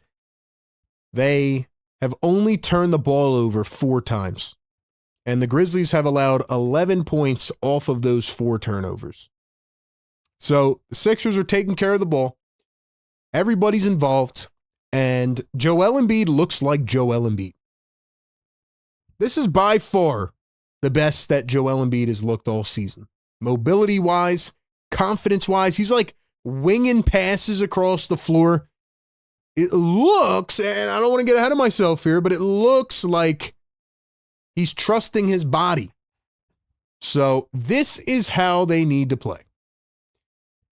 they have only turned the ball over 4 times. And the Grizzlies have allowed 11 points off of those 4 turnovers. So the Sixers are taking care of the ball. Everybody's involved. And Joel Embiid looks like Joel Embiid. This is by far the best that Joel Embiid has looked all season. Mobility-wise, confidence-wise, he's like winging passes across the floor. It looks, and I don't want to get ahead of myself here, but it looks like he's trusting his body. So this is how they need to play.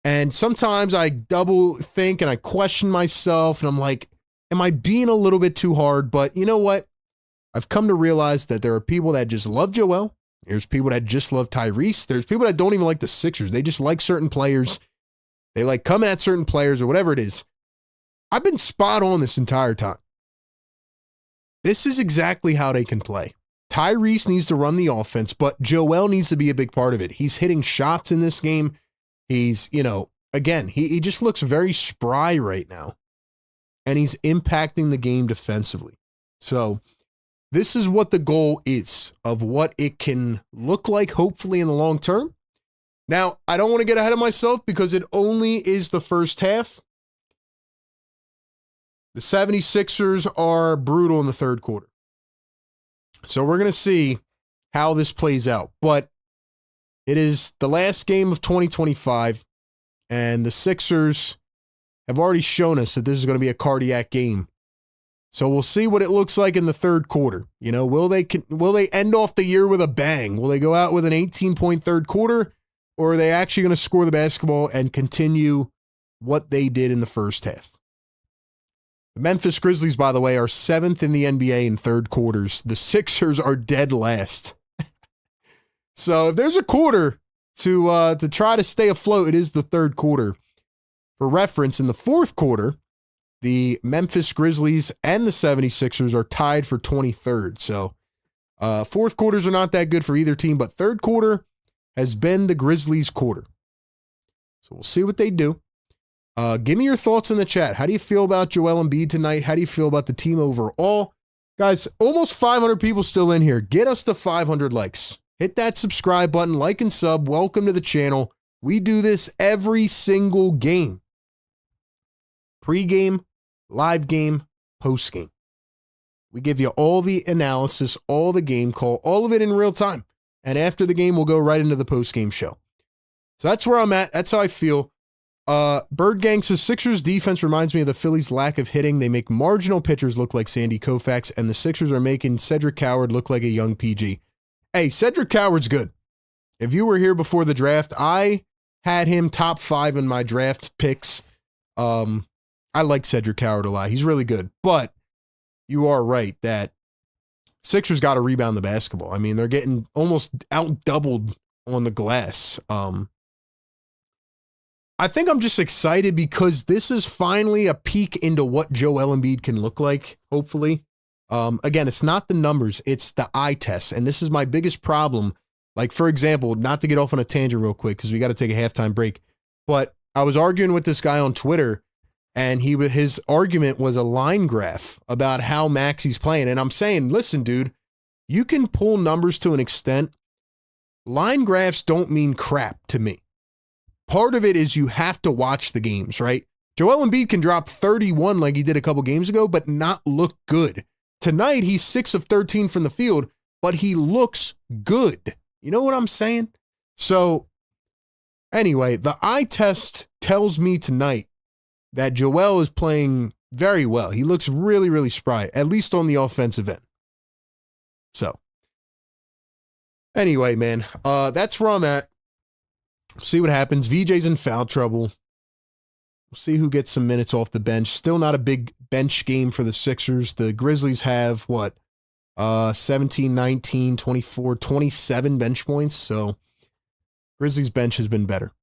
And sometimes I double think and I question myself and I'm like, am I being a little bit too hard? But you know what? I've come to realize that there are people that just love Joel. There's people that just love Tyrese. There's people that don't even like the Sixers. They just like certain players. They like coming at certain players or whatever it is. I've been spot on this entire time. This is exactly how they can play. Tyrese needs to run the offense, but Joel needs to be a big part of it. He's hitting shots in this game. He's, again, he just looks very spry right now. And he's impacting the game defensively. So this is what the goal is of what it can look like, hopefully, in the long term. Now, I don't want to get ahead of myself because it only is the first half. The 76ers are brutal in the third quarter. So we're going to see how this plays out. But it is the last game of 2025, and the Sixers have already shown us that this is going to be a cardiac game. So we'll see what it looks like in the third quarter. Will they end off the year with a bang? Will they go out with an 18-point third quarter, or are they actually going to score the basketball and continue what they did in the first half? The Memphis Grizzlies, by the way, are 7th in the NBA in third quarters. The Sixers are dead last. So if there's a quarter to try to stay afloat, it is the third quarter. For reference, in the fourth quarter, the Memphis Grizzlies and the 76ers are tied for 23rd. So fourth quarters are not that good for either team, but third quarter has been the Grizzlies' quarter. So we'll see what they do. Give me your thoughts in the chat. How do you feel about Joel Embiid tonight? How do you feel about the team overall? Guys, almost 500 people still in here. Get us to 500 likes. Hit that subscribe button, like and sub. Welcome to the channel. We do this every single game. Pre-game, live game, post-game. We give you all the analysis, all the game call, all of it in real time. And after the game, we'll go right into the post-game show. So that's where I'm at. That's how I feel. Bird Gang says, Sixers defense reminds me of the Phillies' lack of hitting. They make marginal pitchers look like Sandy Koufax, and the Sixers are making Cedric Coward look like a young PG. Hey, Cedric Coward's good. If you were here before the draft, I had him top 5 in my draft picks. I like Cedric Coward a lot. He's really good. But you are right that Sixers got to rebound the basketball. I mean, they're getting almost out-doubled on the glass. I think I'm just excited because this is finally a peek into what Joel Embiid can look like, hopefully. Again, it's not the numbers, it's the eye test. And this is my biggest problem. Like, for example, not to get off on a tangent real quick because we got to take a halftime break, but I was arguing with this guy on Twitter, and his argument was a line graph about how Maxi's playing. And I'm saying, listen, dude, you can pull numbers to an extent, line graphs don't mean crap to me. Part of it is you have to watch the games, right? Joel Embiid can drop 31 like he did a couple games ago, but not look good. Tonight, he's 6 of 13 from the field, but he looks good. You know what I'm saying? So, anyway, the eye test tells me tonight that Joel is playing very well. He looks really, really spry, at least on the offensive end. So, anyway, man, that's where I'm at. See what happens. VJ's in foul trouble. We'll see who gets some minutes off the bench. Still not a big bench game for the Sixers. The Grizzlies have, 17, 19, 24, 27 bench points. So Grizzlies bench has been better.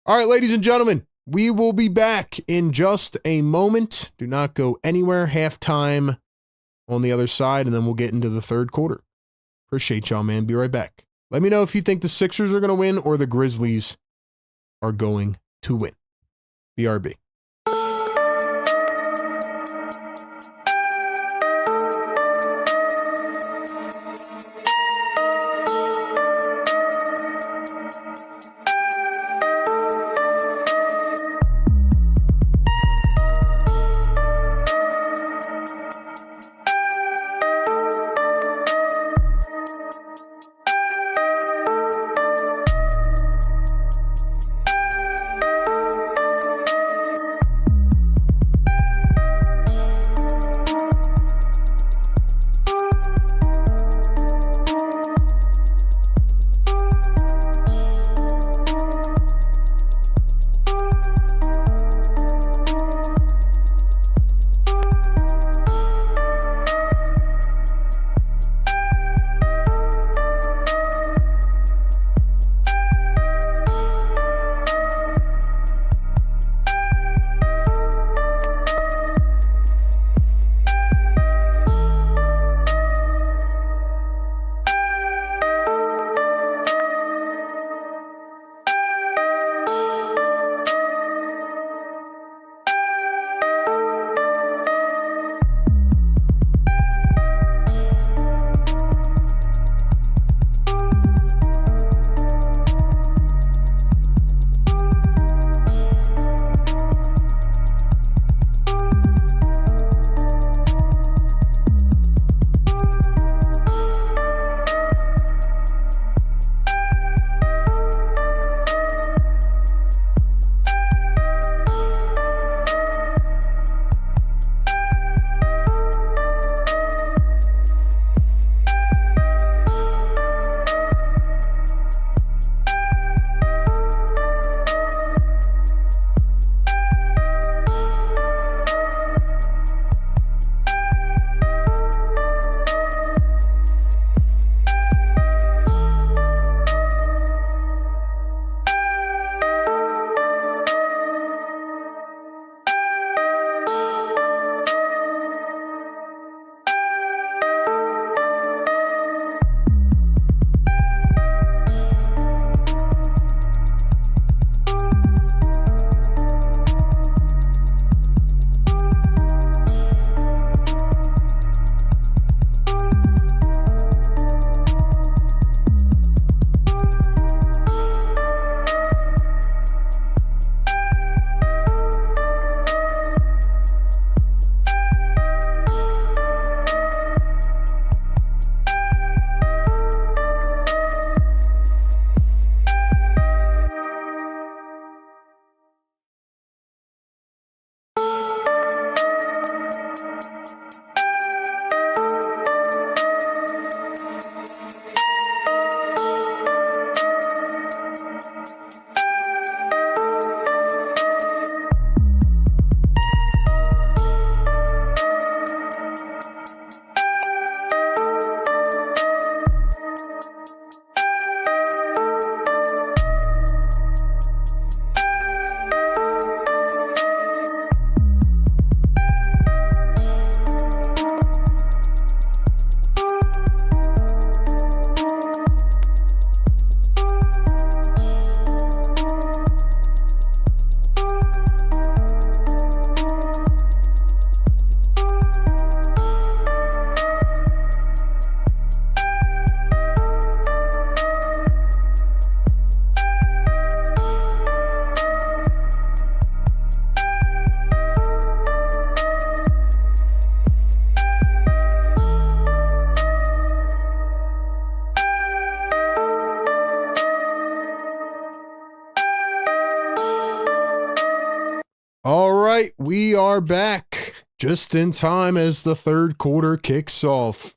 All right, ladies and gentlemen, we will be back in just a moment. Do not go anywhere. Halftime on the other side, and then we'll get into the third quarter. Appreciate y'all, man. Be right back. Let me know if you think the Sixers are going to win or the Grizzlies are going to win. BRB. right, we are back just in time as the third quarter kicks off.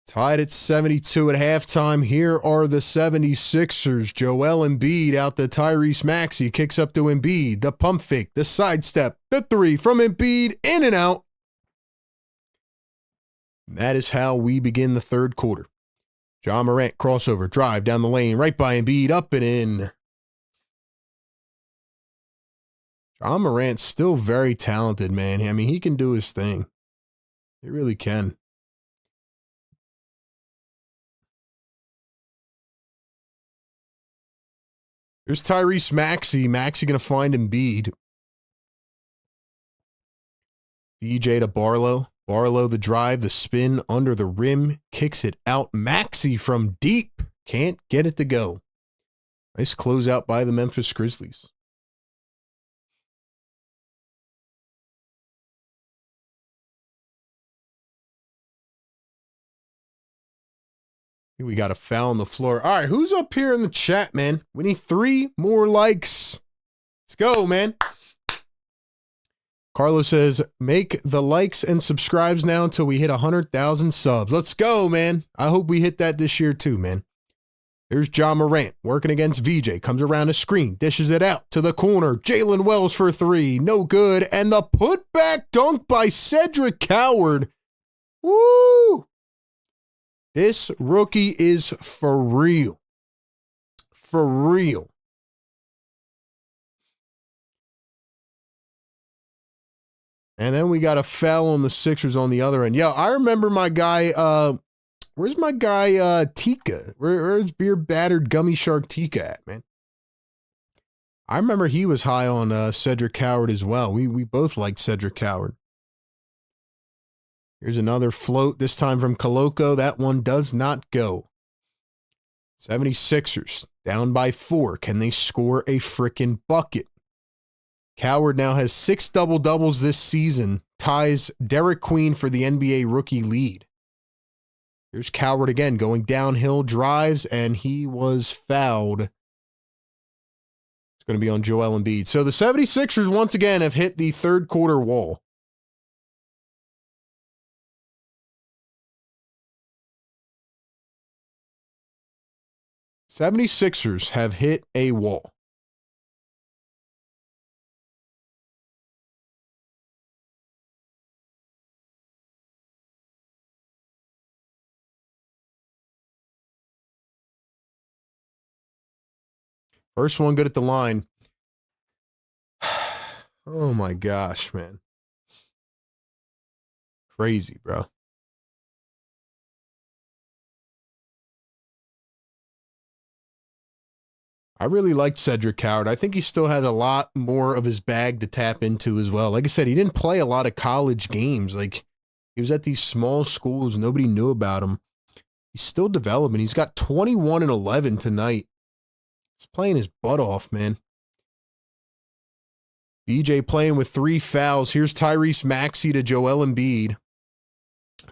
Tied at 72 at halftime. Here are the 76ers. Joel Embiid out to Tyrese Maxey. Kicks up to Embiid. The pump fake. The sidestep. The three from Embiid. In and out. That is how we begin the third quarter. Ja Morant crossover. Drive down the lane. Right by Embiid. Up and in. Ja Morant's still very talented, man. I mean, he can do his thing. He really can. Here's Tyrese Maxey. Maxey going to find Embiid. DJ to Barlow. Barlow the drive, the spin under the rim. Kicks it out. Maxey from deep. Can't get it to go. Nice closeout by the Memphis Grizzlies. We got a foul on the floor. All right, who's up here in the chat, man? We need 3 more likes. Let's go, man. Carlos says, make the likes and subscribes now until we hit 100,000 subs. Let's go, man. I hope we hit that this year too, man. There's Ja Morant working against VJ. Comes around the screen. Dishes it out to the corner. Jalen Wells for 3. No good. And the putback dunk by Cedric Coward. Woo! This rookie is for real. For real. And then we got a foul on the Sixers on the other end. Yeah, I remember my guy, where's my guy, Tika? Where's beer battered gummy shark Tika at, man? I remember he was high on Cedric Coward as well. We both liked Cedric Coward. Here's another float, this time from Koloko. That one does not go. 76ers down by 4. Can they score a frickin' bucket? Coward now has 6 double-doubles this season. Ties Derek Queen for the NBA rookie lead. Here's Coward again going downhill, drives, and he was fouled. It's going to be on Joel Embiid. So the 76ers once again have hit the third quarter wall. '76ers have hit a wall. First one good at the line. Oh my gosh, man. Crazy, bro. I really liked Cedric Coward. I think he still has a lot more of his bag to tap into as well. Like I said, he didn't play a lot of college games. Like, he was at these small schools. Nobody knew about him. He's still developing. He's got 21 and 11 tonight. He's playing his butt off, man. BJ playing with 3 fouls. Here's Tyrese Maxey to Joel Embiid.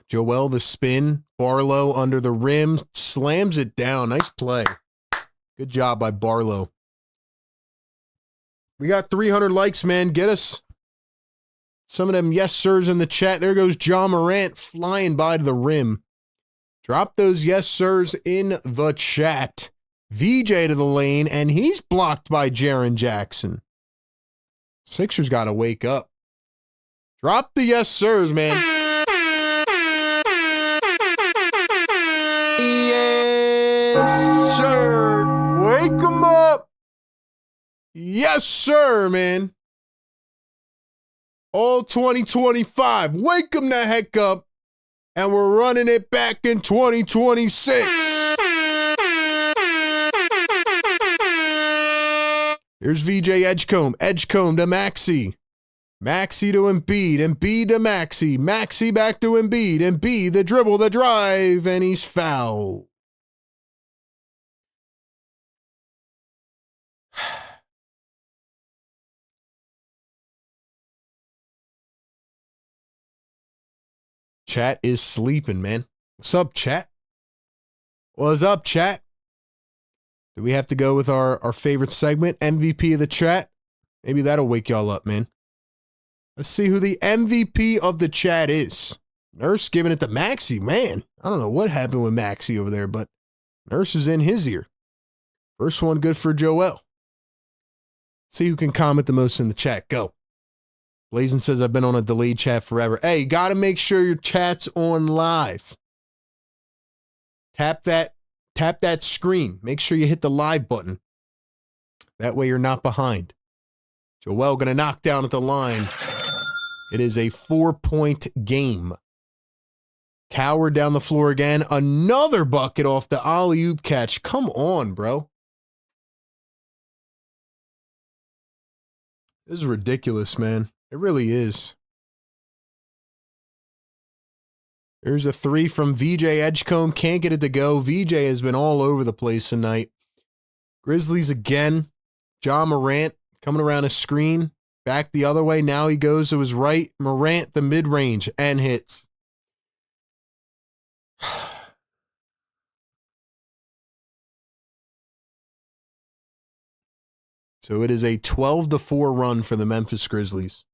Joel the spin. Barlow under the rim. Slams it down. Nice play. Good job by Barlow. We got 300 likes, man. Get us some of them yes sirs in the chat. There goes Ja Morant flying by to the rim. Drop those yes sirs in the chat. VJ to the lane, and he's blocked by Jaren Jackson. Sixers got to wake up. Drop the yes sirs, man. Yes, sir. Wake them up. Yes, sir, man. All 2025. Wake them the heck up. And we're running it back in 2026. Here's VJ Edgecombe. Edgecombe to Maxey. Maxey to Embiid. Embiid to Maxey. Maxey back to Embiid. Embiid, the dribble, the drive, and he's fouled. Chat is sleeping, man. What's up, chat? What's up, chat? Do we have to go with our favorite segment, MVP of the chat? Maybe that'll wake y'all up, man. Let's see who the MVP of the chat is. Nurse giving it to Maxie. Man, I don't know what happened with Maxie over there, but Nurse is in his ear. First one good for Joel. See who can comment the most in the chat. Go. Blazin says, I've been on a delayed chat forever. Hey, you got to make sure your chat's on live. Tap that screen. Make sure you hit the live button. That way you're not behind. Joel going to knock down at the line. It is a 4-point game. Coward down the floor again. Another bucket off the alley-oop catch. Come on, bro. This is ridiculous, man. It really is. There's a 3 from VJ Edgecombe. Can't get it to go. VJ has been all over the place tonight. Grizzlies again. Ja Morant coming around a screen. Back the other way. Now he goes to his right. Morant, the mid-range, and hits. So it is a 12-4 run for the Memphis Grizzlies.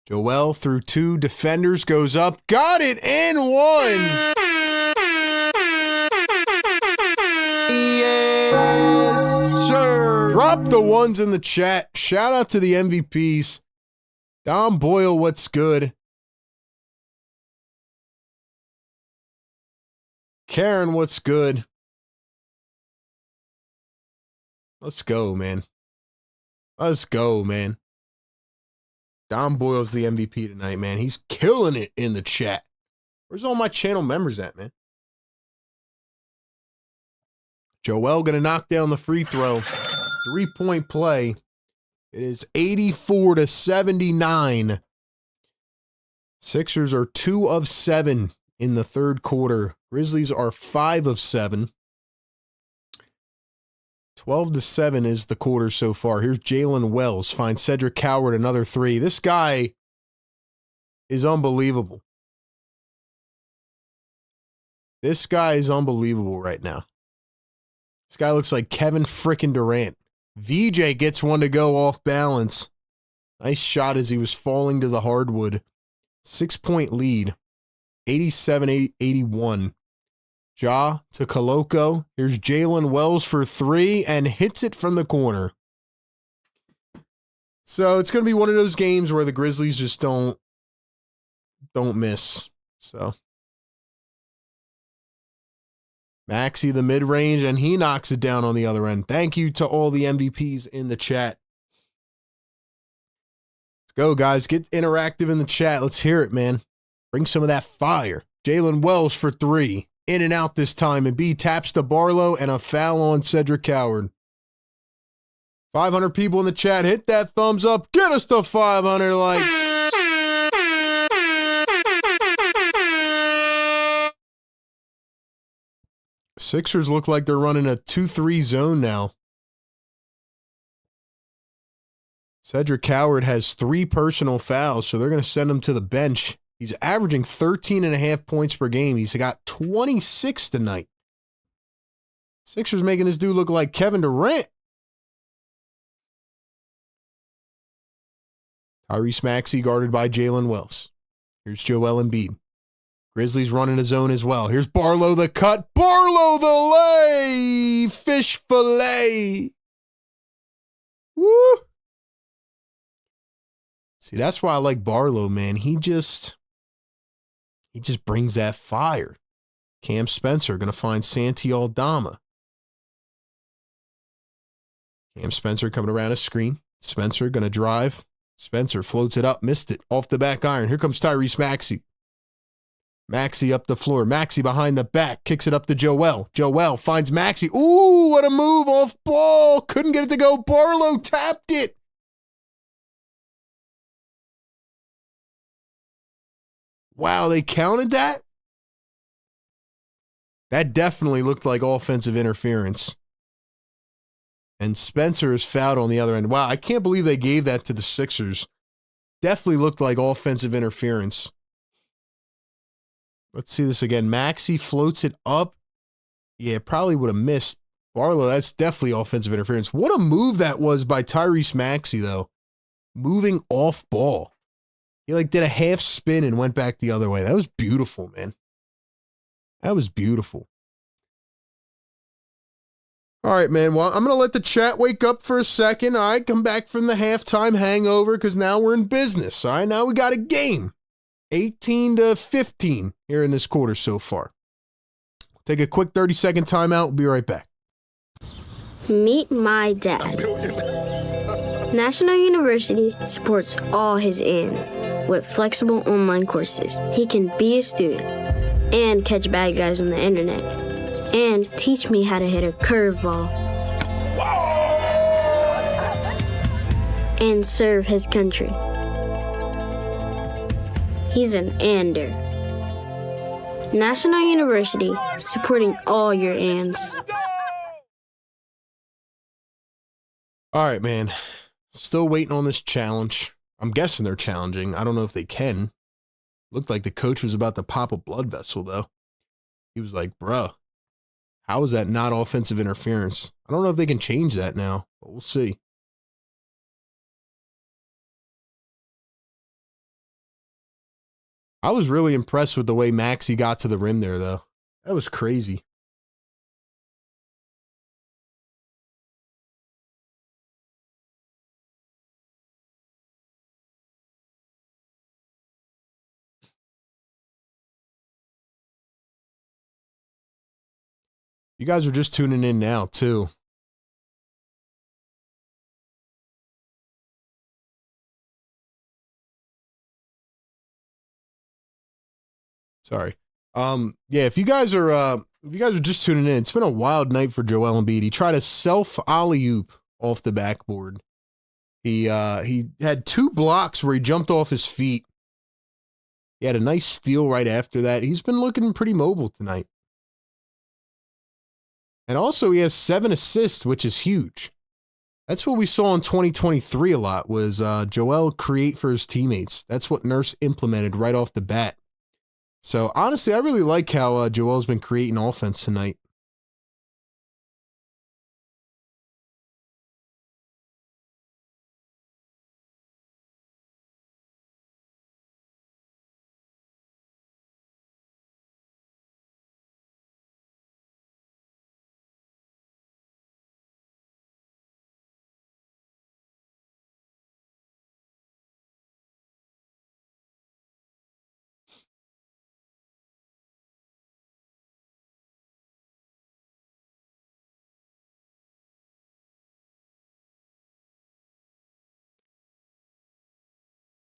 Joel through 2 defenders goes up. Got it and one. Yes, sir. Drop the ones in the chat. Shout out to the MVPs. Don Boyle, what's good? Karen, what's good? Let's go, man. Let's go, man. Don Boyle's the MVP tonight, man. He's killing it in the chat. Where's all my channel members at, man? Joel going to knock down the free throw. 3-point play. It is 84-79. Sixers are 2 of 7 in the third quarter. Grizzlies are 5 of 7. 12-7 is the quarter so far. Here's Jalen Wells. Finds Cedric Coward another 3. This guy is unbelievable. This guy is unbelievable right now. This guy looks like Kevin frickin' Durant. VJ gets one to go off balance. Nice shot as he was falling to the hardwood. 6-point lead. 87-81. Ja to Koloko. Here's Jalen Wells for 3 and hits it from the corner. So it's going to be one of those games where the Grizzlies just don't miss. So Maxey the mid-range, and he knocks it down on the other end. Thank you to all the MVPs in the chat. Let's go, guys. Get interactive in the chat. Let's hear it, man. Bring some of that fire. Jalen Wells for 3. In and out this time, and B taps to Barlow, and a foul on Cedric Coward. 500 people in the chat. Hit that thumbs up. Get us to 500 likes. Sixers look like they're running a 2-3 zone now. Cedric Coward has 3 personal fouls, so they're going to send him to the bench. He's averaging 13.5 points per game. He's got 26 tonight. Sixers making this dude look like Kevin Durant. Tyrese Maxey guarded by Jalen Wells. Here's Joel Embiid. Grizzlies running a zone as well. Here's Barlow the cut. Barlow the lay. Fish fillet. Woo. See, that's why I like Barlow, man. He just brings that fire. Cam Spencer going to find Santi Aldama. Cam Spencer coming around a screen. Spencer going to drive. Spencer floats it up. Missed it. Off the back iron. Here comes Tyrese Maxey. Maxey up the floor. Maxey behind the back. Kicks it up to Joel. Joel finds Maxey. Ooh, what a move off ball. Couldn't get it to go. Barlow tapped it. Wow, they counted that? That definitely looked like offensive interference. And Spencer is fouled on the other end. Wow, I can't believe they gave that to the Sixers. Definitely looked like offensive interference. Let's see this again. Maxey floats it up. Yeah, probably would have missed. Barlow, that's definitely offensive interference. What a move that was by Tyrese Maxey, though. moving off ball. He like did a half spin and went back the other way. That was beautiful, man. That was beautiful. All right, man. Well, I'm going to let the chat wake up for a second. All right, come back from the halftime hangover because now we're in business. All right, now we got a game. 18-15 here in this quarter so far. Take a quick 30-second timeout. We'll be right back. Meet my dad. National University supports all his ANDs with flexible online courses. He can be a student and catch bad guys on the internet and teach me how to hit a curveball and serve his country. He's an ANDer. National University supporting all your ANDs. All right, man. Still waiting on this challenge. I'm guessing they're challenging. I don't know if they can. Looked like the coach was about to pop a blood vessel, though. He was like, bruh, how is that not offensive interference? I don't know if they can change that now, but we'll see. I was really impressed with the way Maxey got to the rim there, though. That was crazy. You guys are just tuning in now, too. Sorry. Yeah, if you guys are just tuning in, it's been a wild night for Joel Embiid. He tried a self alley-oop off the backboard. He had 2 blocks where he jumped off his feet. He had a nice steal right after that. He's been looking pretty mobile tonight. And also he has 7 assists, which is huge. That's what we saw in 2023 a lot, was Joel create for his teammates. That's what Nurse implemented right off the bat. So honestly, I really like how Joel's been creating offense tonight.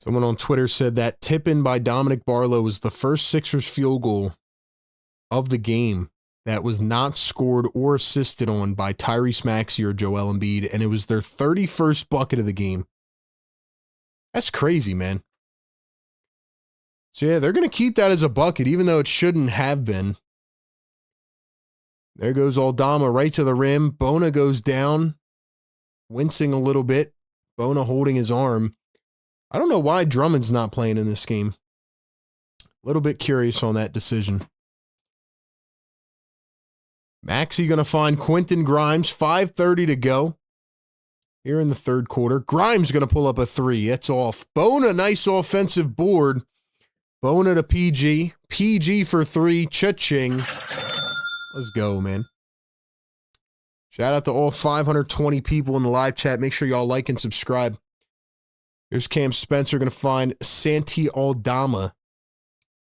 Someone on Twitter said that tip-in by Dominic Barlow was the first Sixers field goal of the game that was not scored or assisted on by Tyrese Maxey or Joel Embiid, and it was their 31st bucket of the game. That's crazy, man. So yeah, they're going to keep that as a bucket, even though it shouldn't have been. There goes Aldama right to the rim. Bona goes down, wincing a little bit. Bona holding his arm. I don't know why Drummond's not playing in this game. A little bit curious on that decision. Maxey going to find Quentin Grimes. 5:30 to go here in the third quarter. Grimes going to pull up a 3. It's off. Bona, nice offensive board. Bona to PG. PG for 3. Cha-ching. Let's go, man. Shout out to all 520 people in the live chat. Make sure y'all like and subscribe. Here's Cam Spencer going to find Santi Aldama.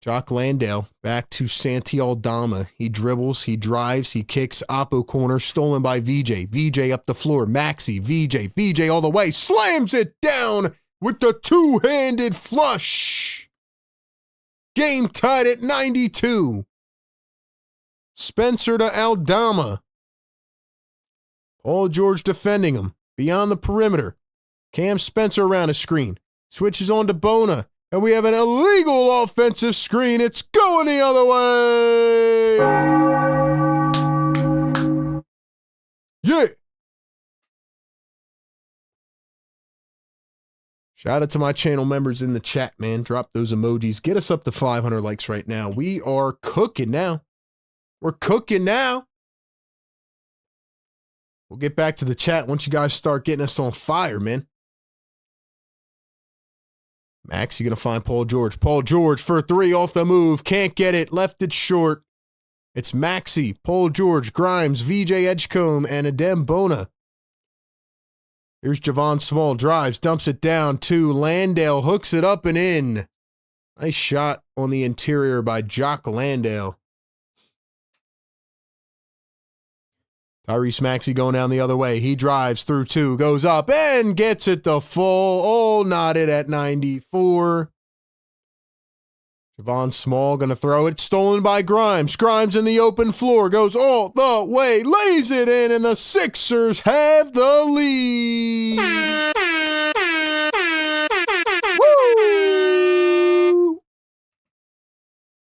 Jock Landale back to Santi Aldama. He dribbles, he drives, he kicks. Oppo corner, stolen by VJ. VJ up the floor. Maxey, VJ all the way. Slams it down with the two-handed flush. Game tied at 92. Spencer to Aldama. Paul George defending him. Beyond the perimeter. Cam Spencer around a screen. Switches on to Bona. And we have an illegal offensive screen. It's going the other way. Yeah. Shout out to my channel members in the chat, man. Drop those emojis. Get us up to 500 likes right now. We are cooking now. We're cooking now. We'll get back to the chat once you guys start getting us on fire, man. Maxey going to find Paul George. Paul George for three off the move. Can't get it. Left it short. It's Maxey, Paul George, Grimes, VJ Edgecombe, and Adem Bona. Here's Javon Small. Drives, dumps it down to Landale. Hooks it up and in. Nice shot on the interior by Jock Landale. Tyrese Maxey going down the other way. He drives through two, goes up, and gets it the full. Oh, knotted at 94. Javon Small going to throw it. Stolen by Grimes. Grimes in the open floor. Goes all the way. Lays it in, and the Sixers have the lead. Woo!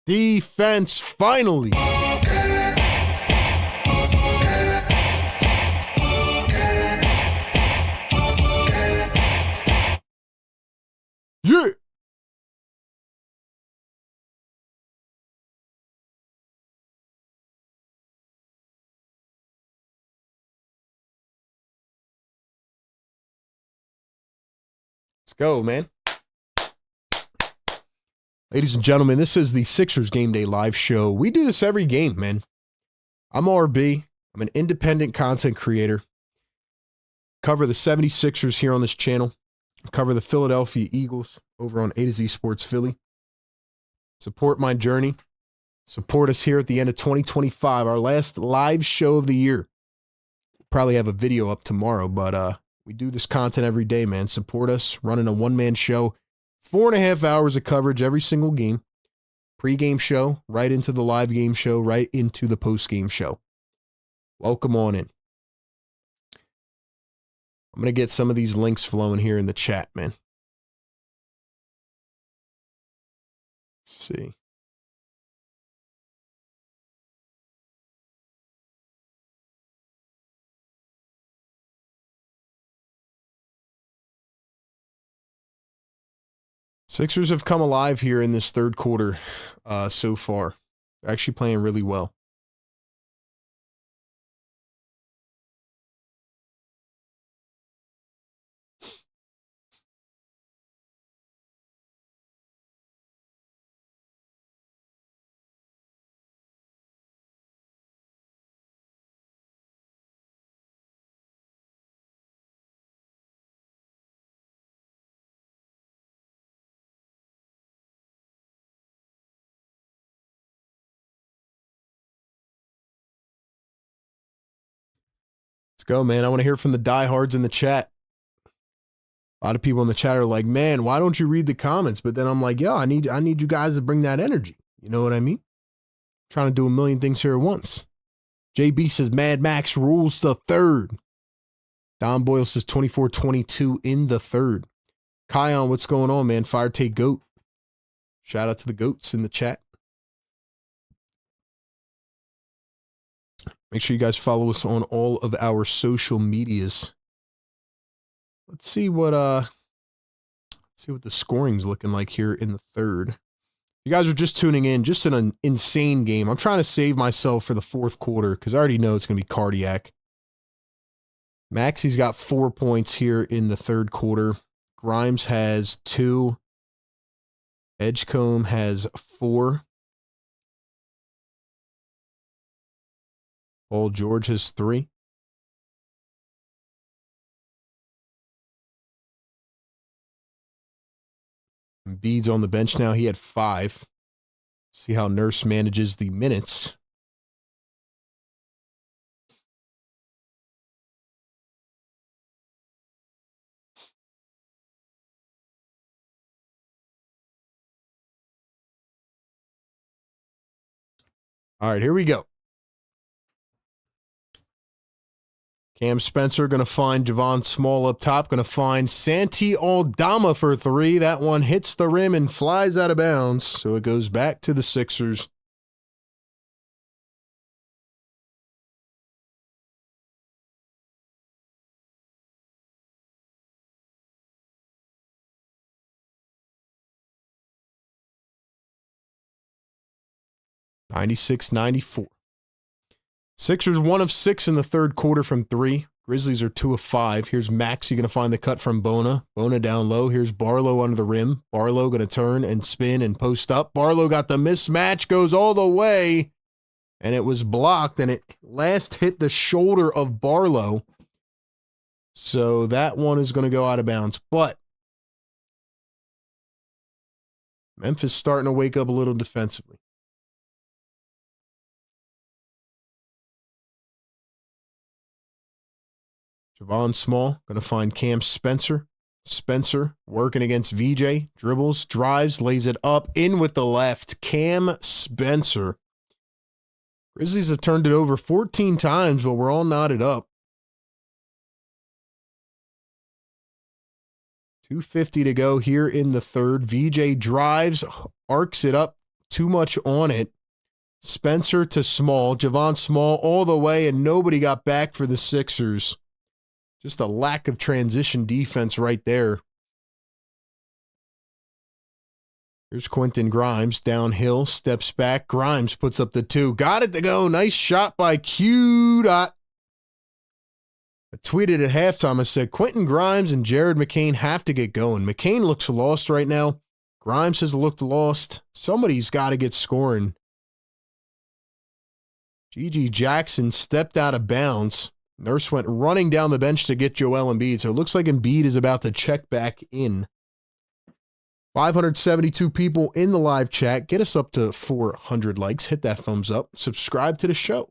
Defense finally. Yeah. Let's go, man. Ladies and gentlemen, this is the Sixers Game Day Live show. We do this every game, man. I'm RB. I'm an independent content creator. Cover the 76ers here on this channel. Cover the Philadelphia Eagles over on A to Z Sports Philly. Support my journey. Support us here at the end of 2025, our last live show of the year. Probably have a video up tomorrow, but we do this content every day, man. Support us, running a one-man show. 4.5 hours of coverage every single game. Pre-game show, right into the live game show, right into the post-game show. Welcome on in. I'm going to get some of these links flowing here in the chat, man. Let's see. Sixers have come alive here in this third quarter so far. They're actually playing really well. Go, man. I want to hear from the diehards in the chat. A lot of people in the chat are like, man, why don't you read the comments? But then I'm like, yo, I need you guys to bring that energy. You know what I mean? Trying to do a million things here at once. JB says Mad Max rules the third. Don Boyle says 24-22 in the third. Kion, what's going on, man? Fire Take Goat. Shout out to the goats in the chat. Make sure you guys follow us on all of our social medias. Let's see what the scoring's looking like here in the third. You guys are just tuning in, just an insane game. I'm trying to save myself for the fourth quarter because I already know it's going to be cardiac. Maxey's got 4 points here in the third quarter. Grimes has 2. Edgecombe has 4. Paul George has 3. Embiid's on the bench now. He had 5. See how Nurse manages the minutes. All right, here we go. Cam Spencer going to find Javon Small up top. Going to find Santi Aldama for 3. That one hits the rim and flies out of bounds. So it goes back to the Sixers. (96-94). Sixers 1 of 6 in the third quarter from 3. Grizzlies are 2 of 5. Here's Maxey going to find the cut from Bona. Bona down low. Here's Barlow under the rim. Barlow going to turn and spin and post up. Barlow got the mismatch, goes all the way, and it was blocked, and it last hit the shoulder of Barlow. So that one is going to go out of bounds. But Memphis starting to wake up a little defensively. Javon Small going to find Cam Spencer. Spencer working against VJ. Dribbles, drives, lays it up, in with the left. Cam Spencer. Grizzlies have turned it over 14 times, but we're all knotted up. 2:50 to go here in the third. VJ drives, arcs it up, too much on it. Spencer to Small. Javon Small all the way, and nobody got back for the Sixers. Just a lack of transition defense right there. Here's Quentin Grimes downhill, steps back. Grimes puts up the 2. Got it to go. Nice shot by Q. I tweeted at halftime. I said, Quentin Grimes and Jared McCain have to get going. McCain looks lost right now. Grimes has looked lost. Somebody's got to get scoring. G.G. Jackson stepped out of bounds. Nurse went running down the bench to get Joel Embiid, so it looks like Embiid is about to check back in. 572 people in the live chat. Get us up to 400 likes. Hit that thumbs up. Subscribe to the show.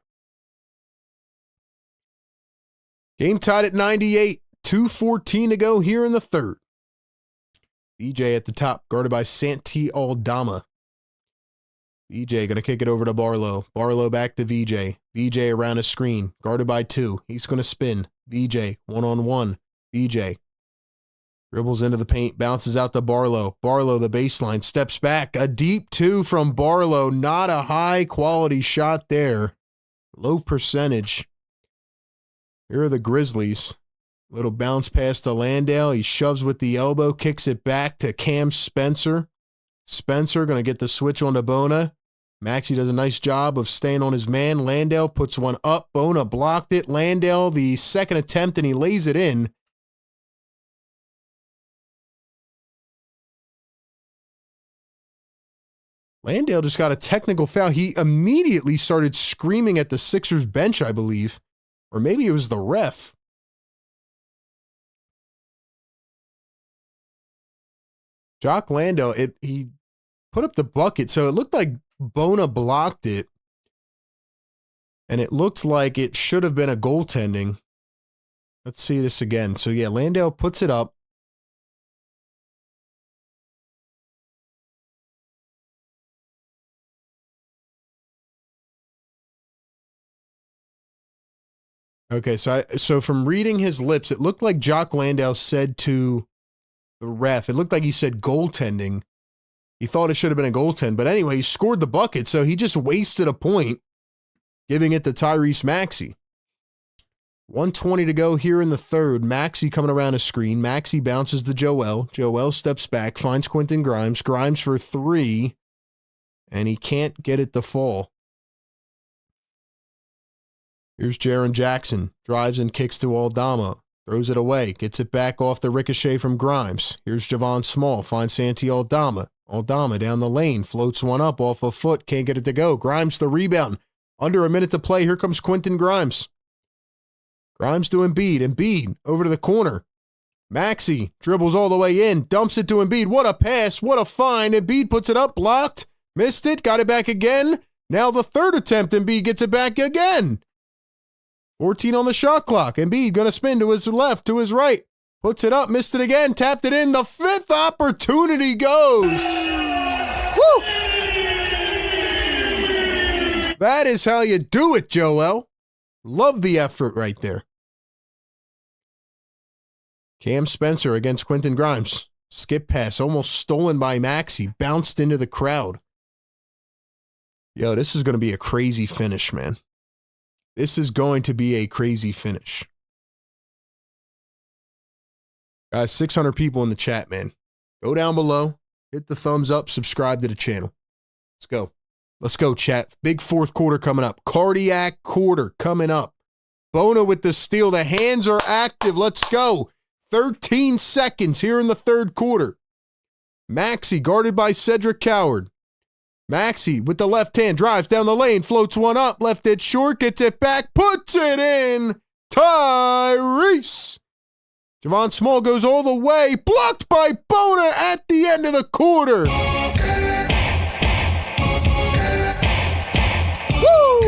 Game tied at 98. 2:14 to go here in the third. VJ at the top, guarded by Santi Aldama. VJ going to kick it over to Barlow. Barlow back to VJ. VJ around a screen, guarded by 2. He's going to spin. VJ, one-on-one. VJ dribbles into the paint, bounces out to Barlow. Barlow, the baseline, steps back. A deep 2 from Barlow. Not a high-quality shot there. Low percentage. Here are the Grizzlies. Little bounce pass to Landale. He shoves with the elbow, kicks it back to Cam Spencer. Spencer going to get the switch on to Bona. Maxey does a nice job of staying on his man. Landale puts one up. Bona blocked it. Landale, the second attempt, and he lays it in. Landale just got a technical foul. He immediately started screaming at the Sixers bench, I believe. Or maybe it was the ref. Jock Landale, he put up the bucket, so it looked like Bona blocked it, and it looked like it should have been a goaltending. Let's see this again. So, yeah, Landale puts it up. Okay, so from reading his lips, it looked like Jock Landale said to the ref, it looked like he said goaltending. He thought it should have been a goaltend. But anyway, he scored the bucket, so he just wasted a point, giving it to Tyrese Maxey. 1:20 to go here in the third. Maxey coming around a screen. Maxey bounces to Joel. Joel steps back, finds Quentin Grimes. Grimes for 3, and he can't get it to fall. Here's Jaren Jackson. Drives and kicks to Aldama. Throws it away. Gets it back off the ricochet from Grimes. Here's Javon Small. Finds Santi Aldama. Aldama down the lane. Floats one up off a foot. Can't get it to go. Grimes the rebound. Under a minute to play. Here comes Quentin Grimes. Grimes to Embiid. Embiid over to the corner. Maxey dribbles all the way in. Dumps it to Embiid. What a pass. What a find. Embiid puts it up. Blocked. Missed it. Got it back again. Now the third attempt. Embiid gets it back again. 14 on the shot clock. Embiid going to spin to his left, to his right. Puts it up, missed it again, tapped it in. The 5th opportunity goes. Woo! That is how you do it, Joel. Love the effort right there. Cam Spencer against Quentin Grimes. Skip pass, almost stolen by Maxey. Bounced into the crowd. Yo, this is going to be a crazy finish, man. This is going to be a crazy finish. Guys, 600 people in the chat, man. Go down below, hit the thumbs up, subscribe to the channel. Let's go. Let's go, chat. Big fourth quarter coming up. Cardiac quarter coming up. Bona with the steal. The hands are active. Let's go. 13 seconds here in the third quarter. Maxey guarded by Cedric Coward. Maxey with the left hand drives down the lane, floats one up, left it short, gets it back, puts it in. Tyrese. Javon Small goes all the way, blocked by Bona at the end of the quarter. Woo!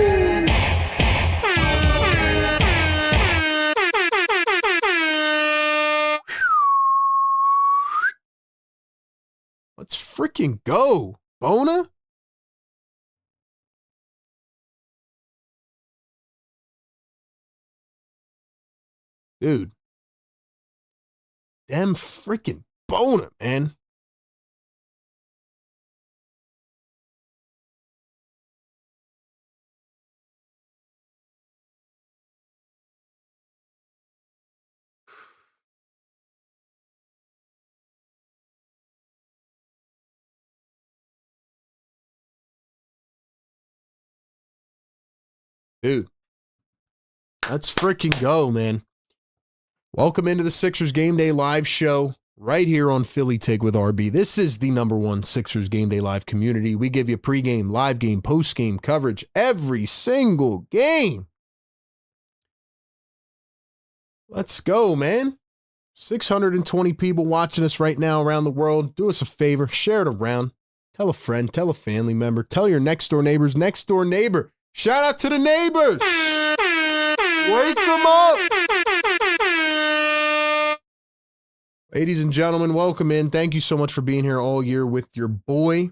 Let's freaking go, Bona. Dude. Damn freaking Bona, man. Dude. Let's freaking go, man. Welcome into the Sixers Game Day Live show right here on Philly Take with RB. This is the #1 Sixers Game Day Live community. We give you pregame, live game, postgame coverage every single game. Let's go, man. 620 people watching us right now around the world. Do us a favor, share it around. Tell a friend, tell a family member, tell your next door neighbor's next door neighbor. Shout out to the neighbors. Wake them up. Ladies and gentlemen, welcome in. Thank you so much for being here all year with your boy.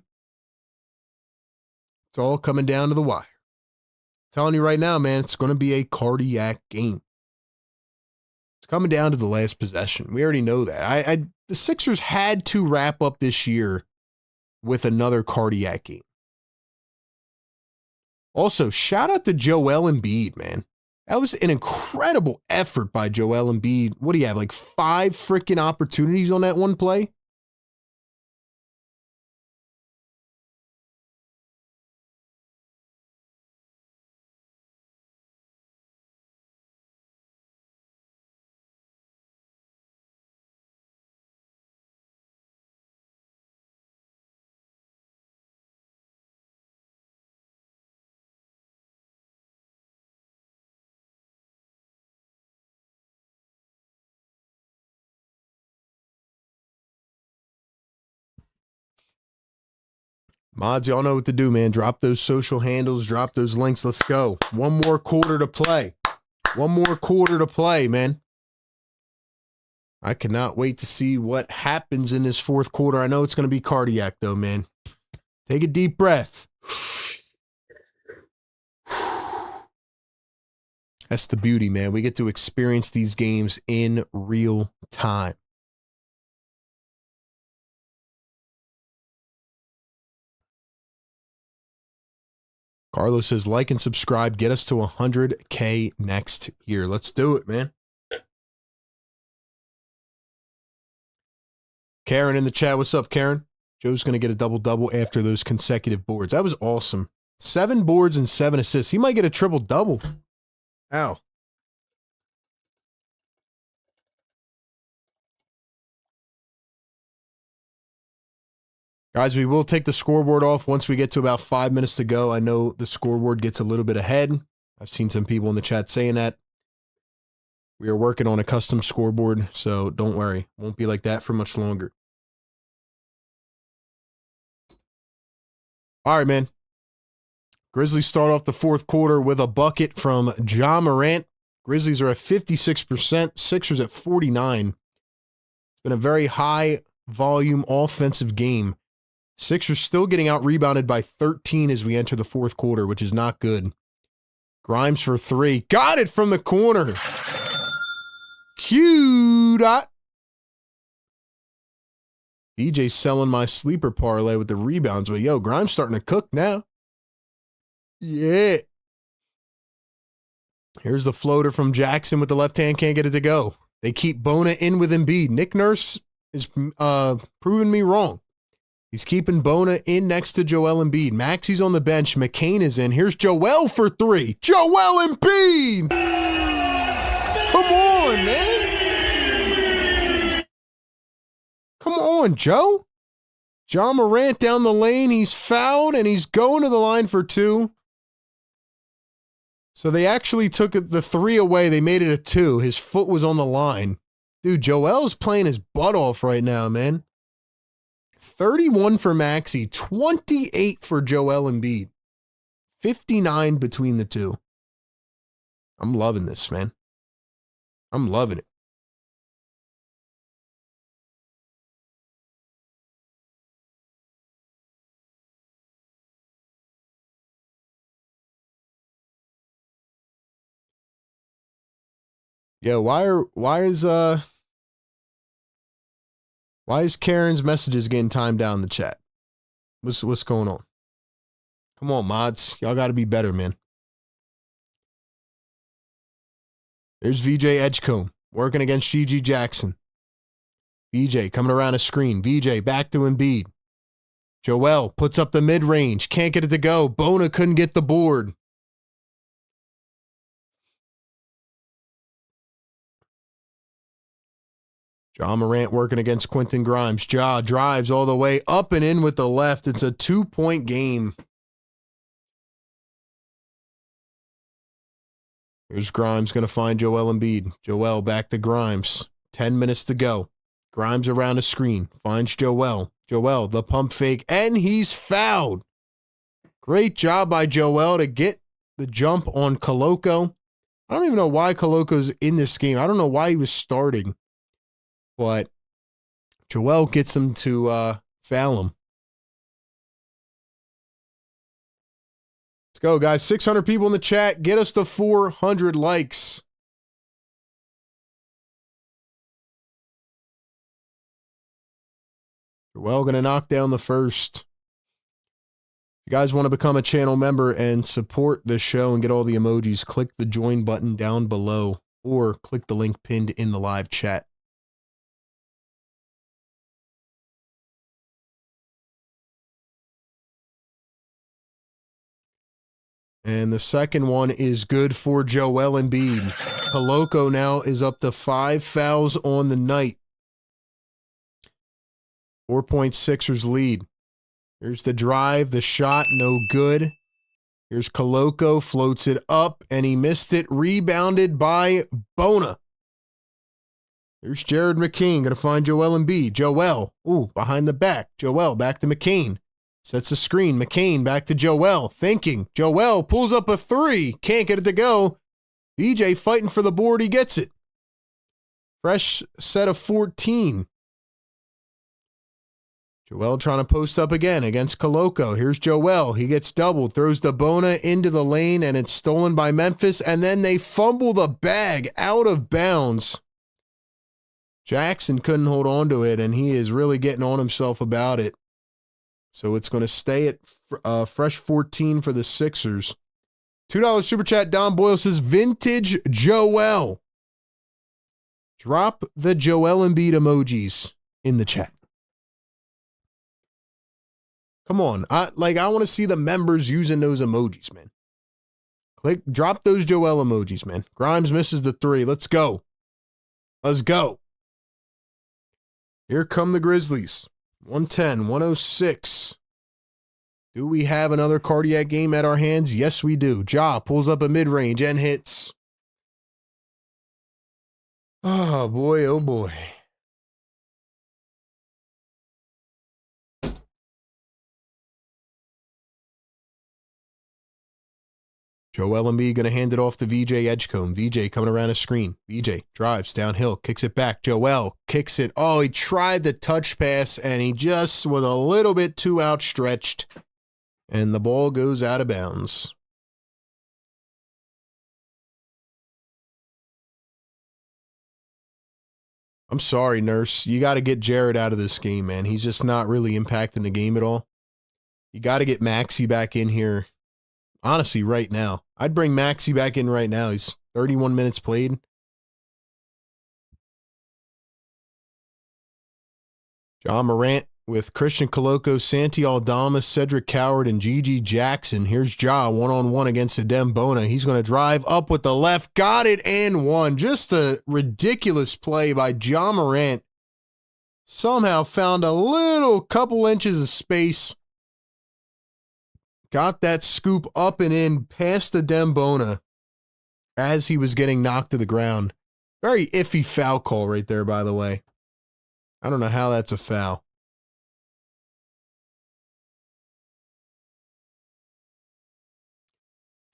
It's all coming down to the wire. I'm telling you right now, man, it's going to be a cardiac game. It's coming down to the last possession. We already know that. The Sixers had to wrap up this year with another cardiac game. Also, shout out to Joel Embiid, man. That was an incredible effort by Joel Embiid. What do you have, like 5 freaking opportunities on that one play? Mods, y'all know what to do, man. Drop those social handles, drop those links. Let's go. One more quarter to play. One more quarter to play, man. I cannot wait to see what happens in this fourth quarter. I know it's going to be cardiac, though, man. Take a deep breath. That's the beauty, man. We get to experience these games in real time. Carlos says, like and subscribe. Get us to 100K next year. Let's do it, man. Karen in the chat. What's up, Karen? Joe's going to get a double-double after those consecutive boards. That was awesome. 7 boards and 7 assists. He might get a triple-double. Ow. Guys, we will take the scoreboard off once we get to about 5 minutes to go. I know the scoreboard gets a little bit ahead. I've seen some people in the chat saying that. We are working on a custom scoreboard, so don't worry. Won't be like that for much longer. All right, man. Grizzlies start off the fourth quarter with a bucket from Ja Morant. Grizzlies are at 56%, Sixers at 49%. It's been a very high volume offensive game. Sixers still getting out rebounded by 13 as we enter the fourth quarter, which is not good. Grimes for 3. Got it from the corner. Q dot. DJ's selling my sleeper parlay with the rebounds, but yo, Grimes starting to cook now. Yeah. Here's the floater from Jackson with the left hand, can't get it to go. They keep Bona in with Embiid. Nick Nurse is proving me wrong. He's keeping Bona in next to Joel Embiid. Maxey's on the bench. McCain is in. Here's Joel for 3. Joel Embiid! doing, Joe? Ja Morant down the lane. He's fouled, and he's going to the line for 2. So they actually took the 3 away. They made it a 2. His foot was on the line. Dude, Joel's playing his butt off right now, man. 31 for Maxey, 28 for Joel Embiid. 59 between the two. I'm loving this, man. I'm loving it. Yeah, why is Karen's messages getting timed down in the chat? What's going on? Come on, mods. Y'all got to be better, man. There's VJ Edgecombe working against GG Jackson. VJ coming around a screen. VJ back to Embiid. Joel puts up the mid-range. Can't get it to go. Bona couldn't get the board. Ja Morant working against Quentin Grimes. Ja drives all the way up and in with the left. It's a 2-point game. Here's Grimes going to find Joel Embiid. Joel back to Grimes. 10 minutes to go. Grimes around the screen. Finds Joel. Joel, the pump fake, and he's fouled. Great job by Joel to get the jump on Koloko. I don't even know why Koloko's in this game. I don't know why he was starting. But Joel gets him to foul him. Let's go, guys. 600 people in the chat. Get us to 400 likes. Joel going to knock down the first. If you guys want to become a channel member and support the show and get all the emojis, click the join button down below or click the link pinned in the live chat. And the second one is good for Joel Embiid. Koloko now is up to 5 fouls on the night. 4-point Sixers lead. Here's the drive, the shot, no good. Here's Koloko, floats it up, and he missed it. Rebounded by Bona. Here's Jared McCain, going to find Joel Embiid. Joel, behind the back. Joel, back to McCain. Sets a screen. McCain back to Joel. Thinking. Joel pulls up a 3. Can't get it to go. DJ fighting for the board. He gets it. Fresh set of 14. Joel trying to post up again against Koloko. Here's Joel. He gets doubled. Throws the Bona into the lane, and it's stolen by Memphis. And then they fumble the bag out of bounds. Jackson couldn't hold on to it, and he is really getting on himself about it. So it's going to stay at fresh 14 for the Sixers. $2 super chat. Don Boyle says, vintage Joel. Drop the Joel Embiid emojis in the chat. Come on. I want to see the members using those emojis, man. Drop those Joel emojis, man. Grimes misses the 3. Let's go. Let's go. Here come the Grizzlies. 110, 106. Do we have another cardiac game at our hands? Yes, we do. Ja pulls up a mid-range and hits. Oh, boy, oh, boy. Joel Embiid going to hand it off to VJ Edgecombe. VJ coming around a screen. VJ drives downhill, kicks it back. Joel kicks it. Oh, he tried the touch pass, and he just was a little bit too outstretched. And the ball goes out of bounds. I'm sorry, Nurse. You got to get Jared out of this game, man. He's just not really impacting the game at all. You got to get Maxey back in here. Honestly, right now. I'd bring Maxey back in right now. He's 31 minutes played. Ja Morant with Christian Koloko, Santi Aldama, Cedric Coward, and GG Jackson. Here's Ja one-on-one against Adem Bona. He's going to drive up with the left. Got it and won. Just a ridiculous play by Ja Morant somehow found a little couple inches of space. Got that scoop up and in past the Dembona as he was getting knocked to the ground. Very iffy foul call right there, by the way. I don't know how that's a foul.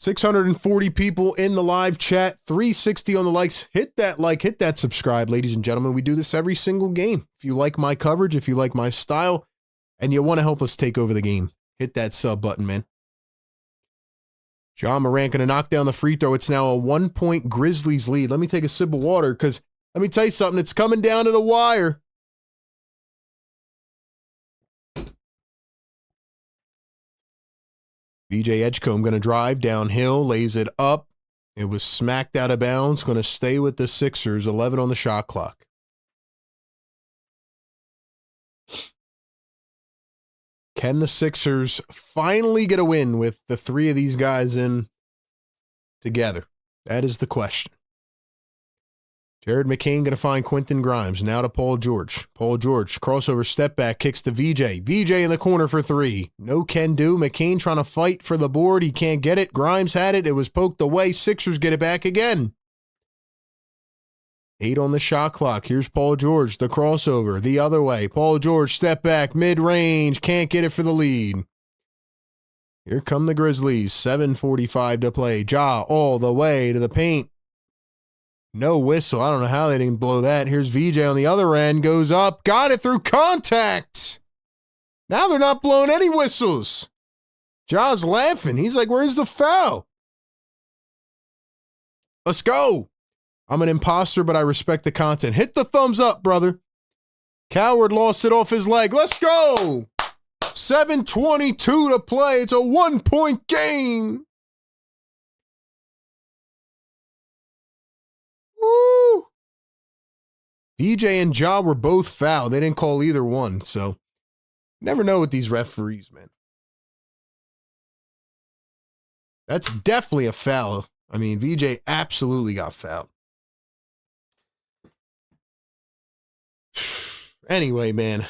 $640 people in the live chat, 360 on the likes. Hit that like, hit that subscribe, ladies and gentlemen. We do this every single game. If you like my coverage, if you like my style, and you want to help us take over the game, hit that sub button, man. John Morant going to knock down the free throw. It's now a 1-point Grizzlies lead. Let me take a sip of water because let me tell you something. It's coming down to the wire. VJ Edgecombe going to drive downhill, lays it up. It was smacked out of bounds. Going to stay with the Sixers. 11 on the shot clock. Can the Sixers finally get a win with the three of these guys in together? That is the question. Jared McCain going to find Quentin Grimes. Now to Paul George. Paul George, crossover, step back, kicks to VJ. VJ in the corner for three. No can do. McCain trying to fight for the board. He can't get it. Grimes had it. It was poked away. Sixers get it back again. 8 on the shot clock. Here's Paul George, the crossover, the other way. Paul George, step back, mid-range, can't get it for the lead. Here come the Grizzlies, 7:45 to play. Ja all the way to the paint. No whistle. I don't know how they didn't blow that. Here's VJ on the other end, goes up, got it through contact. Now they're not blowing any whistles. Ja's laughing. He's like, where's the foul? Let's go. I'm an imposter, but I respect the content. Hit the thumbs up, brother. Coward lost it off his leg. Let's go. 7:22 to play. It's a 1-point game. Woo. DJ and Ja were both fouled. They didn't call either one, so never know with these referees, man. That's definitely a foul. I mean, VJ absolutely got fouled. Anyway, man,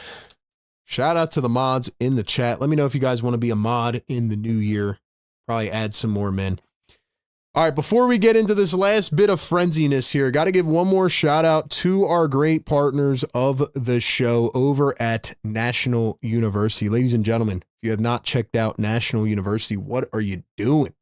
shout out to the mods in the chat. Let me know if you guys want to be a mod in the new year. Probably add some more, men. All right, before we get into this last bit of frenziness here, got to give one more shout out to our great partners of the show over at National University. Ladies and gentlemen, if you have not checked out National University, what are you doing?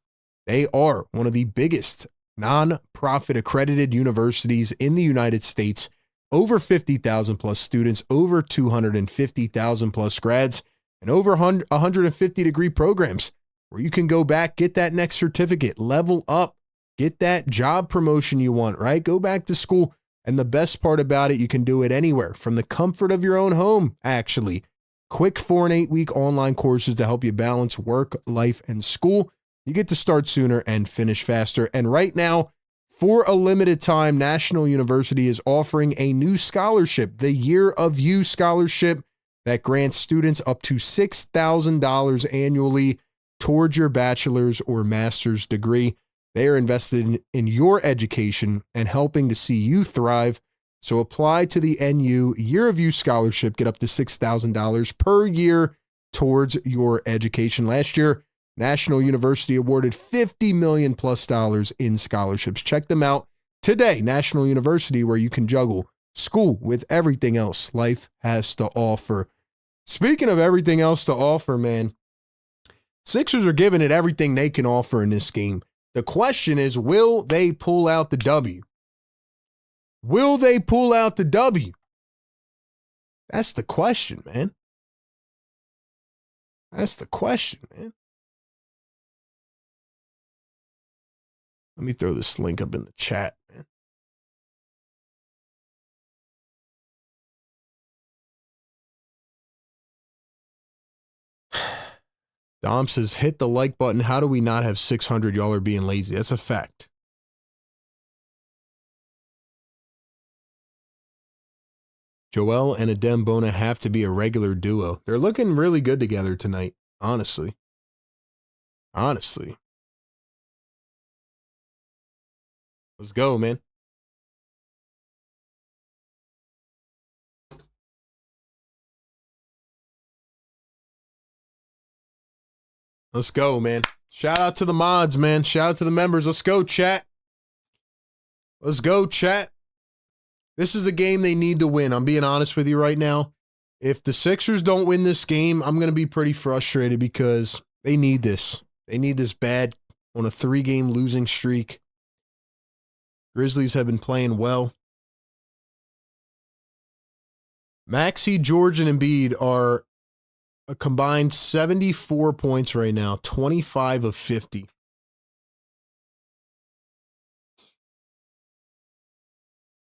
They are one of the biggest non-profit accredited universities in the United States. Over 50,000 plus students, over 250,000 plus grads, and over 150 degree programs where you can go back, get that next certificate, level up, get that job promotion you want, right? Go back to school. And the best part about it, you can do it anywhere from the comfort of your own home, actually. Quick 4 and 8 week online courses to help you balance work, life, and school. You get to start sooner and finish faster. And right now, for a limited time, National University is offering a new scholarship, the Year of You Scholarship, that grants students up to $6,000 annually towards your bachelor's or master's degree. They are invested in your education and helping to see you thrive. So apply to the NU Year of You Scholarship, get up to $6,000 per year towards your education. Last year, National University awarded $50 million plus in scholarships. Check them out today. National University, where you can juggle school with everything else life has to offer. Speaking of everything else to offer, man, Sixers are giving it everything they can offer in this game. The question is, will they pull out the W? Will they pull out the W? That's the question, man. That's the question, man. Let me throw this link up in the chat, man. Dom says, hit the like button. How do we not have 600? Y'all are being lazy. That's a fact. Joel and Adem Bona have to be a regular duo. They're looking really good together tonight, honestly. Honestly. Let's go, man. Let's go, man. Shout out to the mods, man. Shout out to the members. Let's go, chat. Let's go, chat. This is a game they need to win. I'm being honest with you right now. If the Sixers don't win this game, I'm going to be pretty frustrated because they need this. They need this bad on a 3-game losing streak. Grizzlies have been playing well. Maxey, George, and Embiid are a combined 74 points right now, 25 of 50.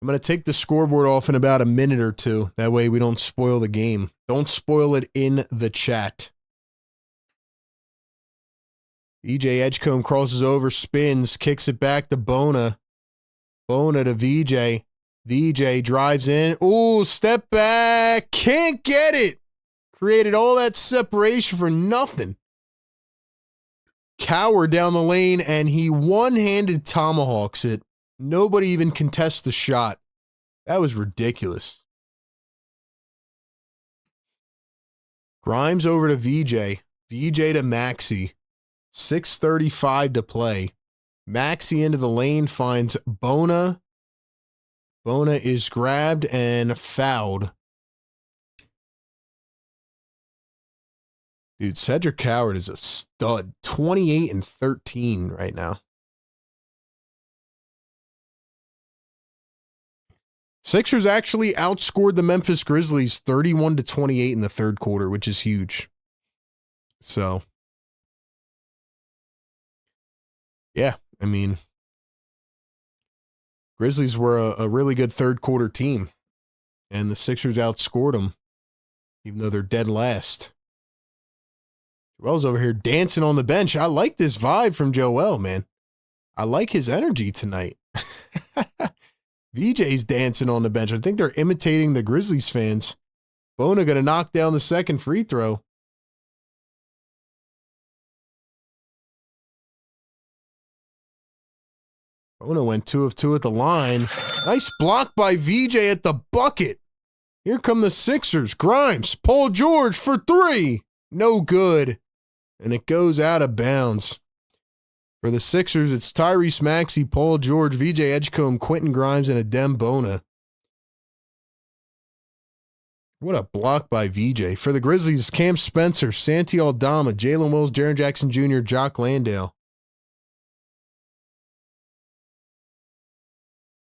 I'm going to take the scoreboard off in about a minute or two. That way we don't spoil the game. Don't spoil it in the chat. VJ Edgecombe crosses over, spins, kicks it back to Bona. Bona to VJ. VJ drives in. Ooh, step back. Can't get it. Created all that separation for nothing. Coward down the lane, and he one-handed tomahawks it. Nobody even contests the shot. That was ridiculous. Grimes over to VJ. VJ to Maxey. 6:35 to play. Maxey into the lane, finds Bona. Bona is grabbed and fouled. Dude, Cedric Coward is a stud. 28 and 13 right now. Sixers actually outscored the Memphis Grizzlies 31-28 in the third quarter, which is huge. So, yeah, I mean, Grizzlies were a really good third quarter team, and the Sixers outscored them, even though they're dead last. Joel's over here dancing on the bench. I like this vibe from Joel, man. I like his energy tonight. VJ's dancing on the bench. I think they're imitating the Grizzlies fans. Bona going to knock down the second free throw. Bona went 2 of 2 at the line. Nice block by VJ at the bucket. Here come the Sixers. Grimes, Paul George for 3. No good. And it goes out of bounds. For the Sixers, it's Tyrese Maxey, Paul George, VJ Edgecombe, Quentin Grimes, and Adem Bona. What a block by VJ. For the Grizzlies, Cam Spencer, Santi Aldama, Jalen Wills, Jaren Jackson Jr., Jock Landale.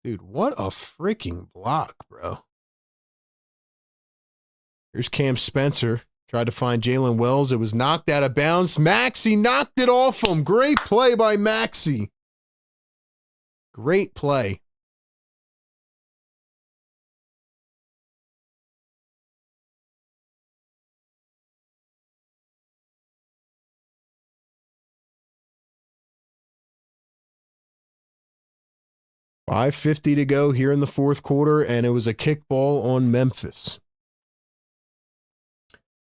Dude, what a freaking block, bro. Here's Cam Spencer. Tried to find Jalen Wells. It was knocked out of bounds. Maxey knocked it off him. Great play by Maxey. Great play. $5:50 to go here in the fourth quarter, and it was a kickball on Memphis.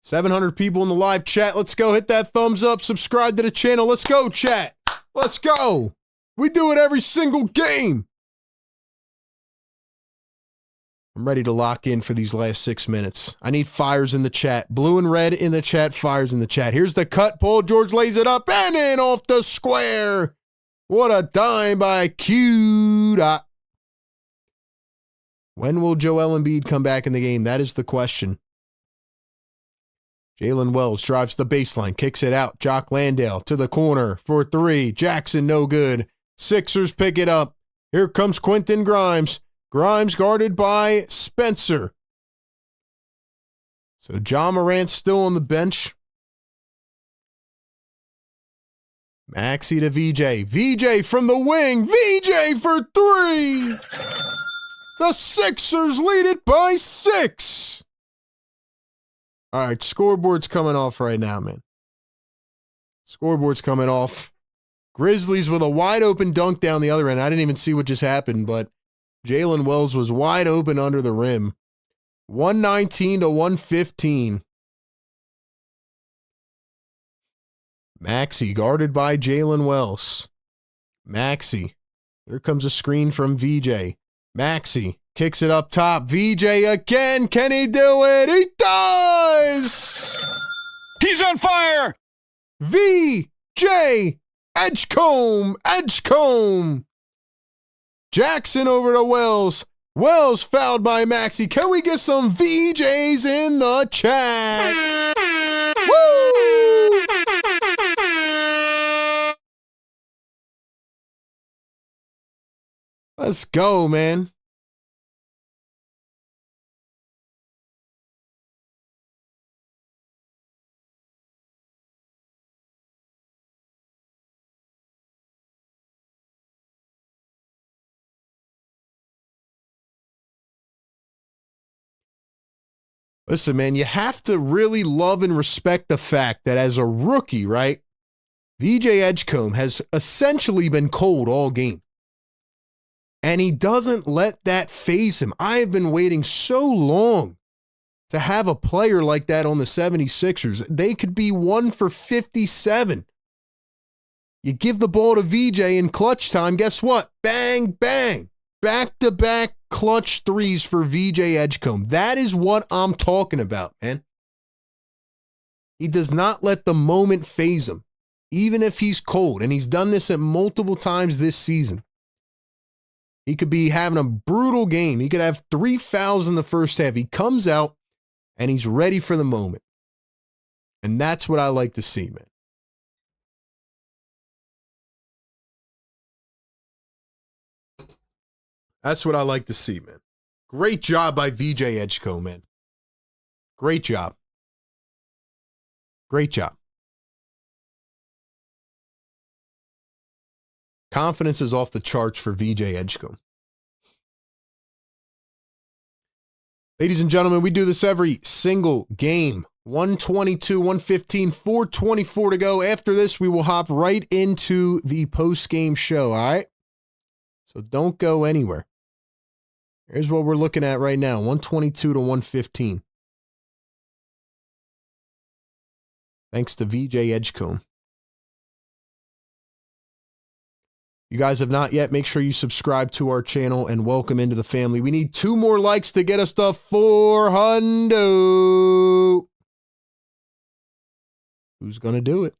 700 people in the live chat. Let's go. Hit that thumbs up. Subscribe to the channel. Let's go, chat. Let's go. We do it every single game. I'm ready to lock in for these last 6 minutes. I need fires in the chat. Blue and red in the chat. Fires in the chat. Here's the cut. Paul George lays it up and in off the square. What a dime by Q. When will Joel Embiid come back in the game? That is the question. Jalen Wells drives the baseline, kicks it out. Jock Landale to the corner for 3. Jackson, no good. Sixers pick it up. Here comes Quentin Grimes. Grimes guarded by Spencer. So Ja Morant's still on the bench. Maxey to VJ. VJ from the wing. VJ for 3. The Sixers lead it by 6. All right, scoreboard's coming off right now, man. Scoreboard's coming off. Grizzlies with a wide open dunk down the other end. I didn't even see what just happened, but Jalen Wells was wide open under the rim. 119-115. Maxey guarded by Jalen Wells. Maxey. There comes a screen from VJ. Maxey kicks it up top. VJ again. Can he do it? He does! He's on fire! VJ Edgecombe. Jackson over to Wells. Wells fouled by Maxey. Can we get some VJs in the chat? Woo! Let's go, man. Listen, man, you have to really love and respect the fact that as a rookie, right, VJ Edgecombe has essentially been cold all game. And he doesn't let that faze him. I have been waiting so long to have a player like that on the 76ers. They could be 1 for 57. You give the ball to VJ in clutch time, guess what? Bang, bang. Back-to-back clutch threes for VJ Edgecombe. That is what I'm talking about, man. He does not let the moment faze him, even if he's cold. And he's done this at multiple times this season. He could be having a brutal game. He could have 3 fouls in the first half. He comes out and he's ready for the moment. And that's what I like to see, man. That's what I like to see, man. Great job by VJ Edgecombe, man. Great job. Great job. Confidence is off the charts for VJ Edgecombe. Ladies and gentlemen, we do this every single game. 122, 115, 424 to go. After this, we will hop right into the post-game show, all right? So don't go anywhere. Here's what we're looking at right now, 122 to 115. Thanks to VJ Edgecombe. You guys have not yet, make sure you subscribe to our channel and welcome into the family. We need 2 more likes to get us to 400. Who's going to do it?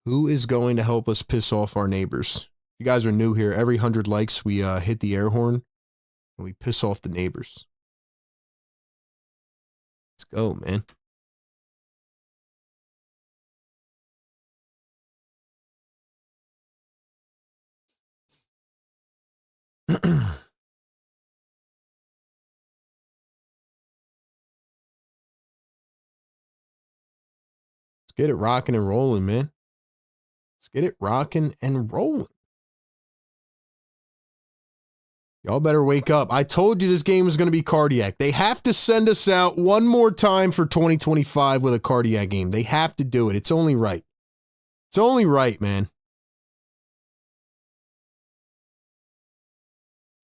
Who is going to help us piss off our neighbors? You guys are new here. Every 100 likes, we hit the air horn and we piss off the neighbors. Let's go, man. Let's get it rocking and rolling, man. Let's get it rocking and rolling. Y'all better wake up. I told you this game was going to be cardiac. They have to send us out one more time for 2025 with a cardiac game. They have to do it. It's only right. It's only right, man.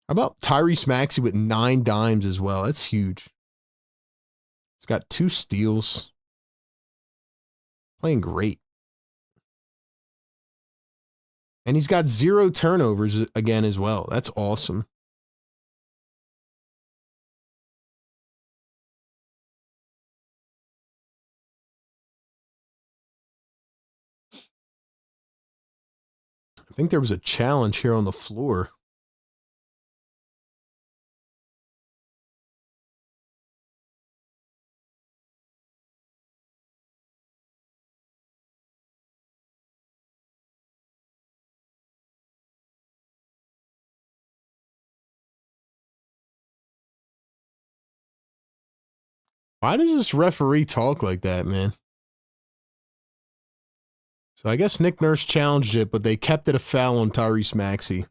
How about Tyrese Maxey with 9 dimes as well? That's huge. He's got 2 steals. Playing great. And he's got 0 turnovers again as well. That's awesome. I think there was a challenge here on the floor. Why does this referee talk like that, man? So I guess Nick Nurse challenged it, but they kept it a foul on Tyrese Maxey.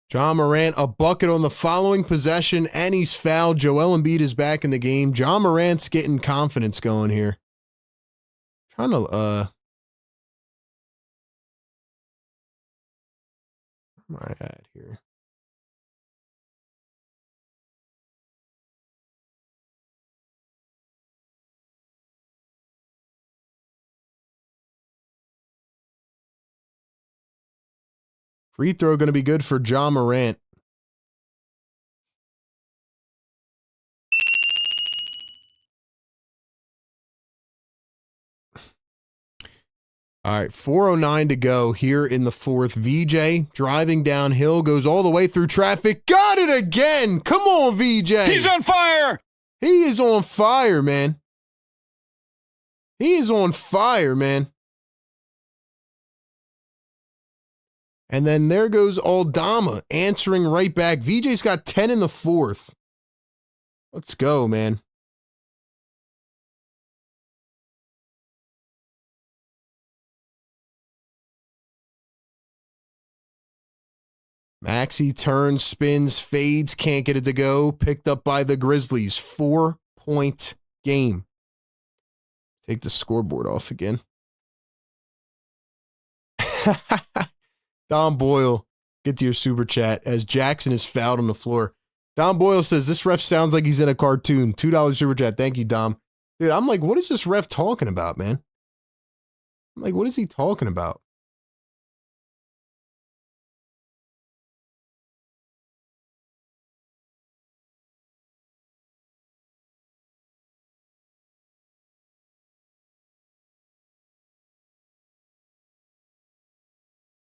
John Morant, a bucket on the following possession, and he's fouled. Joel Embiid is back in the game. John Morant's getting confidence going here. Trying to, where am I at here? Free throw going to be good for Ja Morant. All right, 4:09 to go here in the fourth. VJ driving downhill, goes all the way through traffic. Got it again. Come on, VJ. He's on fire. He is on fire, man. He is on fire, man. And then there goes Aldama answering right back. VJ's got 10 in the fourth. Let's go, man. Maxey turns, spins, fades, can't get it to go. Picked up by the Grizzlies. 4-point game. Take the scoreboard off again. Don Boyle, get to your super chat as Jackson is fouled on the floor. Don Boyle says, this ref sounds like he's in a cartoon. $2 super chat. Thank you, Dom. Dude, I'm like, what is this ref talking about, man? I'm like, what is he talking about?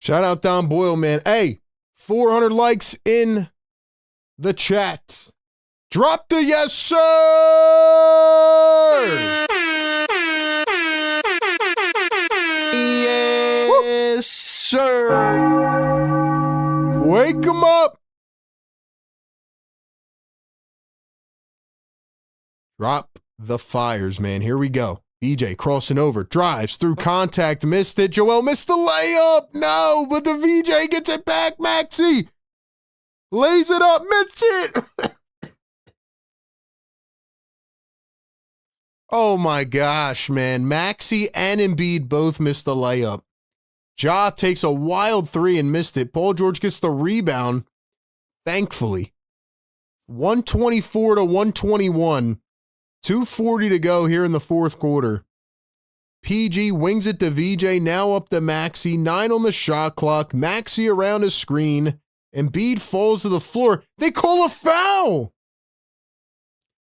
Shout out Don Boyle, man. Hey, 400 likes in the chat. Drop the yes, sir! Yes, sir. Wake him up. Drop the fires, man. Here we go. VJ crossing over, drives through contact, missed it. Joel missed the layup. No, but the VJ gets it back. Maxey lays it up, missed it. Oh my gosh, man. Maxey and Embiid both missed the layup. Ja takes a wild three and missed it. Paul George gets the rebound, thankfully. 124 to 121. 2:40 to go here in the fourth quarter. PG wings it to VJ, now up to Maxey. 9 on the shot clock. Maxey around his screen. Embiid falls to the floor. They call a foul.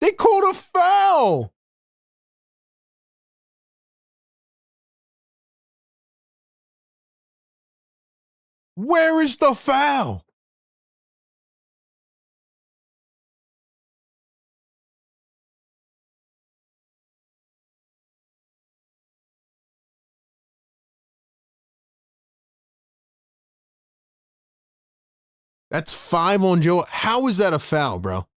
They called a foul. Where is the foul? That's 5 on Joe. How is that a foul, bro?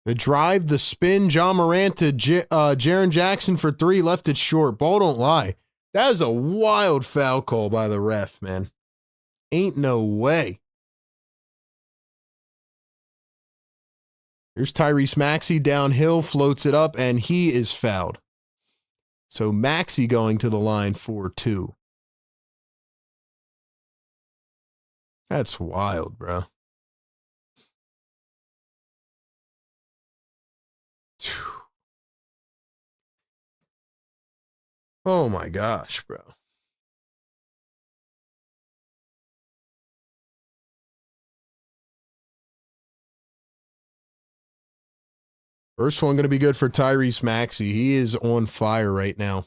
The drive, the spin, Ja Morant to Jaren Jackson for 3, left it short. Ball don't lie. That is a wild foul call by the ref, man. Ain't no way. Here's Tyrese Maxey downhill, floats it up, and he is fouled. So Maxey going to the line for 2. That's wild, bro. Oh my gosh, bro. First one going to be good for Tyrese Maxey. He is on fire right now.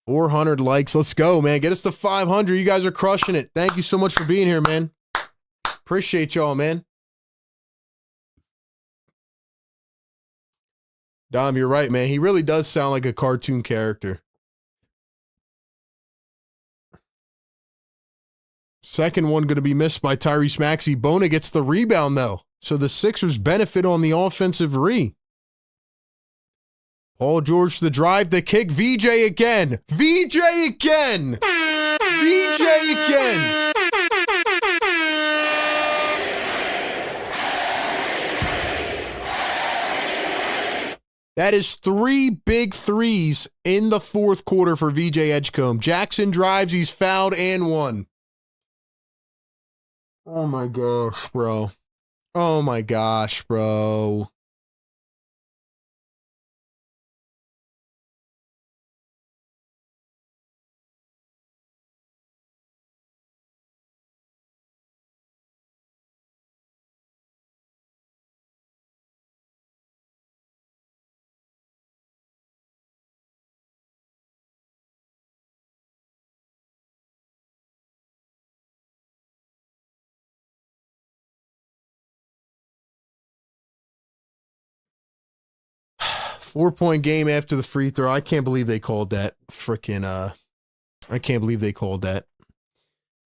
400 likes. Let's go, man. Get us to 500. You guys are crushing it. Thank you so much for being here, man. Appreciate y'all, man. Dom, you're right, man. He really does sound like a cartoon character. Second one going to be missed by Tyrese Maxey. Bona gets the rebound, though. So the Sixers benefit on the offensive re. Paul George the drive, the kick. VJ again. VJ again. VJ again. That is 3 big threes in the fourth quarter for VJ Edgecombe. Jackson drives, he's fouled and won. Oh my gosh, bro. Oh my gosh, bro. 4-point game after the free throw. I can't believe they called that. I can't believe they called that.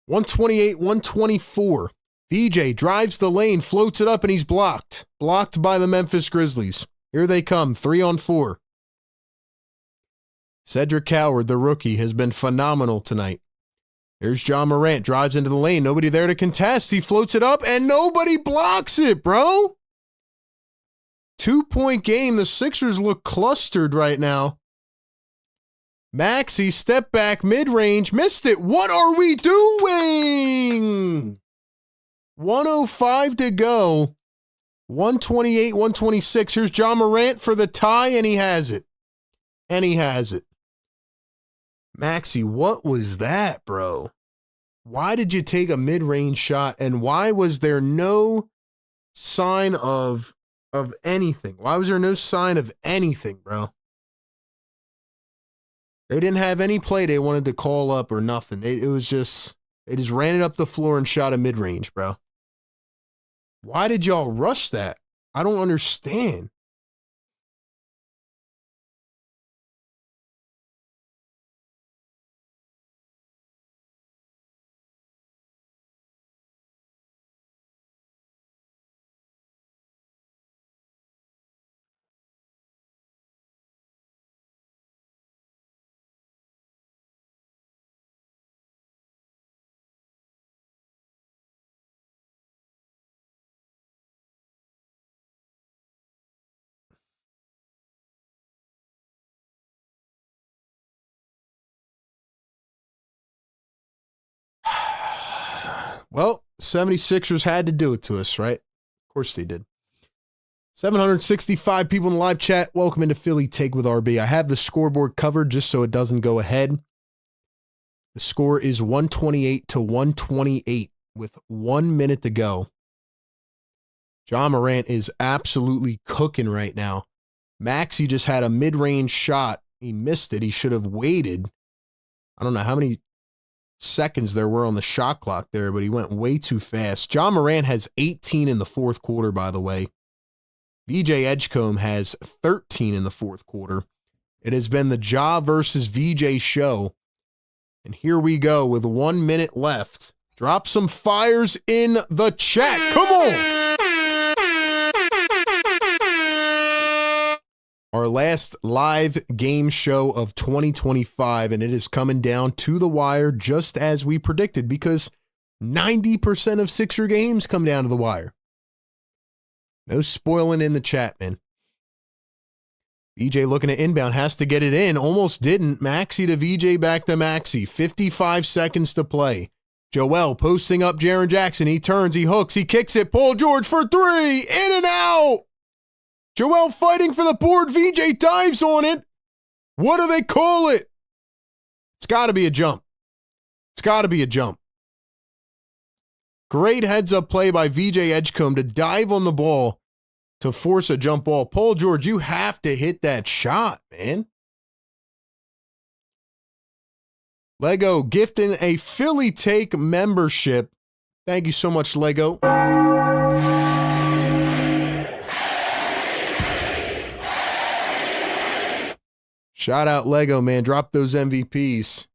128-124. VJ drives the lane, floats it up, and he's blocked. Blocked by the Memphis Grizzlies. Here they come, 3-on-4. Cedric Coward, the rookie, has been phenomenal tonight. Here's John Morant, drives into the lane. Nobody there to contest. He floats it up, and nobody blocks it, bro. 2-point game. The Sixers look clustered right now. Maxey, step back, mid-range, missed it. What are we doing? 1:05 to go. 128-126. Here's John Morant for the tie, and he has it. Maxey, what was that, bro? Why did you take a mid-range shot, and why was there no sign of anything? Why was there no sign of anything, bro? They didn't have any play they wanted to call up or nothing. It was just, they just ran it up the floor and shot a mid-range, bro. Why did y'all rush that? I don't understand. Well, 76ers had to do it to us, right? Of course they did. 765 people in the live chat. Welcome into Philly Take with RB. I have the scoreboard covered just so it doesn't go ahead. The score is 128-128 with 1 minute to go. John Morant is absolutely cooking right now. Maxey just had a mid-range shot. He missed it. He should have waited. I don't know how many seconds there were on the shot clock there, but he went way too fast. John Morant has 18 in the fourth quarter, by the way. VJ Edgecombe has 13 in the fourth quarter. It has been the Ja versus VJ show. And here we go with 1 minute left. Drop some fires in the chat. Come on. Our last live game show of 2025, and it is coming down to the wire just as we predicted, because 90% of Sixer games come down to the wire. No spoiling in the chat, man. VJ looking at inbound, has to get it in, almost didn't. Maxey to VJ, back to Maxey. 55 seconds to play. Joel posting up Jaren Jackson. He turns, he hooks, he kicks it. Paul George for three, in and out. Joel fighting for the board. VJ dives on it. What do they call it? It's got to be a jump. It's got to be a jump. Great heads-up play by VJ Edgecombe to dive on the ball to force a jump ball. Paul George, you have to hit that shot, man. Lego gifting a Philly Take membership. Thank you so much, Lego. Shout out Lego, man. Drop those MVPs.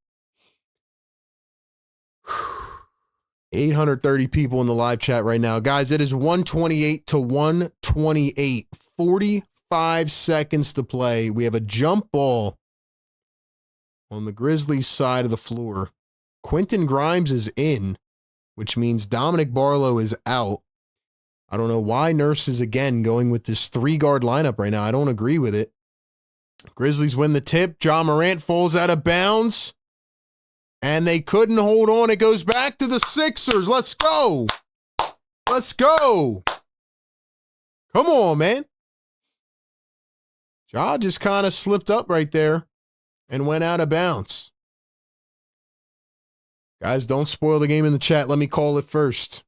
830 people in the live chat right now. Guys, it is 128-128. 45 seconds to play. We have a jump ball on the Grizzlies side of the floor. Quentin Grimes is in, which means Dominic Barlow is out. I don't know why Nurse is again going with this 3-guard lineup right now. I don't agree with it. Grizzlies win the tip. John Morant falls out of bounds. And they couldn't hold on. It goes back to the Sixers. Let's go. Let's go. Come on, man. Ja just kind of slipped up right there and went out of bounds. Guys, don't spoil the game in the chat. Let me call it first.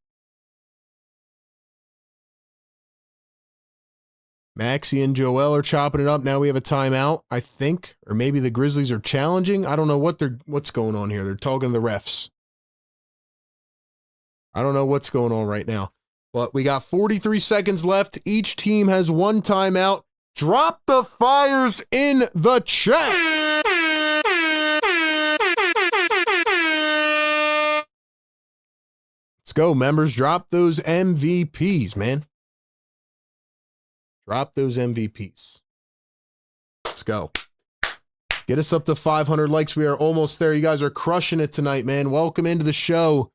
Maxey and Joel are chopping it up. Now we have a timeout, I think. Or maybe the Grizzlies are challenging. I don't know what's going on here. They're talking to the refs. I don't know what's going on right now. But we got 43 seconds left. Each team has one timeout. Drop the fires in the chat. Let's go, members. Drop those MVPs, man. Drop those MVPs. Let's go. Get us up to 500 likes. We are almost there. You guys are crushing it tonight, man. Welcome into the show.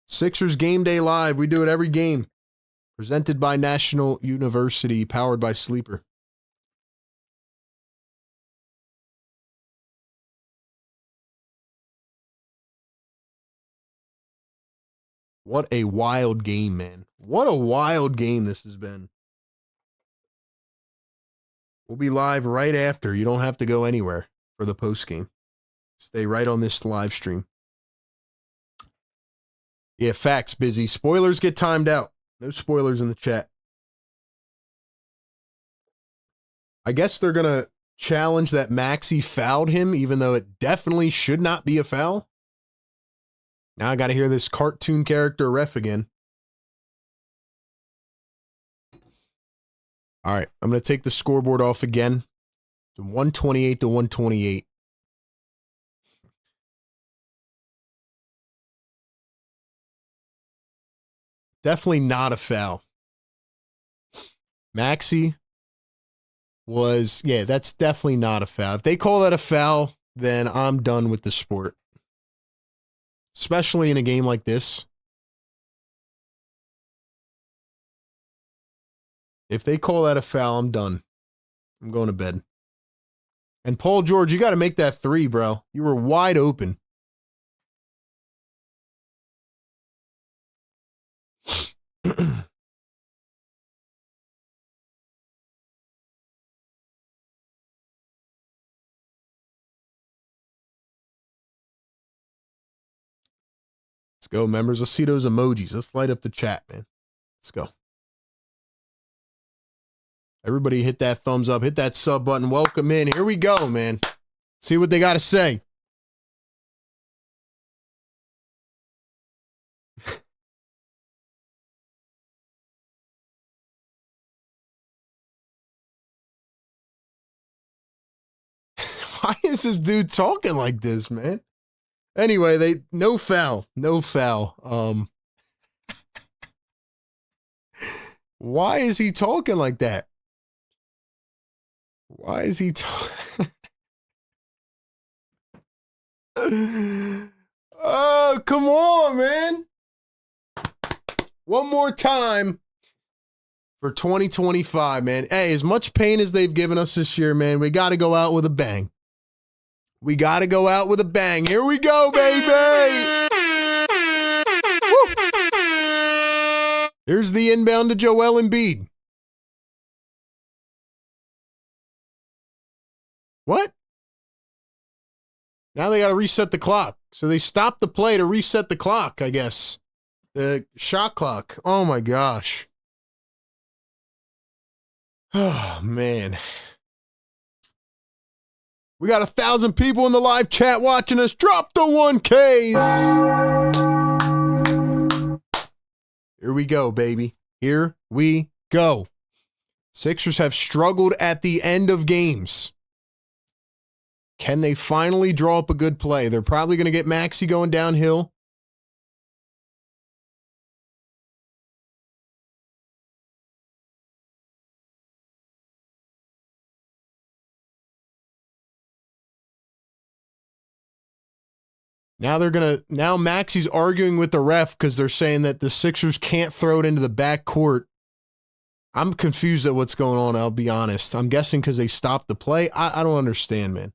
Sixers Game Day Live. We do it every game. Presented by National University, powered by Sleeper. What a wild game, man. What a wild game this has been. We'll be live right after. You don't have to go anywhere for the post game. Stay right on this live stream. Yeah, facts, busy. Spoilers get timed out. No spoilers in the chat. I guess they're going to challenge that Maxey fouled him, even though it definitely should not be a foul. Now I got to hear this cartoon character ref again. All right, I'm going to take the scoreboard off again. From 128 to 128. Definitely not a foul. Maxey was, yeah, that's definitely not a foul. If they call that a foul, then I'm done with the sport. Especially in a game like this. If they call that a foul, I'm done. I'm going to bed. And Paul George, you got to make that three, bro. You were wide open. Let's go, members. Let's see those emojis. Let's light up the chat, man. Let's go. Everybody hit that thumbs up. Hit that sub button. Welcome in. Here we go, man. See what they got to say. Why is this dude talking like this, man? Anyway, no foul. No foul. Why is he talking like that? Why is he talking? Oh, come on, man. One more time for 2025, man. Hey, as much pain as they've given us this year, man, we got to go out with a bang. We got to go out with a bang. Here we go, baby. Woo. Here's the inbound to Joel Embiid. What? Now they got to reset the clock. So they stopped the play to reset the clock, I guess. The shot clock. Oh, my gosh. Oh, man. We got 1,000 people in the live chat watching us. Drop the 1Ks. Here we go, baby. Here we go. Sixers have struggled at the end of games. Can they finally draw up a good play? They're probably going to get Maxey going downhill. Now Maxey's arguing with the ref because they're saying that the Sixers can't throw it into the backcourt. I'm confused at what's going on, I'll be honest. I'm guessing because they stopped the play. I don't understand, man.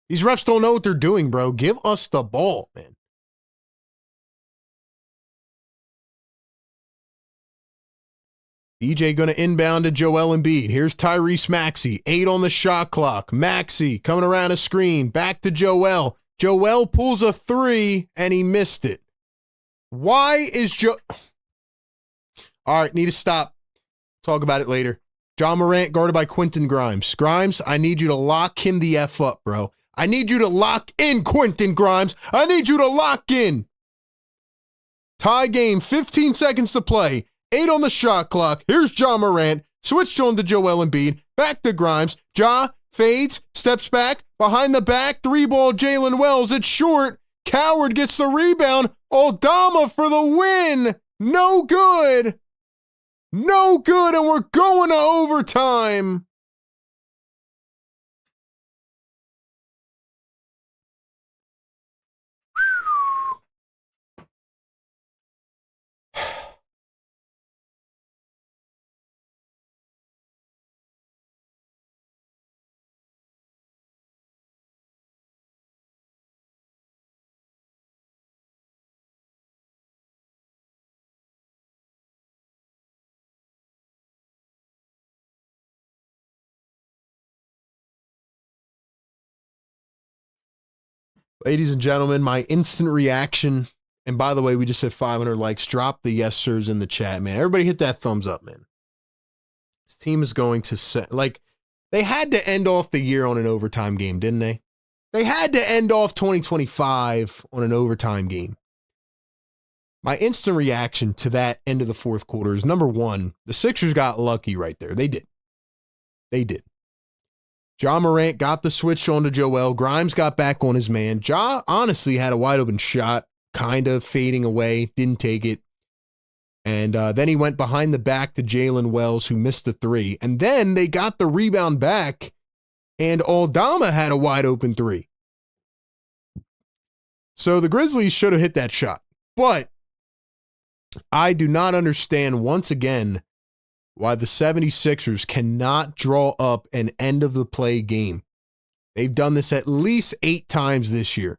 These refs don't know what they're doing, bro. Give us the ball, man. DJ going to inbound to Joel Embiid. Here's Tyrese Maxey. 8 on the shot clock. Maxey coming around a screen. Back to Joel. Joel pulls a 3, and he missed it. Why is All right, need to stop. Talk about it later. John Morant guarded by Quentin Grimes. Grimes, I need you to lock him the F up, bro. I need you to lock in, Quentin Grimes. I need you to lock in. Tie game, 15 seconds to play. 8 on the shot clock. Here's John Morant. Switched on to Joel Embiid. Back to Grimes. Ja fades, steps back, behind the back, 3-ball Jalen Wells. It's short. Coward gets the rebound. Aldama for the win. No good. No good, and we're going to overtime. Ladies and gentlemen, my instant reaction, and by the way, we just hit 500 likes. Drop the yes sirs in the chat, man. Everybody hit that thumbs up, man. This team is going to set, like, they had to end off the year on an overtime game, didn't they? They had to end off 2025 on an overtime game. My instant reaction to that end of the fourth quarter is, number one, the Sixers got lucky right there. They did. They did. Ja Morant got the switch on to Joel. Grimes got back on his man. Ja honestly had a wide open shot, kind of fading away, didn't take it. And then he went behind the back to Jalen Wells, who missed the three. And then they got the rebound back, and Aldama had a wide open three. So the Grizzlies should have hit that shot. But I do not understand, once again, why the 76ers cannot draw up an end-of-the-play game. They've done this at least 8 times this year.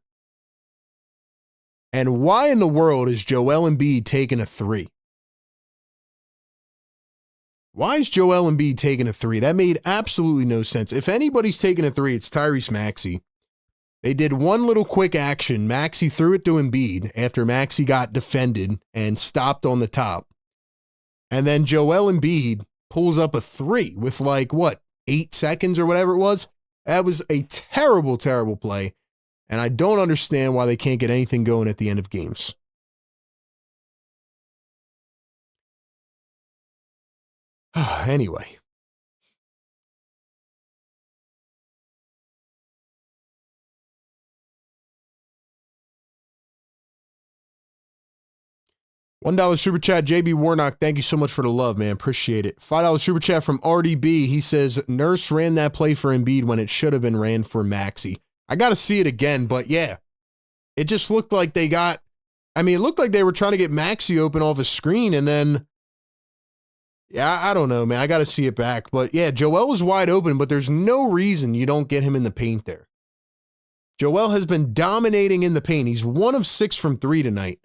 And why in the world is Joel Embiid taking a 3? Why is Joel Embiid taking a 3? That made absolutely no sense. If anybody's taking a 3, it's Tyrese Maxey. They did one little quick action. Maxey threw it to Embiid after Maxey got defended and stopped on the top. And then Joel Embiid pulls up a 3 with 8 seconds or whatever it was. That was a terrible, terrible play. And I don't understand why they can't get anything going at the end of games. Anyway. $1 super chat, JB Warnock. Thank you so much for the love, man. Appreciate it. $5 super chat from RDB. He says, Nurse ran that play for Embiid when it should have been ran for Maxey. I got to see it again, but yeah. It just looked like it looked like they were trying to get Maxey open off a screen, and then, yeah, I don't know, man. I got to see it back. But yeah, Joel was wide open, but there's no reason you don't get him in the paint there. Joel has been dominating in the paint. He's 1 of 6 from 3 tonight.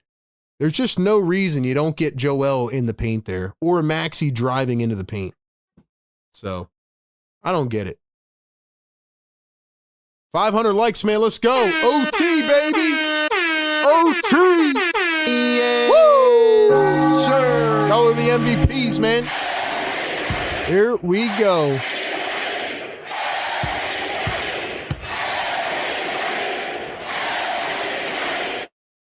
There's just no reason you don't get Joel in the paint there or Maxey driving into the paint. So, I don't get it. 500 likes, man. Let's go. OT, baby. OT. Yes, Woo! sir. Y'all are the MVPs, man. Here we go.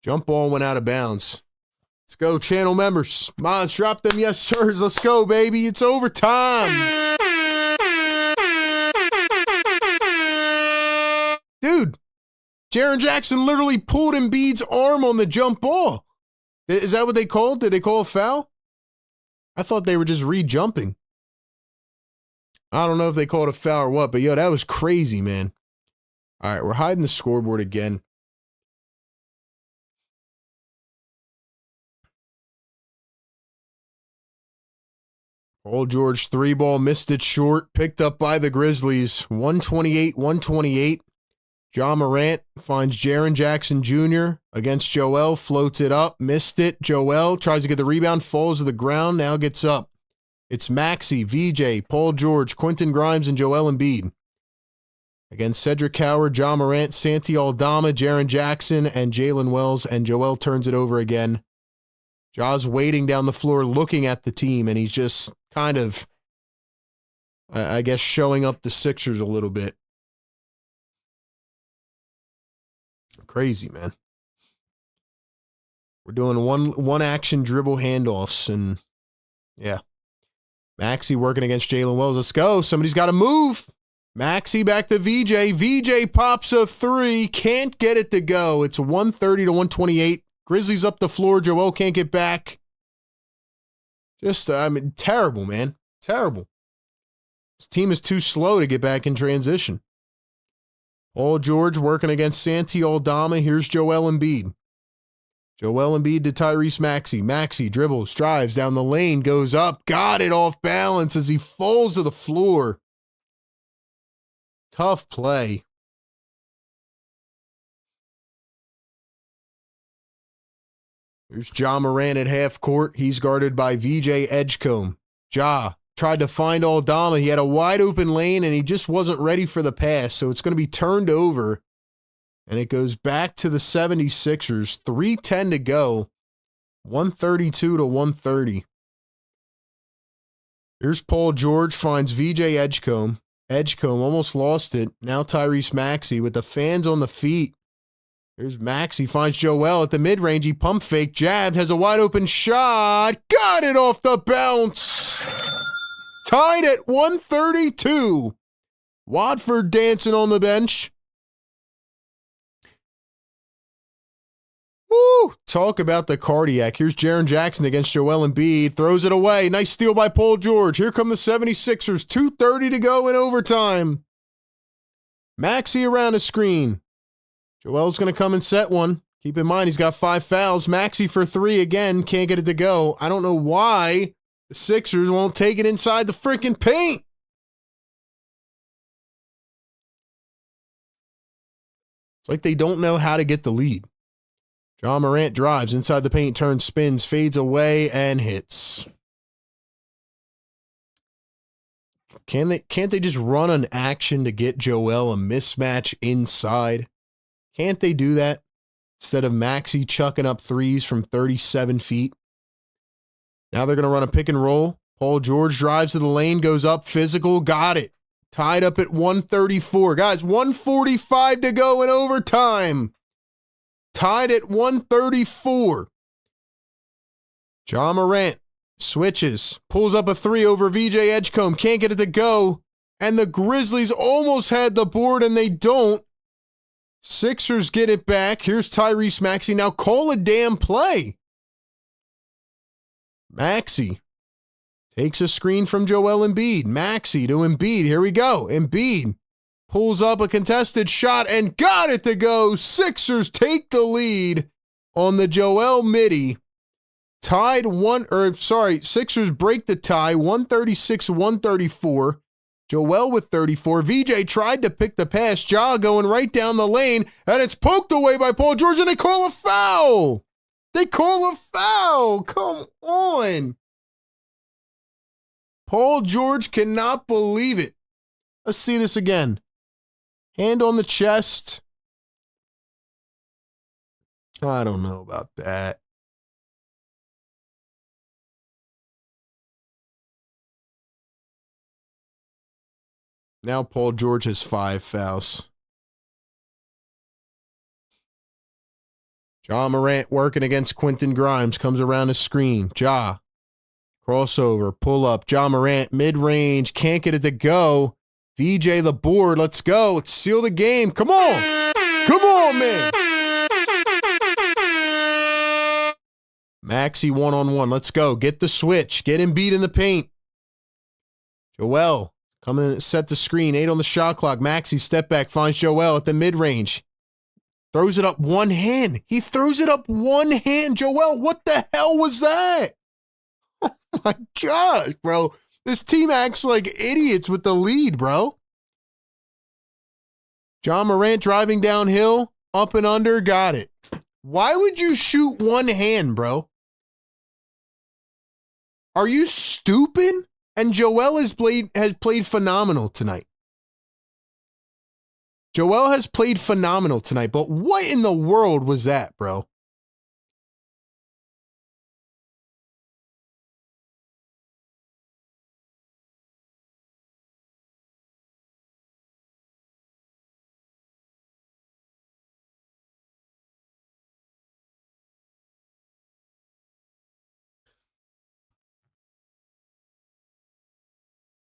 Jump ball went out of bounds. Let's go, channel members. Maz, drop them yes, sirs. Let's go, baby. It's overtime. Dude, Jaren Jackson literally pulled Embiid's arm on the jump ball. Is that what they called? Did they call a foul? I thought they were just re-jumping. I don't know if they called a foul or what, but yo, that was crazy, man. All right, we're hiding the scoreboard again. Paul George 3-ball, missed it short, picked up by the Grizzlies. 128-128. Ja Morant finds Jaren Jackson Jr. against Joel, floats it up, missed it. Joel tries to get the rebound, falls to the ground, now gets up. It's Maxey, VJ, Paul George, Quentin Grimes, and Joel Embiid. Against Cedric Coward, Ja Morant, Santi Aldama, Jaren Jackson, and Jalen Wells, and Joel turns it over again. Ja's waiting down the floor looking at the team, and he's just kind of, I guess, showing up the Sixers a little bit. Crazy, man. We're doing one action dribble handoffs, and yeah. Maxey working against Jalen Wells. Let's go. Somebody's got to move. Maxey back to VJ. VJ pops a three. Can't get it to go. It's 130 to 128. Grizzlies up the floor. Joel can't get back. Just, terrible, man. Terrible. This team is too slow to get back in transition. Paul George working against Santi Aldama. Here's Joel Embiid. Joel Embiid to Tyrese Maxey. Maxey dribbles, drives down the lane, goes up, got it off balance as he falls to the floor. Tough play. Here's Ja Morant at half court. He's guarded by VJ Edgecombe. Ja tried to find Aldama. He had a wide open lane and he just wasn't ready for the pass. So it's going to be turned over. And it goes back to the 76ers. 3:10 to go. 132 to 130. Here's Paul George, finds VJ Edgecombe. Edgecombe almost lost it. Now Tyrese Maxey with the fans on the feet. Here's Maxey, finds Joel at the mid-range. He pump fake, jabbed, has a wide open shot. Got it off the bounce. Tied at 132. Watford dancing on the bench. Woo! Talk about the cardiac. Here's Jaren Jackson against Joel Embiid. Throws it away. Nice steal by Paul George. Here come the 76ers. 2:30 to go in overtime. Maxey around the screen. Joel's going to come and set one. Keep in mind, he's got 5 fouls. Maxey for 3 again. Can't get it to go. I don't know why the Sixers won't take it inside the freaking paint. It's like they don't know how to get the lead. Ja Morant drives inside the paint, turns, spins, fades away, and hits. Can't they just run an action to get Joel a mismatch inside? Can't they do that instead of Maxey chucking up threes from 37 feet? Now they're going to run a pick and roll. Paul George drives to the lane, goes up, physical, got it. Tied up at 134. Guys, 145 to go in overtime. Tied at 134. Ja Morant switches, pulls up a 3 over VJ Edgecombe, can't get it to go, and the Grizzlies almost had the board and they don't. Sixers get it back. Here's Tyrese Maxey. Now call a damn play. Maxey takes a screen from Joel Embiid. Maxey to Embiid. Here we go. Embiid pulls up a contested shot and got it to go. Sixers take the lead on the Joel Midi. Sixers break the tie, 136-134. Joel with 34. VJ tried to pick the pass. Ja going right down the lane, and it's poked away by Paul George, and they call a foul. Come on. Paul George cannot believe it. Let's see this again. Hand on the chest. I don't know about that. Now Paul George has 5 fouls. Ja Morant working against Quentin Grimes. Comes around the screen. Ja. Crossover. Pull up. Ja Morant. Mid-range. Can't get it to go. VJ the board. Let's go. Let's seal the game. Come on. Come on, man. Maxey one-on-one. Let's go. Get the switch. Get Embiid in the paint. Joel. Come in, set the screen. 8 on the shot clock. Maxey step back. Finds Joel at the mid-range. Throws it up one hand. He throws it up one hand. Joel, what the hell was that? Oh my gosh, bro. This team acts like idiots with the lead, bro. Ja Morant driving downhill, up and under, got it. Why would you shoot one hand, bro? Are you stupid? And Joel has played phenomenal tonight. Joel has played phenomenal tonight, but what in the world was that, bro?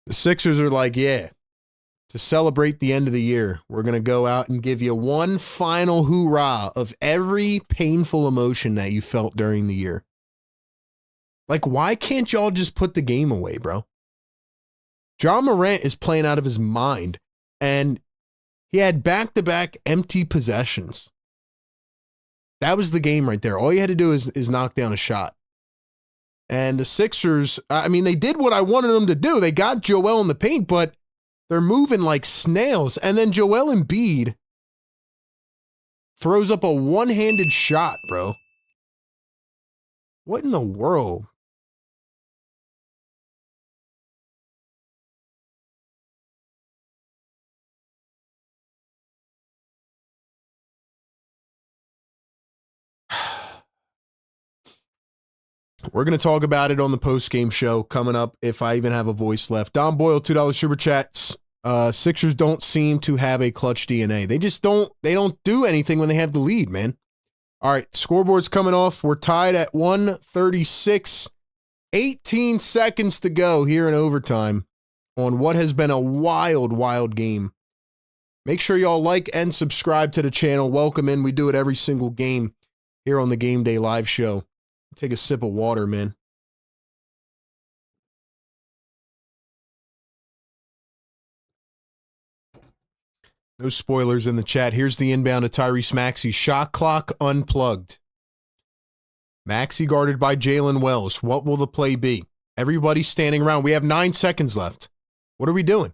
The Sixers are like, yeah, to celebrate the end of the year, we're going to go out and give you one final hoorah of every painful emotion that you felt during the year. Like, why can't y'all just put the game away, bro? Ja Morant is playing out of his mind, and he had back-to-back empty possessions. That was the game right there. All you had to do is knock down a shot. And the Sixers, I mean, they did what I wanted them to do. They got Joel in the paint, but they're moving like snails. And then Joel Embiid throws up a one-handed shot, bro. What in the world? We're going to talk about it on the post-game show coming up if I even have a voice left. Don Boyle, $2 super chats. Sixers don't seem to have a clutch DNA. They just don't do anything when they have the lead, man. All right, scoreboard's coming off. We're tied at 136. 18 seconds to go here in overtime on what has been a wild, wild game. Make sure y'all like and subscribe to the channel. Welcome in. We do it every single game here on the Game Day Live show. Take a sip of water, man. No spoilers in the chat. Here's the inbound to Tyrese Maxey. Shot clock unplugged. Maxey guarded by Jalen Wells. What will the play be? Everybody standing around. We have 9 seconds left. What are we doing?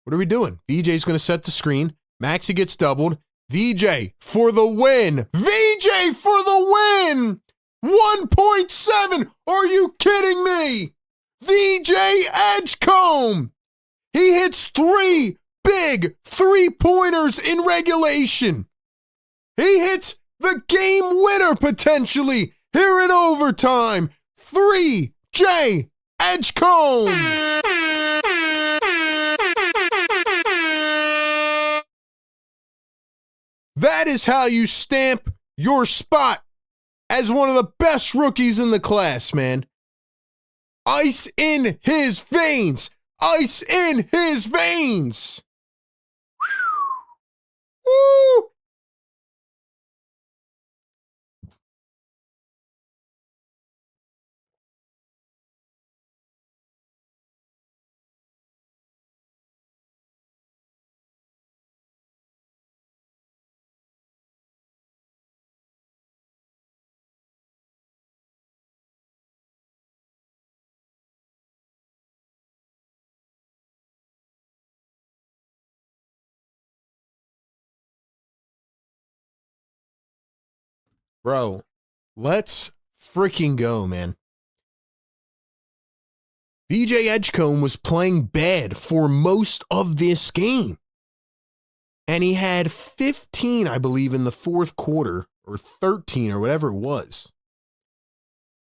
What are we doing? VJ's going to set the screen. Maxey gets doubled. VJ for the win. VJ for the win. 1.7. Are you kidding me? VJ Edgecombe. He hits 3 big 3-pointers in regulation. He hits the game winner potentially here in overtime. 3J Edgecombe. That is how you stamp your spot as one of the best rookies in the class, man. Ice in his veins. Ice in his veins. Woo! Bro, let's freaking go, man. VJ Edgecombe was playing bad for most of this game. And he had 15, I believe, in the fourth quarter, or 13, or whatever it was.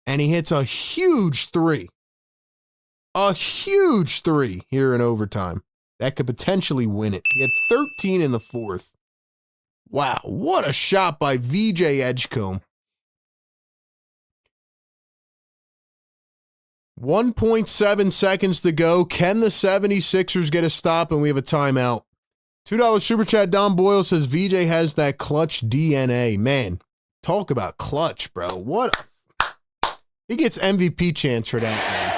And he hits a huge 3. A huge 3 here in overtime. That could potentially win it. He had 13 in the fourth. Wow, what a shot by VJ Edgecombe. 1.7 seconds to go. Can the 76ers get a stop? And we have a timeout. $2 super chat. Don Boyle says VJ has that clutch DNA. Man, talk about clutch, bro. What a... He gets MVP chance for that, man.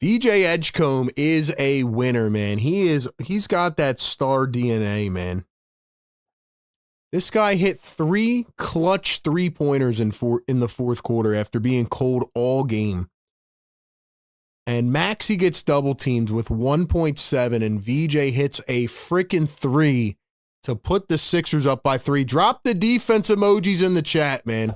VJ Edgecombe is a winner, man. He's got that star DNA, man. This guy hit 3 clutch 3-pointers in the fourth quarter after being cold all game. And Maxey gets double teamed with 1.7 and VJ hits a freaking 3 to put the Sixers up by 3. Drop the defense emojis in the chat, man.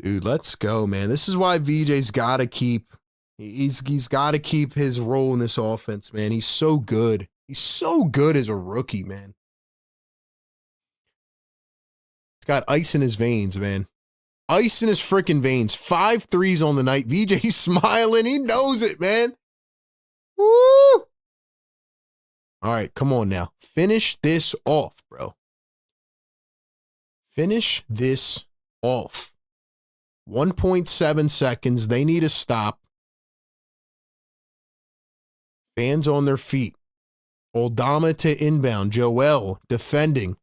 Dude, let's go, man. This is why VJ's got to keep, he's got to keep his role in this offense, man. He's so good. He's so good as a rookie, man. He's got ice in his veins, man. Ice in his freaking veins. 5 threes on the night. VJ's smiling. He knows it, man. Woo! All right, come on now. Finish this off, bro. Finish this off. 1.7 seconds. They need to stop. Fans on their feet. Oldama to inbound. Joel defending.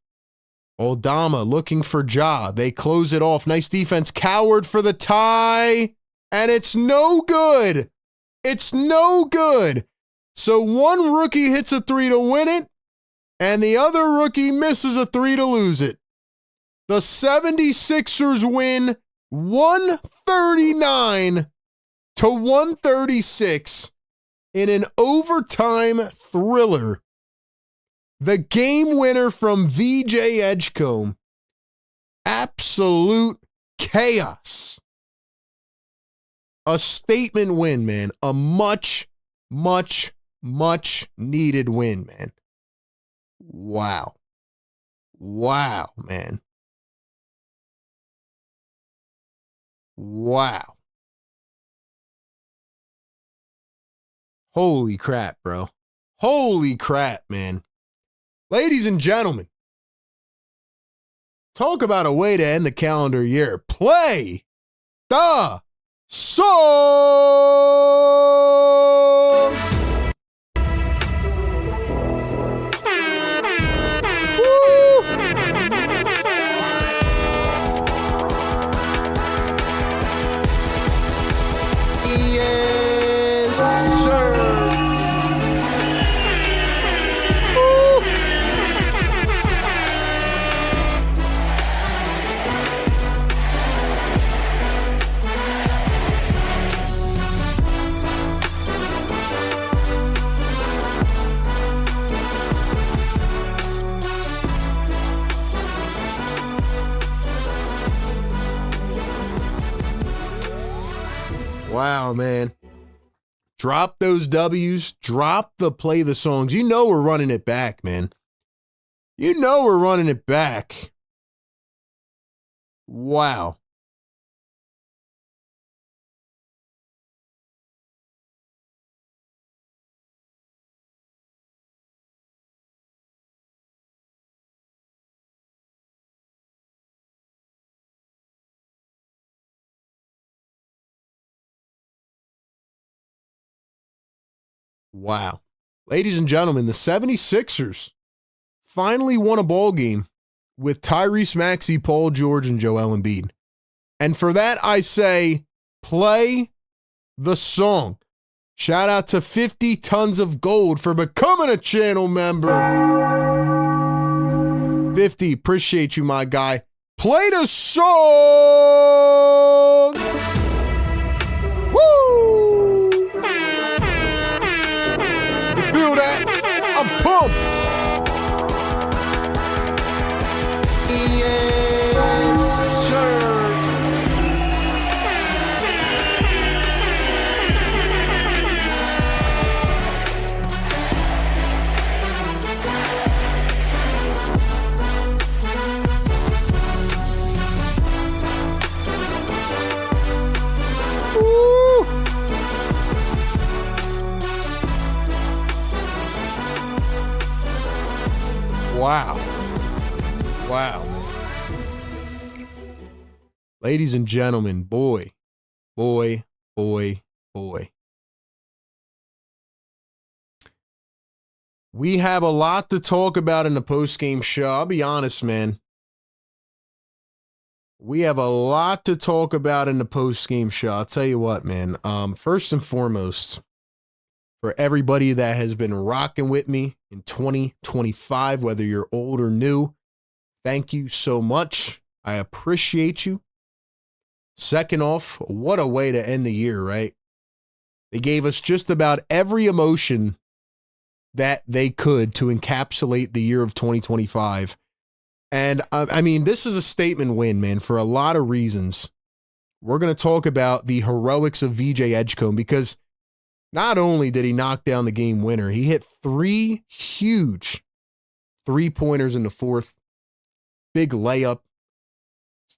Oldama looking for Ja. They close it off. Nice defense. Coward for the tie. And it's no good. It's no good. So one rookie hits a three to win it, and the other rookie misses a three to lose it. The 76ers win 139 to 136 in an overtime thriller. The game winner from VJ Edgecombe. Absolute chaos. A statement win, man. A much needed win, man. Wow. Wow, man. Wow. Holy crap, bro. Holy crap, man. Ladies and gentlemen, talk about a way to end the calendar year. Play the song. Woo! Yes, sir. Woo! Wow, man. Drop those W's. Drop the play the songs. You know we're running it back, man. You know we're running it back. Wow. Wow. Ladies and gentlemen, the 76ers finally won a ball game with Tyrese Maxey, Paul George, and Joel Embiid. And for that, I say, play the song. Shout out to 50 Tons of Gold for becoming a channel member. 50, appreciate you, my guy. Play the song. Woo! Feel that? I'm pumped. Yes, sir. Woo! Wow. Wow. Ladies and gentlemen, boy. We have a lot to talk about in the postgame show. I'll be honest, man. We have a lot to talk about in the postgame show. I'll tell you what, man. First and foremost, for everybody that has been rocking with me in 2025, whether you're old or new, thank you so much. I appreciate you. Second off, what a way to end the year, right? They gave us just about every emotion that they could to encapsulate the year of 2025. And I mean, this is a statement win, man, for a lot of reasons. We're going to talk about the heroics of VJ Edgecombe because not only did he knock down the game winner, he hit 3 huge 3-pointers in the fourth. Big layup.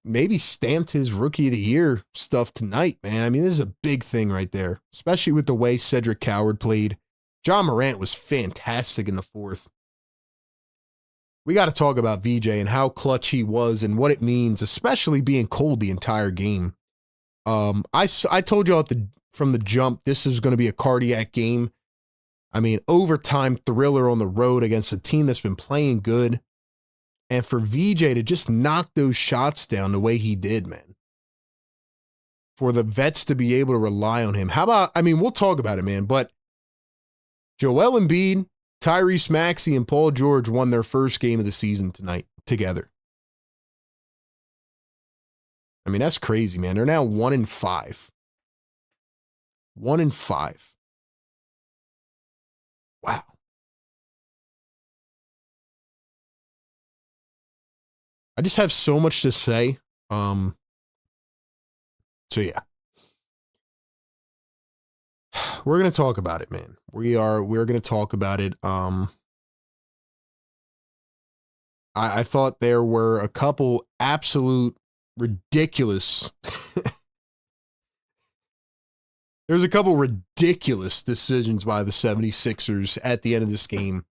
Maybe stamped his rookie of the year stuff tonight, man. I mean, this is a big thing right there, especially with the way Cedric Coward played. John Morant was fantastic in the fourth. We got to talk about VJ and how clutch he was and what it means, especially being cold the entire game. I told y'all from the jump, this is going to be a cardiac game. I mean, overtime thriller on the road against a team that's been playing good. And for VJ to just knock those shots down the way he did, man. For the vets to be able to rely on him. How about, I mean, we'll talk about it, man, but Joel Embiid, Tyrese Maxey, and Paul George won their first game of the season tonight together. I mean, that's crazy, man. They're now 1-5. 1-5. Wow. I just have so much to say. So yeah. We're going to talk about it, man. We're going to talk about it. I thought there were a couple absolute ridiculous There's a couple ridiculous decisions by the 76ers at the end of this game.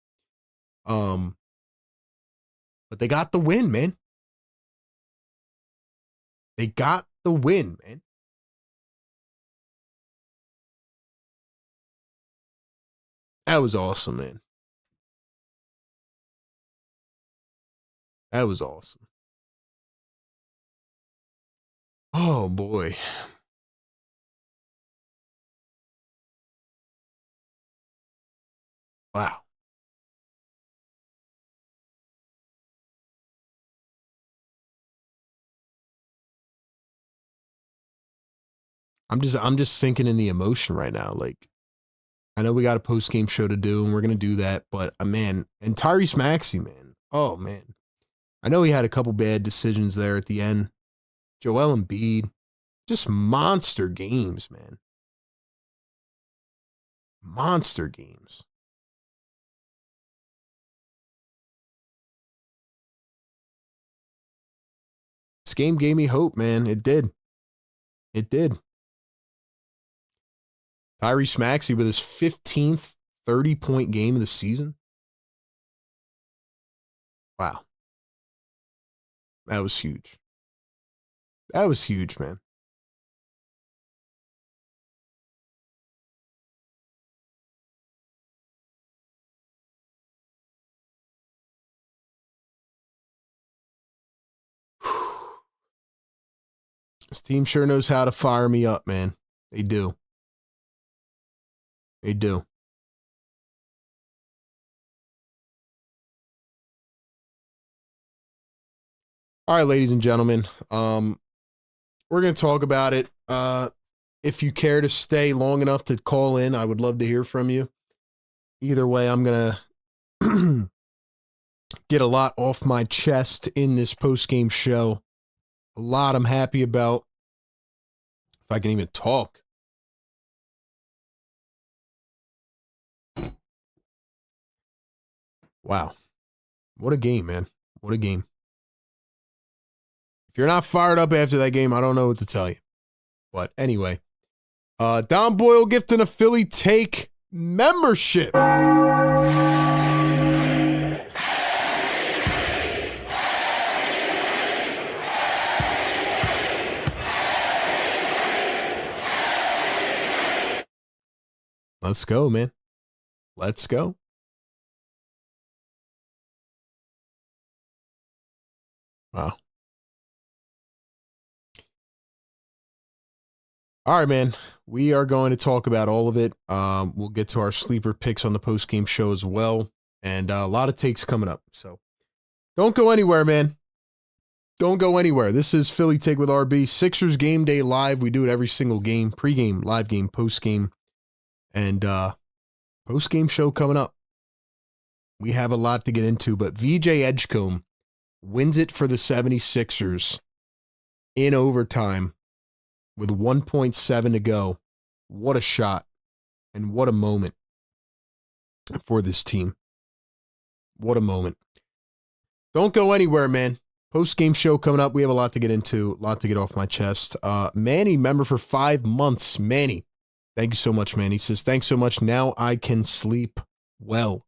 But they got the win, man. They got the win, man. That was awesome, man. That was awesome. Oh, boy. Wow. I'm just sinking in the emotion right now. Like, I know we got a post-game show to do, and we're going to do that, but man, and Tyrese Maxey, man. Oh, man. I know he had a couple bad decisions there at the end. Joel Embiid, just monster games, man. Monster games. This game gave me hope, man. It did. It did. Tyrese Maxey with his 15th 30-point game of the season. Wow. That was huge. That was huge, man. This team sure knows how to fire me up, man. They do. They do. All right, ladies and gentlemen, we're going to talk about it. If you care to stay long enough to call in, I would love to hear from you. Either way, I'm going to get a lot off my chest in this post-game show. A lot I'm happy about. If I can even talk. Wow. What a game, man. What a game. If you're not fired up after that game, I don't know what to tell you. But anyway, Don Boyle gifting a Philly Take membership. Let's go, man. Let's go. Wow. All right, man. We are going to talk about all of it. We'll get to our sleeper picks on the post-game show as well. And a lot of takes coming up. So don't go anywhere, man. Don't go anywhere. This is Philly Take with RB. Sixers Game Day Live. We do it every single game. Pre-game, live game, post-game. And post-game show coming up. We have a lot to get into. But VJ Edgecombe wins it for the 76ers in overtime with 1.7 to go. What a shot and what a moment for this team. What a moment. Don't go anywhere, man. Post-game show coming up. We have a lot to get into, a lot to get off my chest. Manny, member for 5 months. Manny, Thank you so much, man. He says, thanks so much. Now I can sleep well.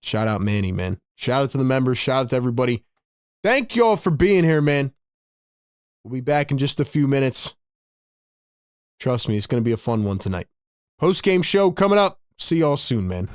Shout out Manny, man. Shout out to the members. Shout out to everybody. Thank you all for being here, man. We'll be back in just a few minutes. Trust me, it's going to be a fun one tonight. Post-game show coming up. See y'all soon, man.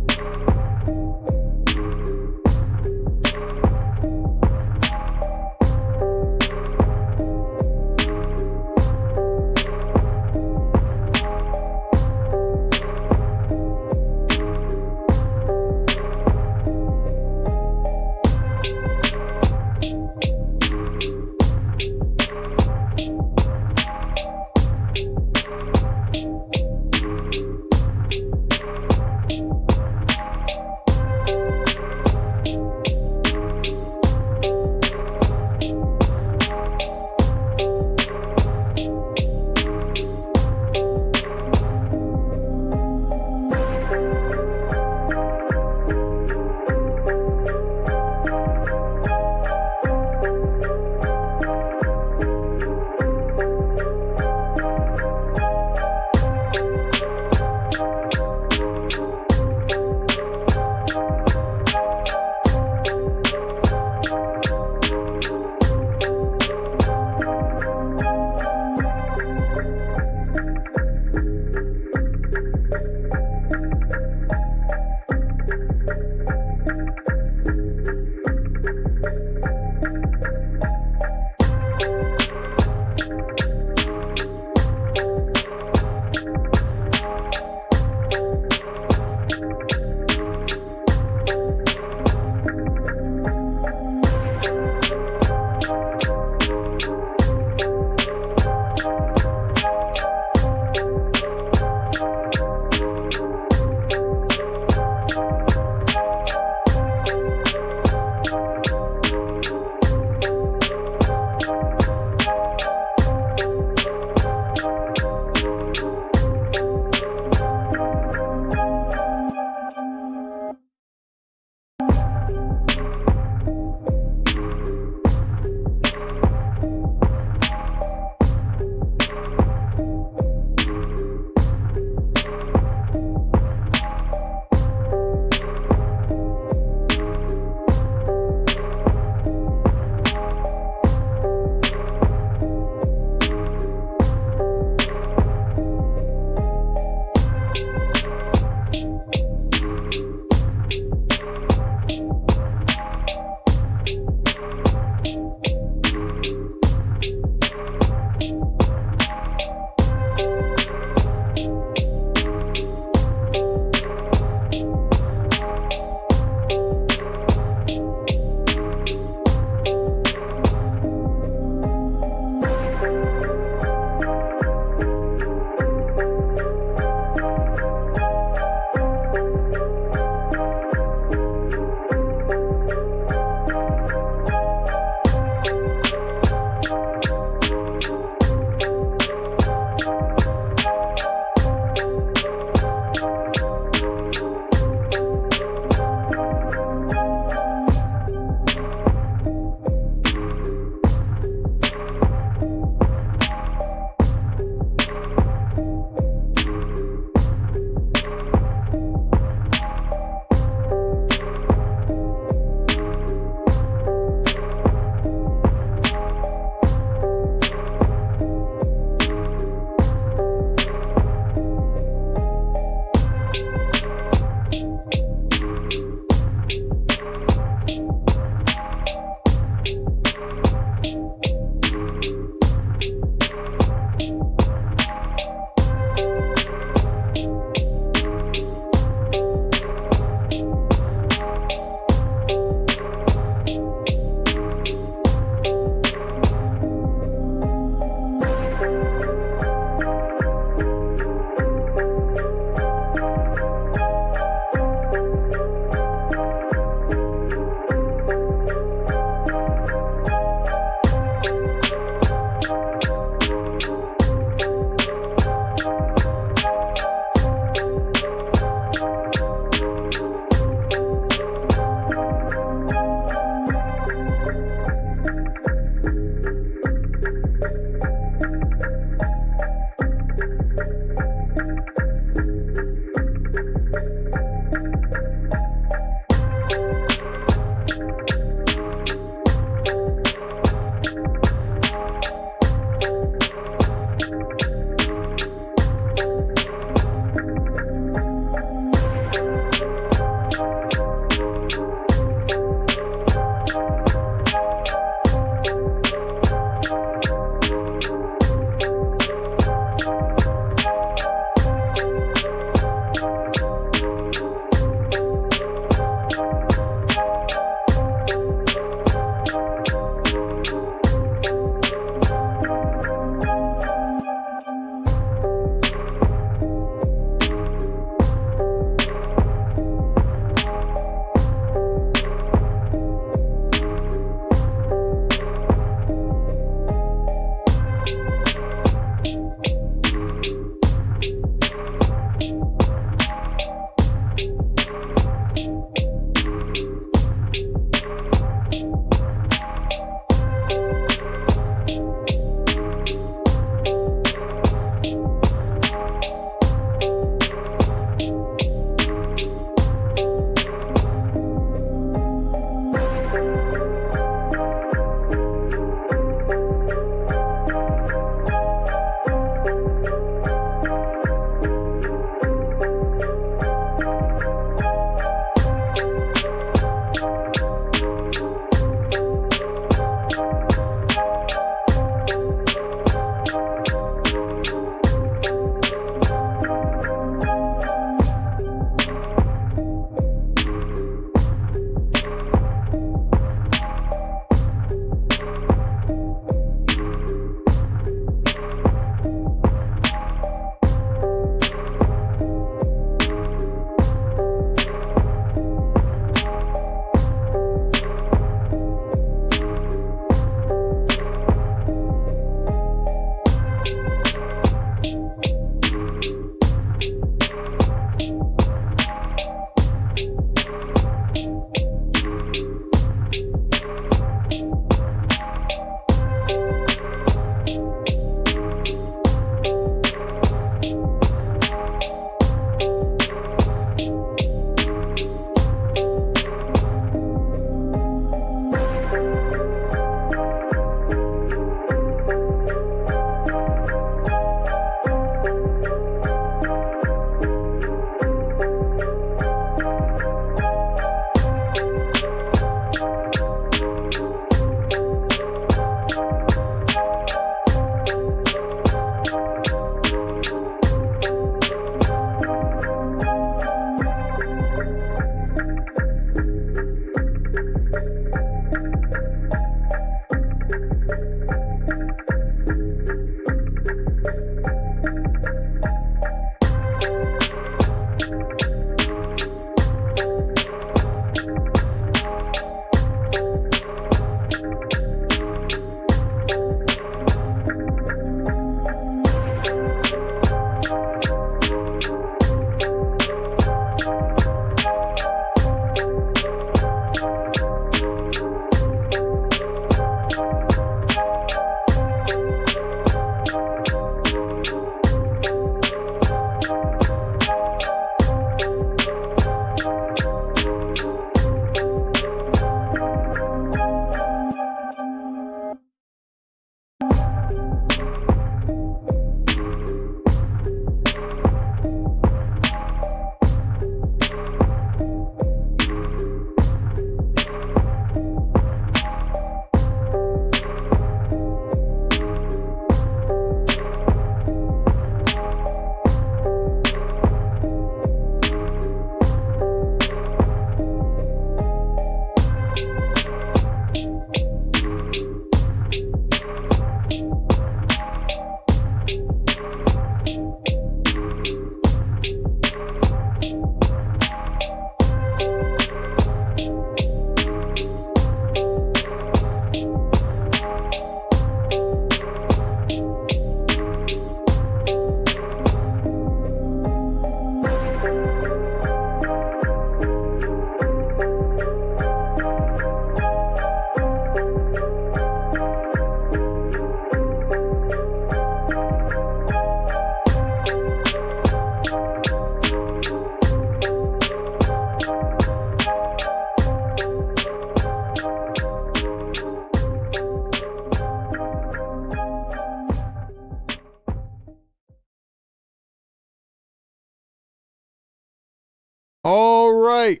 right.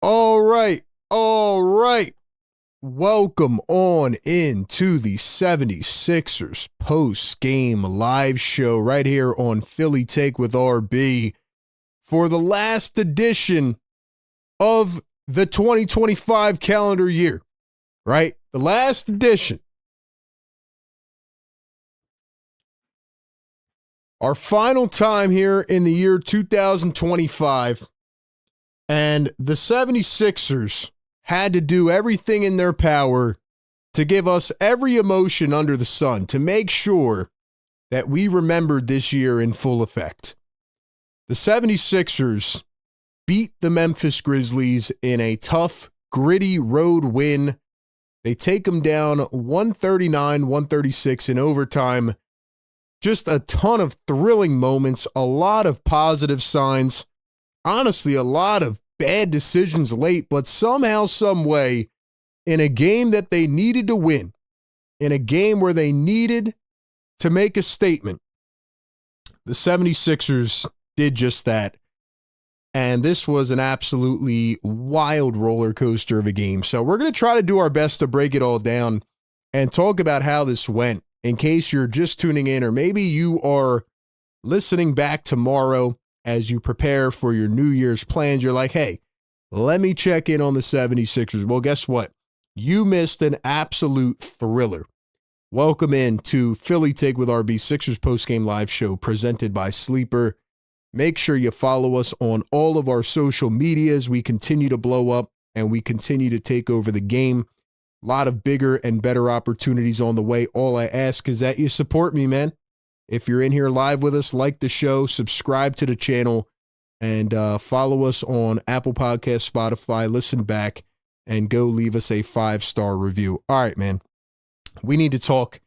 All right. All right. Welcome on into the 76ers post-game live show right here on Philly Take with RB for the last edition of the 2025 calendar year, right? The last edition. Our final time here in the year 2025, and the 76ers had to do everything in their power to give us every emotion under the sun to make sure that we remembered this year in full effect. The 76ers beat the Memphis Grizzlies in a tough, gritty road win. They take them down 139-136 in overtime. Just a ton of thrilling moments, a lot of positive signs. Honestly, a lot of bad decisions late, but somehow, some way, in a game that they needed to win, in a game where they needed to make a statement, the 76ers did just that. And this was an absolutely wild roller coaster of a game. So we're going to try to do our best to break it all down and talk about how this went in case you're just tuning in, or maybe you are listening back tomorrow as you prepare for your New Year's plans. You're like, hey, let me check in on the 76ers. Well, guess what? You missed an absolute thriller. Welcome in to Philly Take with RB Sixers postgame live show presented by Sleeper. Make sure you follow us on all of our social medias. We continue to blow up and we continue to take over the game. A lot of bigger and better opportunities on the way. All I ask is that you support me, man. If you're in here live with us, like the show, subscribe to the channel, and follow us on Apple Podcasts, Spotify, listen back, and go leave us a 5-star review. All right, man. We need to talk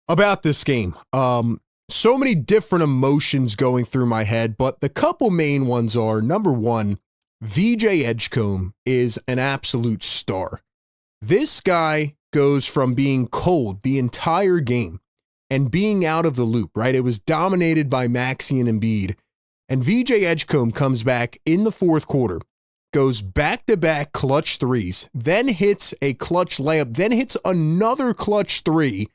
about this game. So many different emotions going through my head, but the couple main ones are, number one, VJ Edgecombe is an absolute star. This guy goes from being cold the entire game and being out of the loop, right? It was dominated by Maxey and Embiid. And VJ Edgecombe comes back in the fourth quarter, goes back-to-back clutch threes, then hits a clutch layup, then hits another clutch three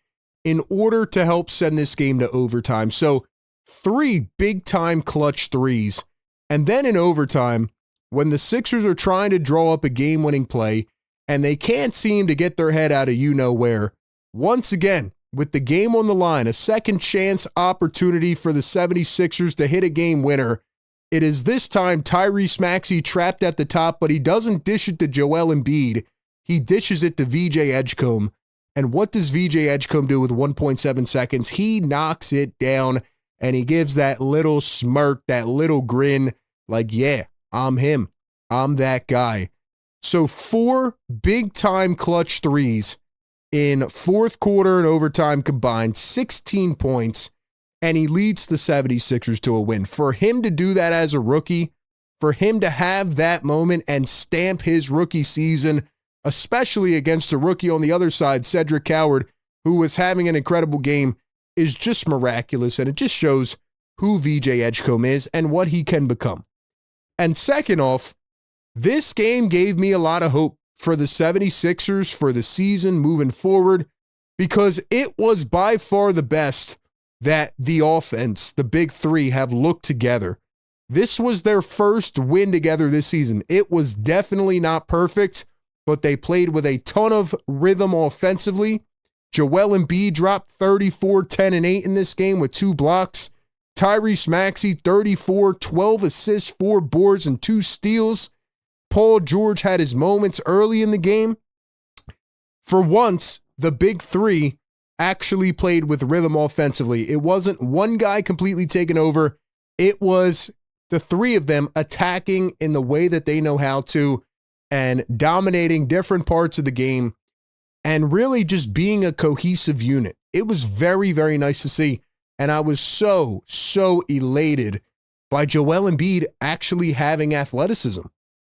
in order to help send this game to overtime. So 3 big-time clutch threes. And then in overtime, when the Sixers are trying to draw up a game-winning play and they can't seem to get their head out of you-know-where, once again, with the game on the line, a second chance opportunity for the 76ers to hit a game winner. It is this time Tyrese Maxey trapped at the top, but he doesn't dish it to Joel Embiid. He dishes it to VJ Edgecombe. And what does VJ Edgecombe do with 1.7 seconds? He knocks it down, and he gives that little smirk, that little grin, like, yeah, I'm him. I'm that guy. So 4 big-time clutch threes in fourth quarter and overtime combined, 16 points, and he leads the 76ers to a win. For him to do that as a rookie, for him to have that moment and stamp his rookie season, especially against a rookie on the other side, Cedric Coward, who was having an incredible game, is just miraculous, and it just shows who VJ Edgecombe is and what he can become. And second off, this game gave me a lot of hope for the 76ers for the season moving forward, because it was by far the best that the offense, the big three, have looked together. This was their first win together this season. It was definitely not perfect, but they played with a ton of rhythm offensively. Joel Embiid dropped 34, 10, and 8 in this game with 2 blocks. Tyrese Maxey, 34, 12 assists, 4 boards, and 2 steals. Paul George had his moments early in the game. For once, the big three actually played with rhythm offensively. It wasn't one guy completely taking over. It was the 3 of them attacking in the way that they know how to and dominating different parts of the game and really just being a cohesive unit. It was very, very nice to see. And I was so elated by Joel Embiid actually having athleticism.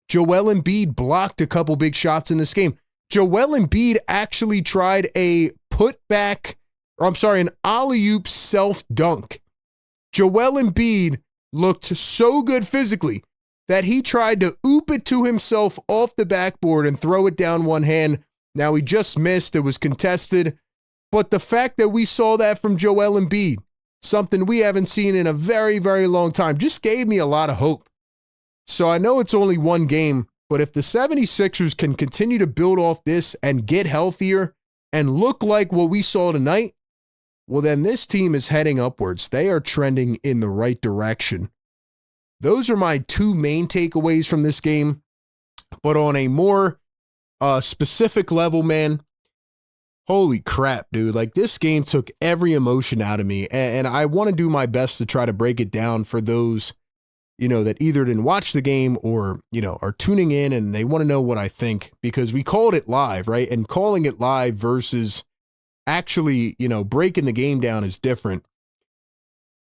Joel Embiid blocked a couple big shots in this game. Joel Embiid actually tried an alley-oop self-dunk. Joel Embiid looked so good physically. that he tried to oop it to himself off the backboard and throw it down one hand. Now he just missed. It was contested. But the fact that we saw that from Joel Embiid, something we haven't seen in a very, very long time, just gave me a lot of hope. So I know it's only one game, but if the 76ers can continue to build off this and get healthier and look like what we saw tonight, well, then this team is heading upwards. They are trending in the right direction. Those are my two main takeaways from this game. But on a more specific level, man, holy crap, dude. Like, this game took every emotion out of me. And I want to do my best to try to break it down for those, that either didn't watch the game or, are tuning in and they want to know what I think, because we called it live, right? And calling it live versus actually, breaking the game down is different.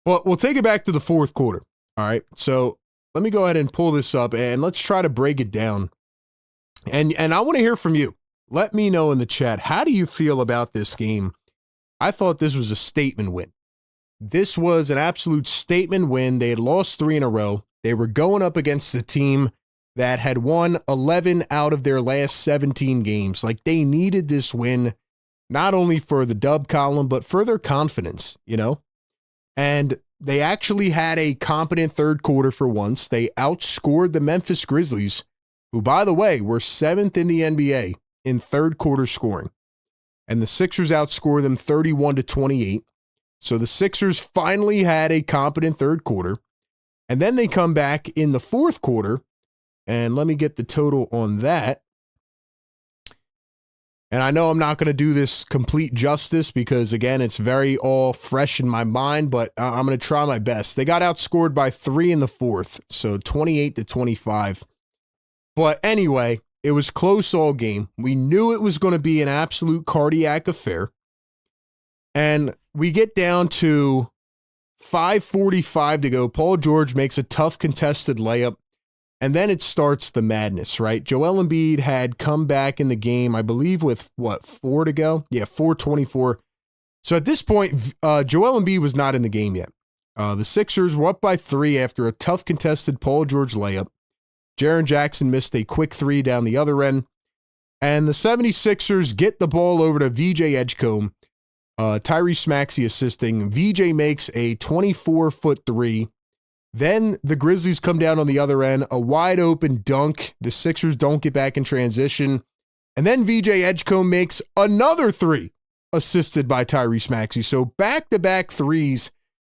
But we'll take it back to the fourth quarter. All right. So let me go ahead and pull this up and let's try to break it down. And I want to hear from you. Let me know in the chat. How do you feel about this game? I thought this was a statement win. This was an absolute statement win. They had lost 3 in a row. They were going up against a team that had won 11 out of their last 17 games. Like, they needed this win, not only for the dub column, but for their confidence, And they actually had a competent third quarter for once. They outscored the Memphis Grizzlies, who, by the way, were 7th in the NBA in third quarter scoring. And the Sixers outscored them 31-28. So the Sixers finally had a competent third quarter. And then they come back in the fourth quarter. And let me get the total on that. And I know I'm not going to do this complete justice because, again, it's very all fresh in my mind, but I'm going to try my best. They got outscored by 3 in the fourth, so 28-25. But anyway, it was close all game. We knew it was going to be an absolute cardiac affair. And we get down to 5:45 to go. Paul George makes a tough contested layup. And then it starts the madness, right? Joel Embiid had come back in the game, I believe, with 4 to go? Yeah, 4:24. So at this point, Joel Embiid was not in the game yet. The Sixers were up by 3 after a tough contested Paul George layup. Jaren Jackson missed a quick 3 down the other end. And the 76ers get the ball over to VJ Edgecombe. Tyrese Maxey assisting. VJ makes a 24-foot 3. Then the Grizzlies come down on the other end, a wide open dunk. The Sixers don't get back in transition. And then VJ Edgecombe makes another 3, assisted by Tyrese Maxey. So back-to-back threes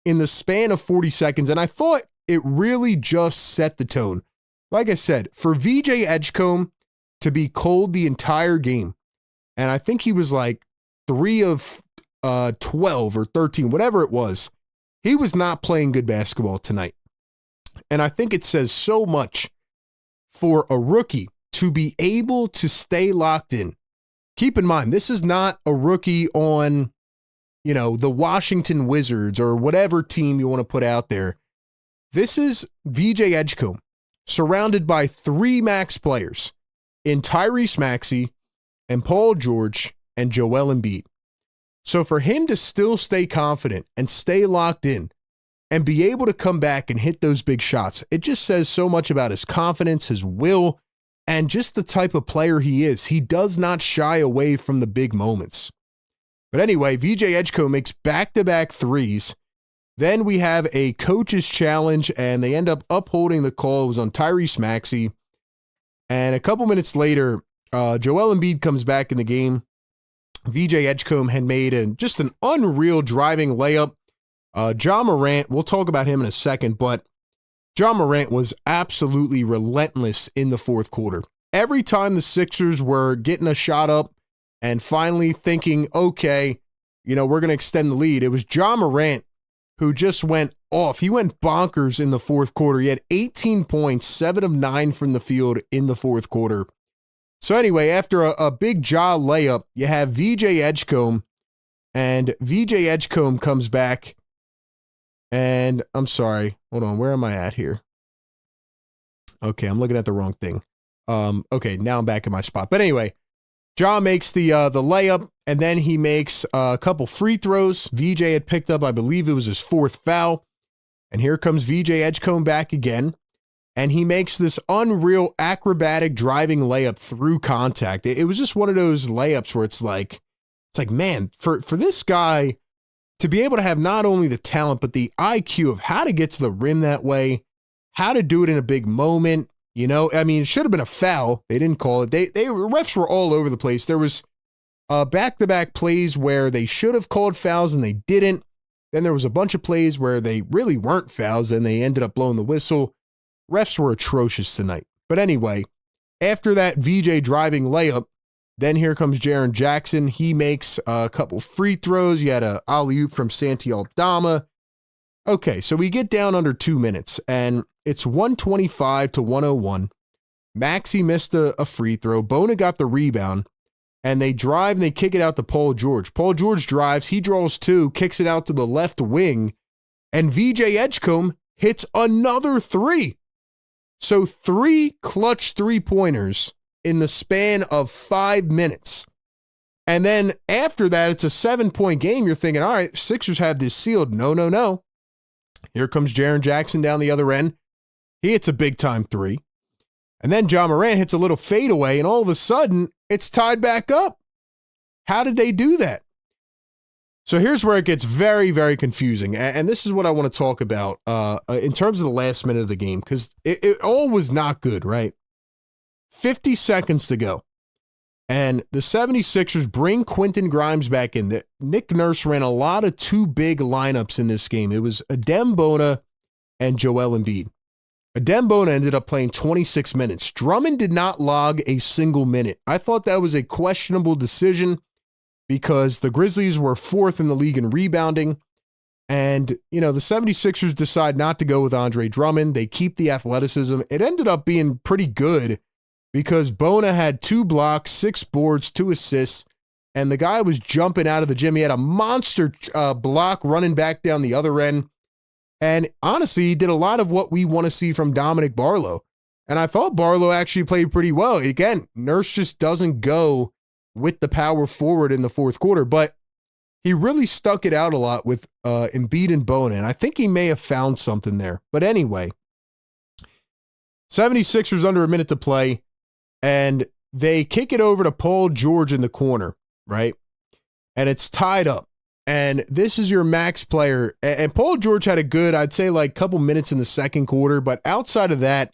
in the span of 40 seconds. And I thought it really just set the tone. Like I said, for VJ Edgecombe to be cold the entire game, and I think he was like 3 of 12 or 13, whatever it was, he was not playing good basketball tonight. And I think it says so much for a rookie to be able to stay locked in. Keep in mind, this is not a rookie on, the Washington Wizards or whatever team you want to put out there. This is VJ Edgecombe, surrounded by 3 max players in Tyrese Maxey and Paul George and Joel Embiid. So for him to still stay confident and stay locked in and be able to come back and hit those big shots, it just says so much about his confidence, his will, and just the type of player he is. He does not shy away from the big moments. But anyway, VJ Edgecombe makes back-to-back threes. Then we have a coach's challenge, and they end up upholding the call. It was on Tyrese Maxey. And a couple minutes later, Joel Embiid comes back in the game. VJ Edgecombe had made just an unreal driving layup. Ja Morant, we'll talk about him in a second, but Ja Morant was absolutely relentless in the fourth quarter. Every time the Sixers were getting a shot up and finally thinking, okay, we're going to extend the lead, it was Ja Morant who just went off. He went bonkers in the fourth quarter. He had 18 points, 7 of 9 from the field in the fourth quarter. So anyway, after a big Ja layup, you have VJ Edgecombe, and VJ Edgecombe comes back. And I'm sorry, hold on, where am I at here? Okay, I'm looking at the wrong thing. Okay, now I'm back in my spot. But anyway, Ja makes the layup, and then he makes a couple free throws. VJ had picked up, I believe it was his 4th foul. And here comes VJ Edgecombe back again. and he makes this unreal acrobatic driving layup through contact. It was just one of those layups where it's like, man, for this guy to be able to have not only the talent, but the IQ of how to get to the rim that way, how to do it in a big moment. You know, I mean, it should have been a foul. They didn't call it. Refs were all over the place. There was back-to-back plays where they should have called fouls and they didn't. Then there was a bunch of plays where they really weren't fouls and they ended up blowing the whistle. Refs were atrocious tonight. But anyway, after that VJ driving layup, then here comes Jaren Jackson. He makes a couple free throws. You had a alley-oop from Santi Aldama. Okay, so we get down under 2 minutes, and it's 125 to 101. Maxey missed a free throw. Bona got the rebound, and they drive and they kick it out to Paul George. Paul George drives. He draws two, kicks it out to the left wing, and VJ Edgecombe hits another three. So 3 clutch three-pointers in the span of 5 minutes. And then after that, it's a 7-point game. You're thinking, all right, Sixers have this sealed. No. Here comes Jaren Jackson down the other end. He hits a big-time three. And then John Morant hits a little fadeaway, and all of a sudden, it's tied back up. How did they do that? So here's where it gets very, very confusing. And this is what I want to talk about in terms of the last minute of the game, because it all was not good, right? 50 seconds to go. And the 76ers bring Quentin Grimes back in. Nick Nurse ran a lot of two big lineups in this game. It was Adem Bona and Joel Embiid. Adem Bona ended up playing 26 minutes. Drummond did not log a single minute. I thought that was a questionable decision because the Grizzlies were 4th in the league in rebounding. And, you know, the 76ers decide not to go with Andre Drummond. They keep the athleticism. It ended up being pretty good because Bona had 2 blocks, 6 boards, 2 assists, and the guy was jumping out of the gym. He had a monster block running back down the other end. And honestly, he did a lot of what we want to see from Dominic Barlow. And I thought Barlow actually played pretty well. Again, Nurse just doesn't go with the power forward in the fourth quarter, but he really stuck it out a lot with Embiid and Bona, and I think he may have found something there. But anyway, 76ers under a minute to play, and they kick it over to Paul George in the corner, right? And it's tied up. And this is your max player. And Paul George had a good, I'd say, like couple minutes in the second quarter, but outside of that,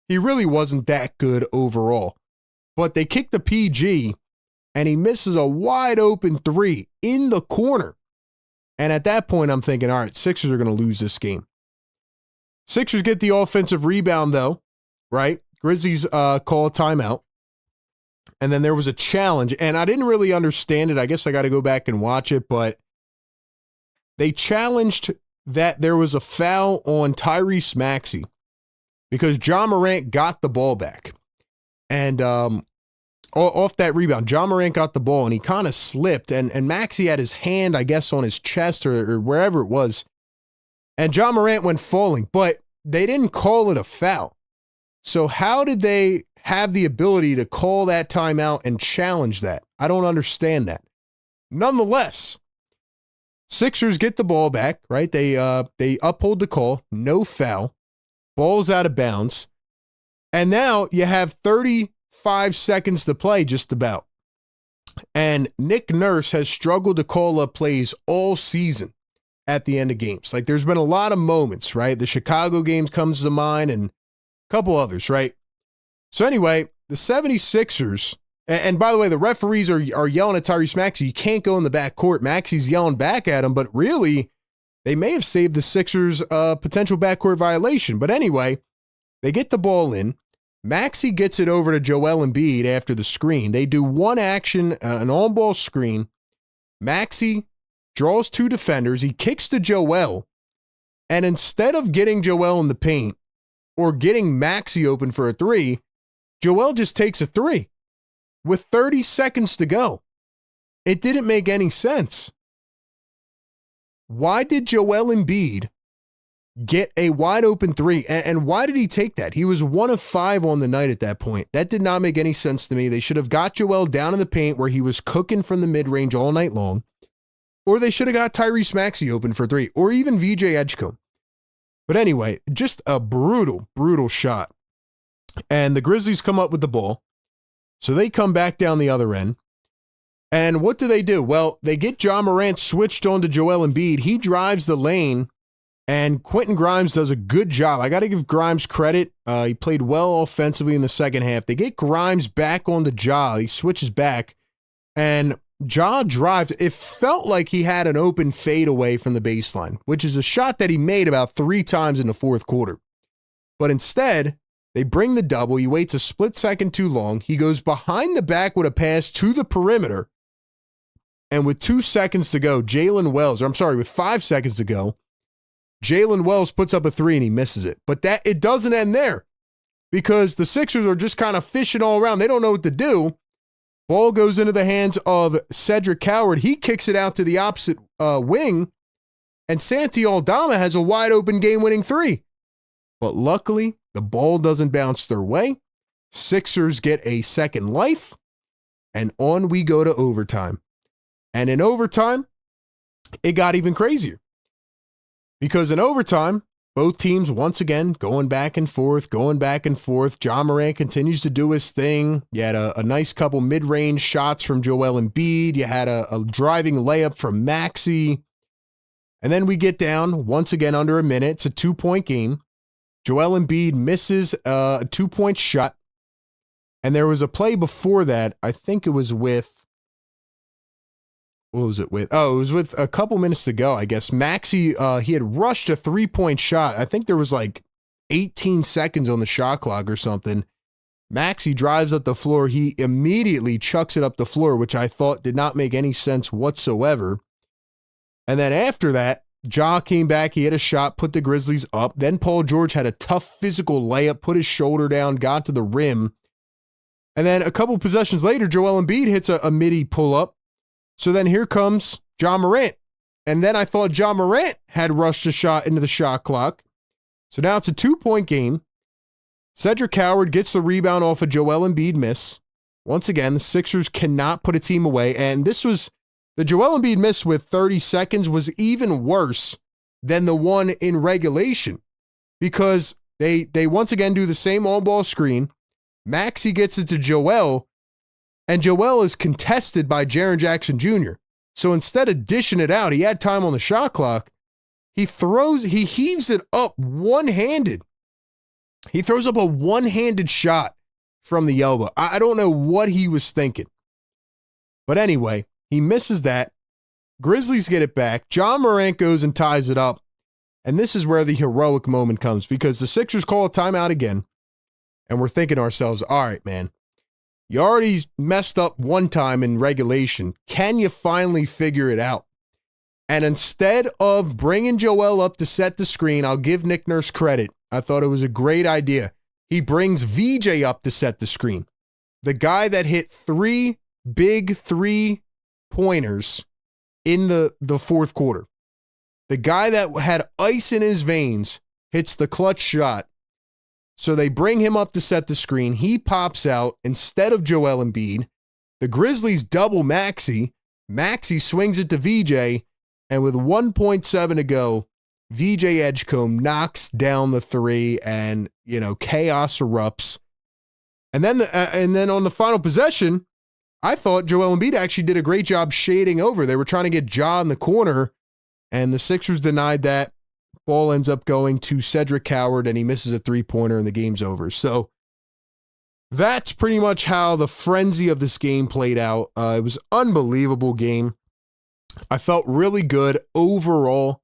he really wasn't that good overall. But they kick the PG, and he misses a wide open three in the corner. And at that point, I'm thinking, all right, Sixers are going to lose this game. Sixers get the offensive rebound, though, right? Grizzlies call a timeout. And then there was a challenge, and I didn't really understand it. I guess I got to go back and watch it, but they challenged that there was a foul on Tyrese Maxey because John Morant got the ball back. And off that rebound, John Morant got the ball, and he kind of slipped, and Maxey had his hand, I guess, on his chest or wherever it was. And John Morant went falling, but they didn't call it a foul. So how did they have the ability to call that timeout and challenge that? I don't understand that. Nonetheless, Sixers get the ball back, right? They uphold the call, no foul, ball's out of bounds, and now you have 35 seconds to play just about. And Nick Nurse has struggled to call up plays all season at the end of games. Like there's been a lot of moments, right? The Chicago games comes to mind and a couple others, right? So anyway, the 76ers, and by the way, the referees are yelling at Tyrese Maxey. You can't go in the back court. Maxey's yelling back at him, but really, they may have saved the Sixers a potential backcourt violation. But anyway, they get the ball in. Maxey gets it over to Joel Embiid after the screen. They do one action, an on-ball screen. Maxey draws 2 defenders. He kicks to Joel, and instead of getting Joel in the paint or getting Maxey open for a three, Joel just takes a three with 30 seconds to go. It didn't make any sense. Why did Joel Embiid get a wide open three? And why did he take that? He was 1 of 5 on the night at that point. That did not make any sense to me. They should have got Joel down in the paint where he was cooking from the mid-range all night long. Or they should have got Tyrese Maxey open for 3, or even VJ Edgecombe. But anyway, just a brutal, brutal shot. And the Grizzlies come up with the ball. So they come back down the other end. And what do? Well, they get Ja Morant switched on to Joel Embiid. He drives the lane, and Quentin Grimes does a good job. I got to give Grimes credit. He played well offensively in the second half. They get Grimes back on the Ja. He switches back, and Ja drives. It felt like he had an open fadeaway from the baseline, which is a shot that he made about 3 times in the fourth quarter. But instead, they bring the double. He waits a split second too long. He goes behind the back with a pass to the perimeter. And with 2 seconds to go, with 5 seconds to go, Jalen Wells puts up a 3 and he misses it. But it doesn't end there, because the Sixers are just kind of fishing all around. They don't know what to do. Ball goes into the hands of Cedric Coward. He kicks it out to the opposite wing, and Santi Aldama has a wide open game-winning 3. But luckily, the ball doesn't bounce their way. Sixers get a second life, and on we go to overtime. And in overtime, it got even crazier. Because in overtime, both teams once again going back and forth. Ja Morant continues to do his thing. You had a nice couple mid-range shots from Joel Embiid. You had a driving layup from Maxey. And then we get down once again under a minute. It's a 2-point game. Joel Embiid misses a 2-point shot. And there was a play before that. I think it was with, what was it with? Oh, it was with a couple minutes to go, I guess. Maxey, he had rushed a 3-point shot. I think there was like 18 seconds on the shot clock or something. Maxey drives up the floor. He immediately chucks it up the floor, which I thought did not make any sense whatsoever. And then after that, Ja came back. He hit a shot, put the Grizzlies up. Then Paul George had a tough physical layup, put his shoulder down, got to the rim. And then a couple possessions later, Joel Embiid hits a midi pull-up. So then here comes Ja Morant. And then I thought Ja Morant had rushed a shot into the shot clock. So now it's a 2-point game. Cedric Coward gets the rebound off a Joel Embiid miss. Once again, the Sixers cannot put a team away. And the Joel Embiid miss with 30 seconds was even worse than the one in regulation, because they once again do the same on-ball screen. Maxey gets it to Joel, and Joel is contested by Jaren Jackson Jr. So instead of dishing it out, he had time on the shot clock. He heaves it up one-handed. He throws up a one-handed shot from the elbow. I don't know what he was thinking. But anyway, he misses that. Grizzlies get it back. Ja Morant goes and ties it up. And this is where the heroic moment comes, because the Sixers call a timeout again. And we're thinking to ourselves, all right, man, you already messed up one time in regulation. Can you finally figure it out? And instead of bringing Joel up to set the screen, I'll give Nick Nurse credit. I thought it was a great idea. He brings VJ up to set the screen. The guy that hit 3 big 3-pointers in the fourth quarter. The guy that had ice in his veins hits the clutch shot. So they bring him up to set the screen. He pops out instead of Joel Embiid. The Grizzlies double Maxey. Maxey swings it to VJ. And with 1.7 to go, VJ Edgecombe knocks down the 3, and, chaos erupts. And then on the final possession, I thought Joel Embiid actually did a great job shading over. They were trying to get Ja in the corner, and the Sixers denied that. Ball ends up going to Cedric Coward, and he misses a 3-pointer, and the game's over. So that's pretty much how the frenzy of this game played out. It was an unbelievable game. I felt really good overall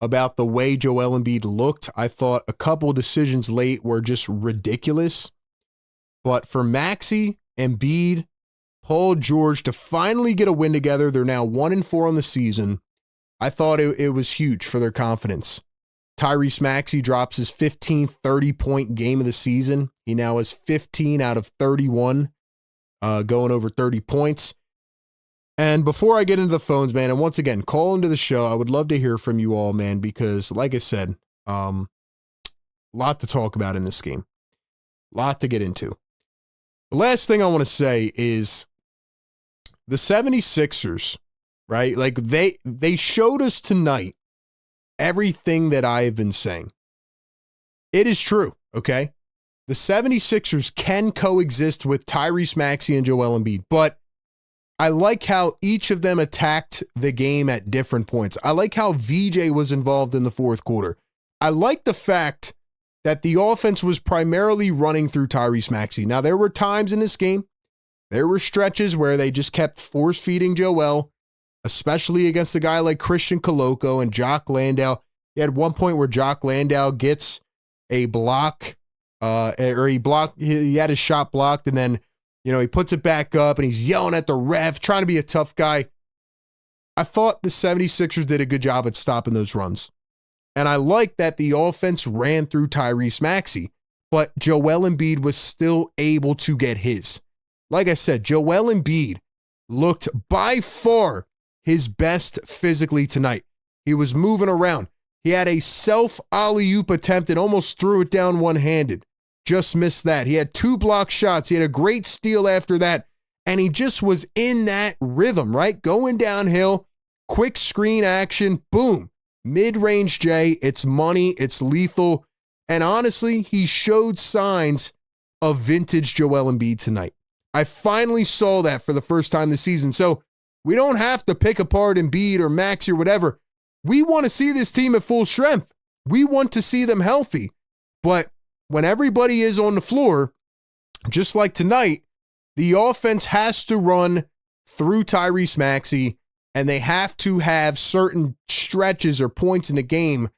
about the way Joel Embiid looked. I thought a couple decisions late were just ridiculous. But for Maxey, Embiid, Paul George to finally get a win together, they're now 1-4 on the season. I thought it was huge for their confidence. Tyrese Maxey drops his 15th 30-point game of the season. He now has 15 out of 31, going over 30 points. And before I get into the phones, man, and once again, call into the show, I would love to hear from you all, man, because like I said, a lot to talk about in this game. A lot to get into. The last thing I want to say is the 76ers, right? Like they showed us tonight everything that I have been saying. it is true, okay? The 76ers can coexist with Tyrese Maxey and Joel Embiid, but I like how each of them attacked the game at different points. I like how VJ was involved in the fourth quarter. I like the fact that the offense was primarily running through Tyrese Maxey. Now, there were times in this game, there were stretches where they just kept force-feeding Joel, especially against a guy like Christian Coloco and Jock Landale. He had one point where Jock Landale gets a block, he had his shot blocked, and then, he puts it back up, and he's yelling at the ref, trying to be a tough guy. I thought the 76ers did a good job at stopping those runs. And I like that the offense ran through Tyrese Maxey, but Joel Embiid was still able to get his. Like I said, Joel Embiid looked by far his best physically tonight. He was moving around. He had a self alley-oop attempt and almost threw it down one-handed. Just missed that. He had 2 block shots. He had a great steal after that. And he just was in that rhythm, right? Going downhill, quick screen action, boom. Mid-range J, it's money, it's lethal. And honestly, he showed signs of vintage Joel Embiid tonight. I finally saw that for the first time this season. So we don't have to pick apart Embiid or Max or whatever. We want to see this team at full strength. We want to see them healthy. But when everybody is on the floor, just like tonight, the offense has to run through Tyrese Maxey, and they have to have certain stretches or points in the game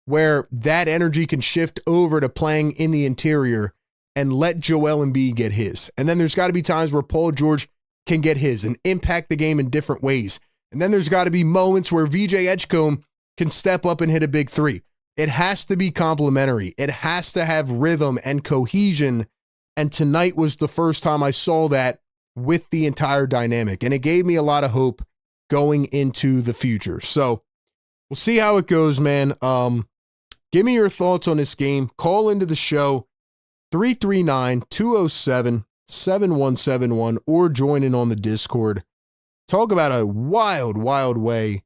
where that energy can shift over to playing in the interior and let Joel Embiid get his. And then there's got to be times where Paul George can get his and impact the game in different ways. And then there's got to be moments where VJ Edgecombe can step up and hit a big three. It has to be complementary. It has to have rhythm and cohesion. And tonight was the first time I saw that with the entire dynamic. And it gave me a lot of hope going into the future. So we'll see how it goes, man. Give me your thoughts on this game. Call into the show 339-207-7171 or join in on the Discord. Talk about a wild, wild way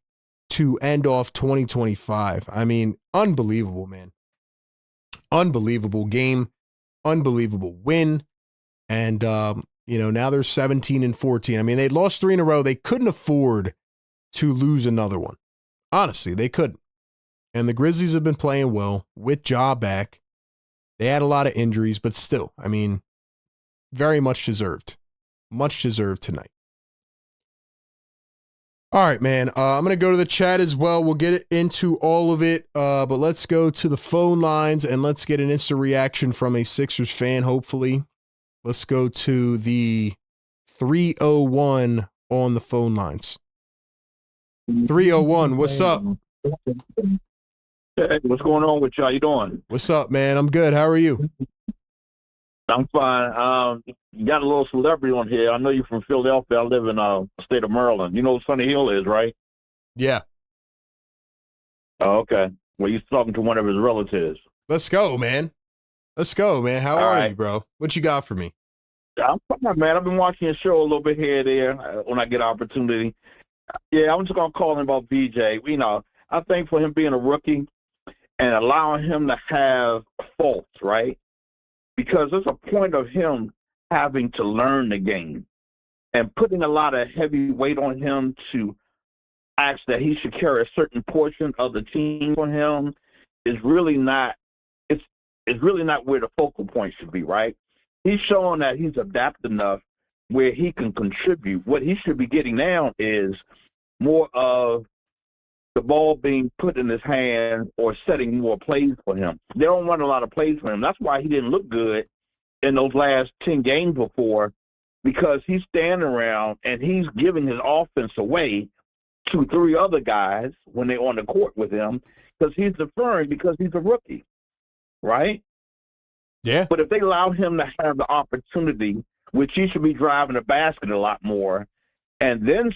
to end off 2025. I mean, unbelievable, man. Unbelievable game. Unbelievable win. And, now they're 17-14. I mean, they lost 3 in a row. They couldn't afford to lose another one. Honestly, they couldn't. And the Grizzlies have been playing well with Ja back. They had a lot of injuries, but still, I mean, very much deserved. Much deserved tonight. All right, man. I'm going to go to the chat as well. We'll get into all of it, but let's go to the phone lines and let's get an instant reaction from a Sixers fan, hopefully. Let's go to the 301 on the phone lines. 301, what's up? Hey, what's going on with y'all? You doing? What's up, man? I'm good. How are you? I'm fine. You got a little celebrity on here. I know you're from Philadelphia. I live in the state of Maryland. You know what Sunny Hill is, right? Yeah. Oh, okay. Well, he's talking to one of his relatives. Let's go, man. Let's go, man. How are you, bro? What you got for me? I'm fine, man. I've been watching your show a little bit here and there when I get opportunity. Yeah, I'm just going to call him about VJ. I think for him being a rookie and allowing him to have faults, right? Because there's a point of him having to learn the game and putting a lot of heavy weight on him to ask that he should carry a certain portion of the team on him is really not it's really not where the focal point should be, right? He's showing that he's adapted enough where he can contribute. What he should be getting now is more of the ball being put in his hand or setting more plays for him. They don't run a lot of plays for him. That's why he didn't look good in those last 10 games before, because he's standing around and he's giving his offense away to 3 other guys when they're on the court with him because he's deferring because he's a rookie, right? Yeah. But if they allow him to have the opportunity, which he should be driving the basket a lot more, and then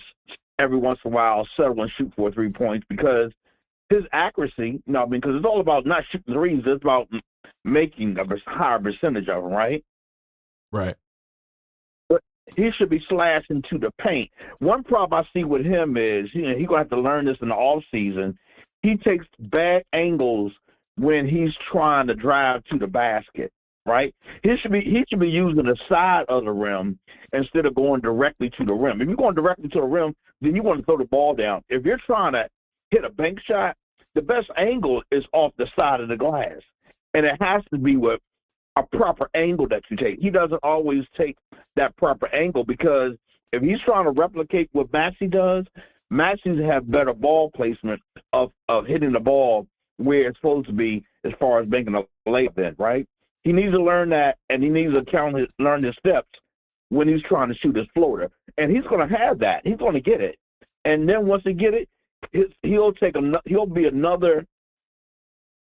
every once in a while settle and shoot for 3 points, because his accuracy, because it's all about not shooting threes, it's about making a higher percentage of them, right? Right. But he should be slashing to the paint. One problem I see with him is, he's going to have to learn this in the off season. He takes bad angles when he's trying to drive to the basket, right? He should be using the side of the rim instead of going directly to the rim. If you're going directly to the rim, then you want to throw the ball down. If you're trying to hit a bank shot, the best angle is off the side of the glass, and it has to be with a proper angle that you take. He doesn't always take that proper angle because if he's trying to replicate what Maxey does, Maxey's have better ball placement of hitting the ball where it's supposed to be as far as making a layup in, right? He needs to learn that, and he needs to learn his steps when he's trying to shoot his floater. And he's going to have that. He's going to get it. And then once he get it, he'll be another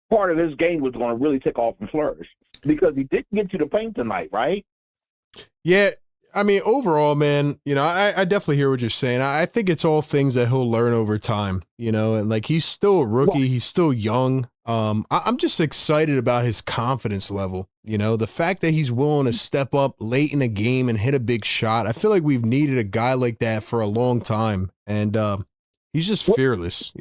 part of his game was going to really take off and flourish because he didn't get to the paint tonight, right? Yeah. I mean, overall, man, I definitely hear what you're saying. I think it's all things that he'll learn over time, and like he's still a rookie. Well, he's still young. I'm just excited about his confidence level. The fact that he's willing to step up late in a game and hit a big shot. I feel like we've needed a guy like that for a long time. And he's just fearless,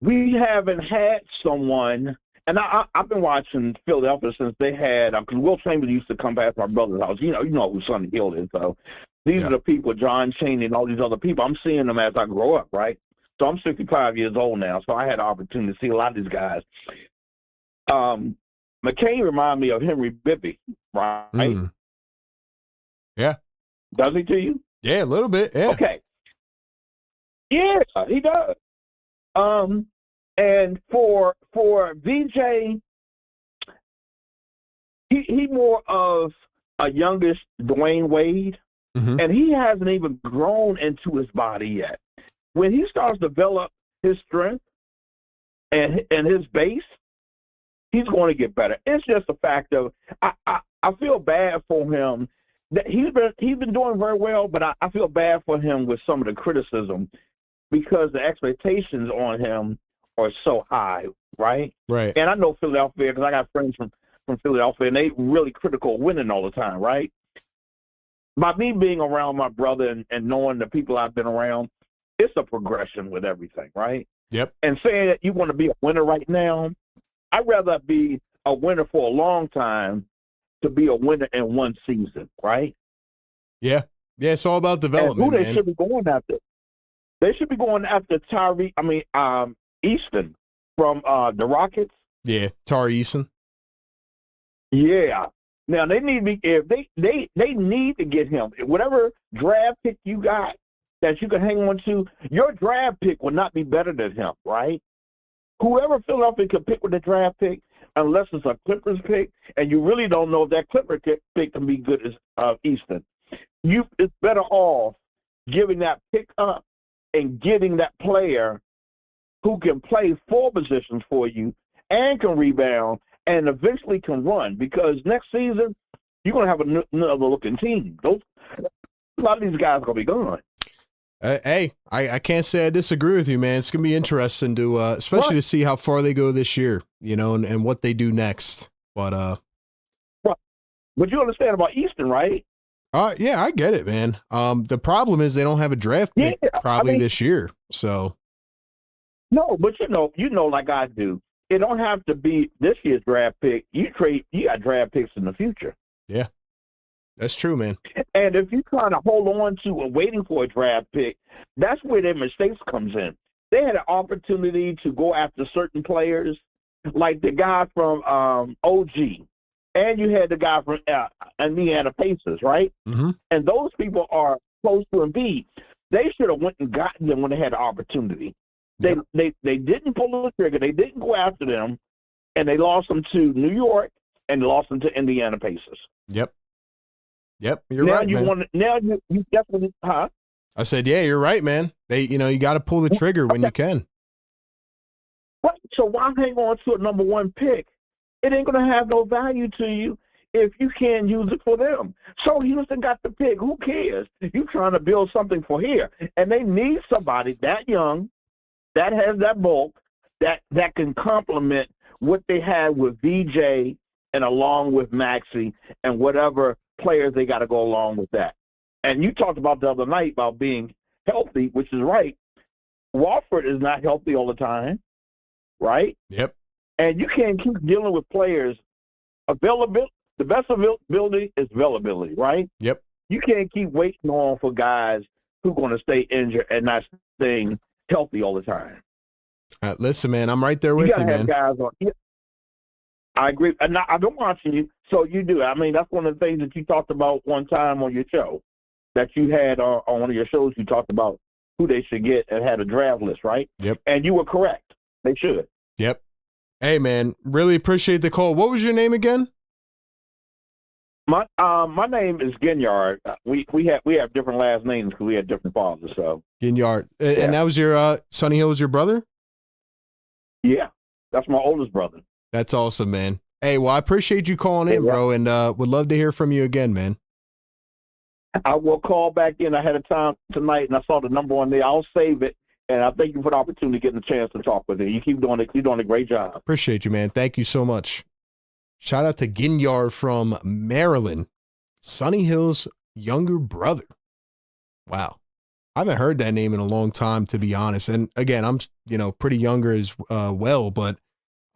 We haven't had someone. And I've been watching Philadelphia since they had, because Will Chambers used to come past my brother's house. You know who Sonny Hill is. So these are the people, John Chaney and all these other people. I'm seeing them as I grow up, right? So I'm 65 years old now, so I had the opportunity to see a lot of these guys. McCain reminded me of Henry Bibby, right? Mm. Yeah. Does he to you? Yeah, a little bit, yeah. Okay. Yeah, he does. And for VJ, he more of a youngest Dwayne Wade, and he hasn't even grown into his body yet. When he starts to develop his strength and his base, he's going to get better. It's just a fact of I feel bad for him. That he's been doing very well, but I feel bad for him with some of the criticism because the expectations on him are so high, right? Right. And I know Philadelphia because I got friends from Philadelphia, and they really critical of winning all the time, right? By me being around my brother and knowing the people I've been around, it's a progression with everything, right? Yep. And saying that you want to be a winner right now, I'd rather be a winner for a long time to be a winner in one season, right? Yeah. Yeah, it's all about development, and who man. they should be going after? They should be going after Easton from the Rockets. Yeah, Tari Eason. Yeah. Now they need to be if they need to get him. Whatever draft pick you got that you can hang on to, your draft pick will not be better than him, right? Whoever Philadelphia could pick with the draft pick, unless it's a Clippers pick, and you really don't know if that Clipper pick can be good as Easton. It's better off giving that pick up and getting that player who can play 4 positions for you and can rebound and eventually can run, because next season you're going to have another looking team. A lot of these guys are going to be gone. Hey, I can't say I disagree with you, man. It's going to be interesting to, especially to see how far they go this year, and what they do next. But But you understand about Easton, right? Yeah, I get it, man. The problem is they don't have a draft pick this year. So. No, but you know, like I do, it don't have to be this year's draft pick. You got draft picks in the future. Yeah, that's true, man. And if you're trying to hold on to and waiting for a draft pick, that's where their mistakes comes in. They had an opportunity to go after certain players, like the guy from OG, and you had the guy from Indiana Pacers, right? Mm-hmm. And those people are close to Embiid. They should have went and gotten them when they had the opportunity. They didn't pull the trigger. They didn't go after them, and they lost them to New York and lost them to Indiana Pacers. Yep. You're right, man. Now you definitely, huh? I said, yeah, you're right, man. You got to pull the trigger when you can. Right. So why hang on to a number 1 pick? It ain't going to have no value to you if you can't use it for them. So Houston got the pick. Who cares? You're trying to build something for here, and they need somebody that young, that has that bulk, that can complement what they had with VJ and along with Maxey and whatever players they got to go along with that. And you talked about the other night about being healthy, which is right. Wofford is not healthy all the time. right? Yep. And you can't keep dealing with players availability. The best availability is availability, right? Yep. You can't keep waiting on for guys who are going to stay injured and not staying healthy all the time. Listen, man, I'm right there with You you, got to have man. guys on. I agree. And I've been watching you, so you do. I mean, that's one of the things that you talked about one time on your show, that you had on one of your shows. You talked about who they should get and had a draft list, right? Yep. And you were correct. They should. Yep. Hey, man, really appreciate the call. What was your name again? My name is Ginyard. We have different last names because we had different fathers. So Ginyard. Yeah. And that was your Sonny Hill was your brother? yeah, that's my oldest brother. That's awesome, man. Hey, well, I appreciate you calling in, Yeah. bro, and would love to hear from you again, man. I will call back in ahead of time tonight, and I saw the number on there. I'll save it, and I thank you for the opportunity of getting a chance to talk with you. You keep doing it. You're doing a great job. Appreciate you, man. Thank you so much. Shout out to Ginyard from Maryland, Sonny Hill's younger brother. Wow. I haven't heard that name in a long time, to be honest. And again, I'm, pretty younger as well, but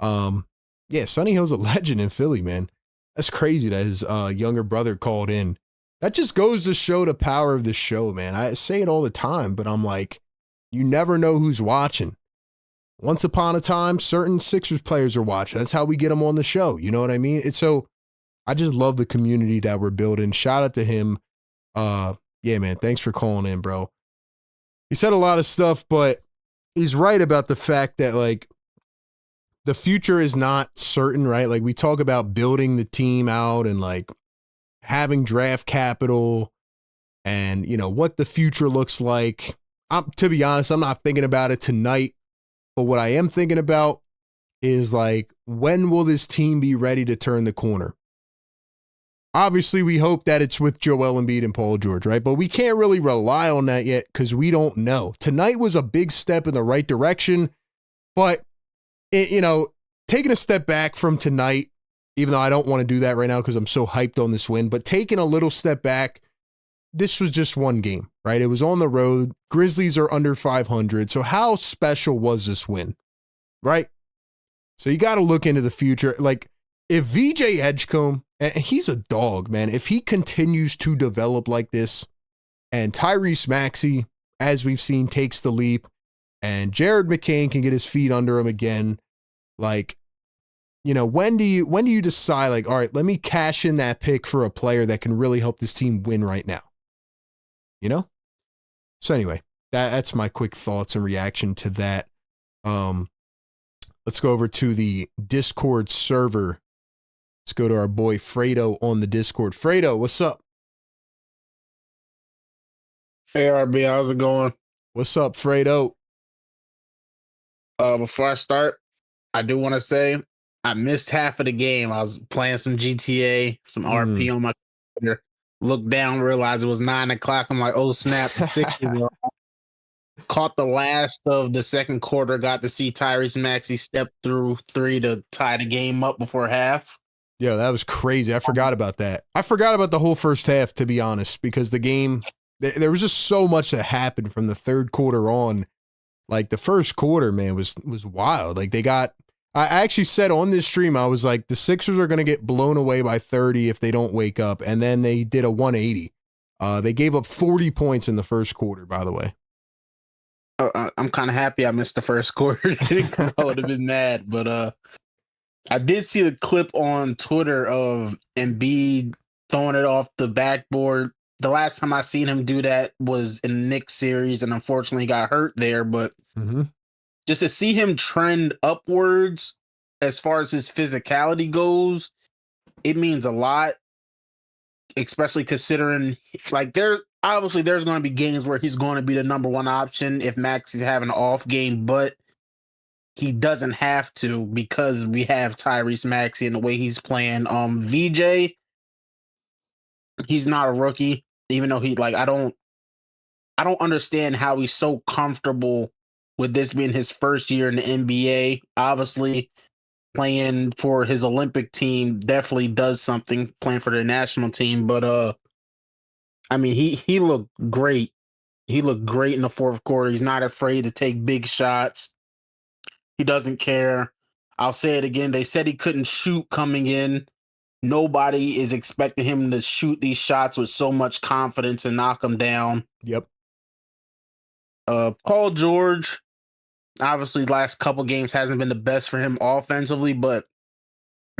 yeah, Sonny Hill's a legend in Philly, man. That's crazy that his younger brother called in. That just goes to show the power of the show, man. I say it all the time, but I'm like, you never know who's watching. Once upon a time, certain Sixers players are watching. That's how we get them on the show. You know what I mean? I just love the community that we're building. Shout out to him. Yeah, man. Thanks for calling in, bro. He said a lot of stuff, but he's right about the fact that, like, the future is not certain, right? Like, we talk about building the team out and, like, having draft capital and, what the future looks like. To be honest, I'm not thinking about it tonight. But what I am thinking about is, like, when will this team be ready to turn the corner? Obviously, we hope that it's with Joel Embiid and Paul George, right? But we can't really rely on that yet because we don't know. Tonight was a big step in the right direction, but, taking a step back from tonight, even though I don't want to do that right now because I'm so hyped on this win, but taking a little step back, this was just one game, right? It was on the road. Grizzlies are under 500. So how special was this win, right? So you got to look into the future. Like, if VJ Edgecombe, and he's a dog, man, if he continues to develop like this, and Tyrese Maxey, as we've seen, takes the leap, and Jared McCain can get his feet under him again, like, when do you decide, like, all right, let me cash in that pick for a player that can really help this team win right now? So anyway, that's my quick thoughts and reaction to that. Let's go over to the Discord server. Let's go to our boy Fredo on the Discord. Fredo, what's up? Hey, RB, how's it going? What's up, Fredo? Before I start, I do want to say I missed half of the game. I was playing some GTA, some RP on my computer. Looked down, realized it was 9 o'clock. I'm like, oh, snap, the Sixers are on. Caught the last of the second quarter, got to see Tyrese Maxey step through 3 to tie the game up before half. Yo, that was crazy. I forgot about that. I forgot about the whole first half, to be honest, because the game, there was just so much that happened from the third quarter on. Like, the first quarter, man, was wild. Like, I actually said on this stream, I was like, the Sixers are going to get blown away by 30 if they don't wake up. And then they did a 180. They gave up 40 points in the first quarter, by the way. I'm kind of happy I missed the first quarter. I would have been mad. But I did see the clip on Twitter of Embiid throwing it off the backboard. The last time I seen him do that was in the Knicks series, and unfortunately got hurt there. But just to see him trend upwards as far as his physicality goes, it means a lot, especially considering, like, there's going to be games where he's going to be the number one option if Max is having an off game, but he doesn't have to because we have Tyrese Maxey and the way he's playing. VJ, he's not a rookie, even though I don't understand how he's so comfortable with this being his first year in the NBA. Obviously, playing for his Olympic team definitely does something, playing for the national team. But, I mean, he looked great. He looked great in the fourth quarter. He's not afraid to take big shots. He doesn't care. I'll say it again. They said he couldn't shoot coming in. Nobody is expecting him to shoot these shots with so much confidence and knock them down. Yep. Paul George, obviously, last couple games hasn't been the best for him offensively, but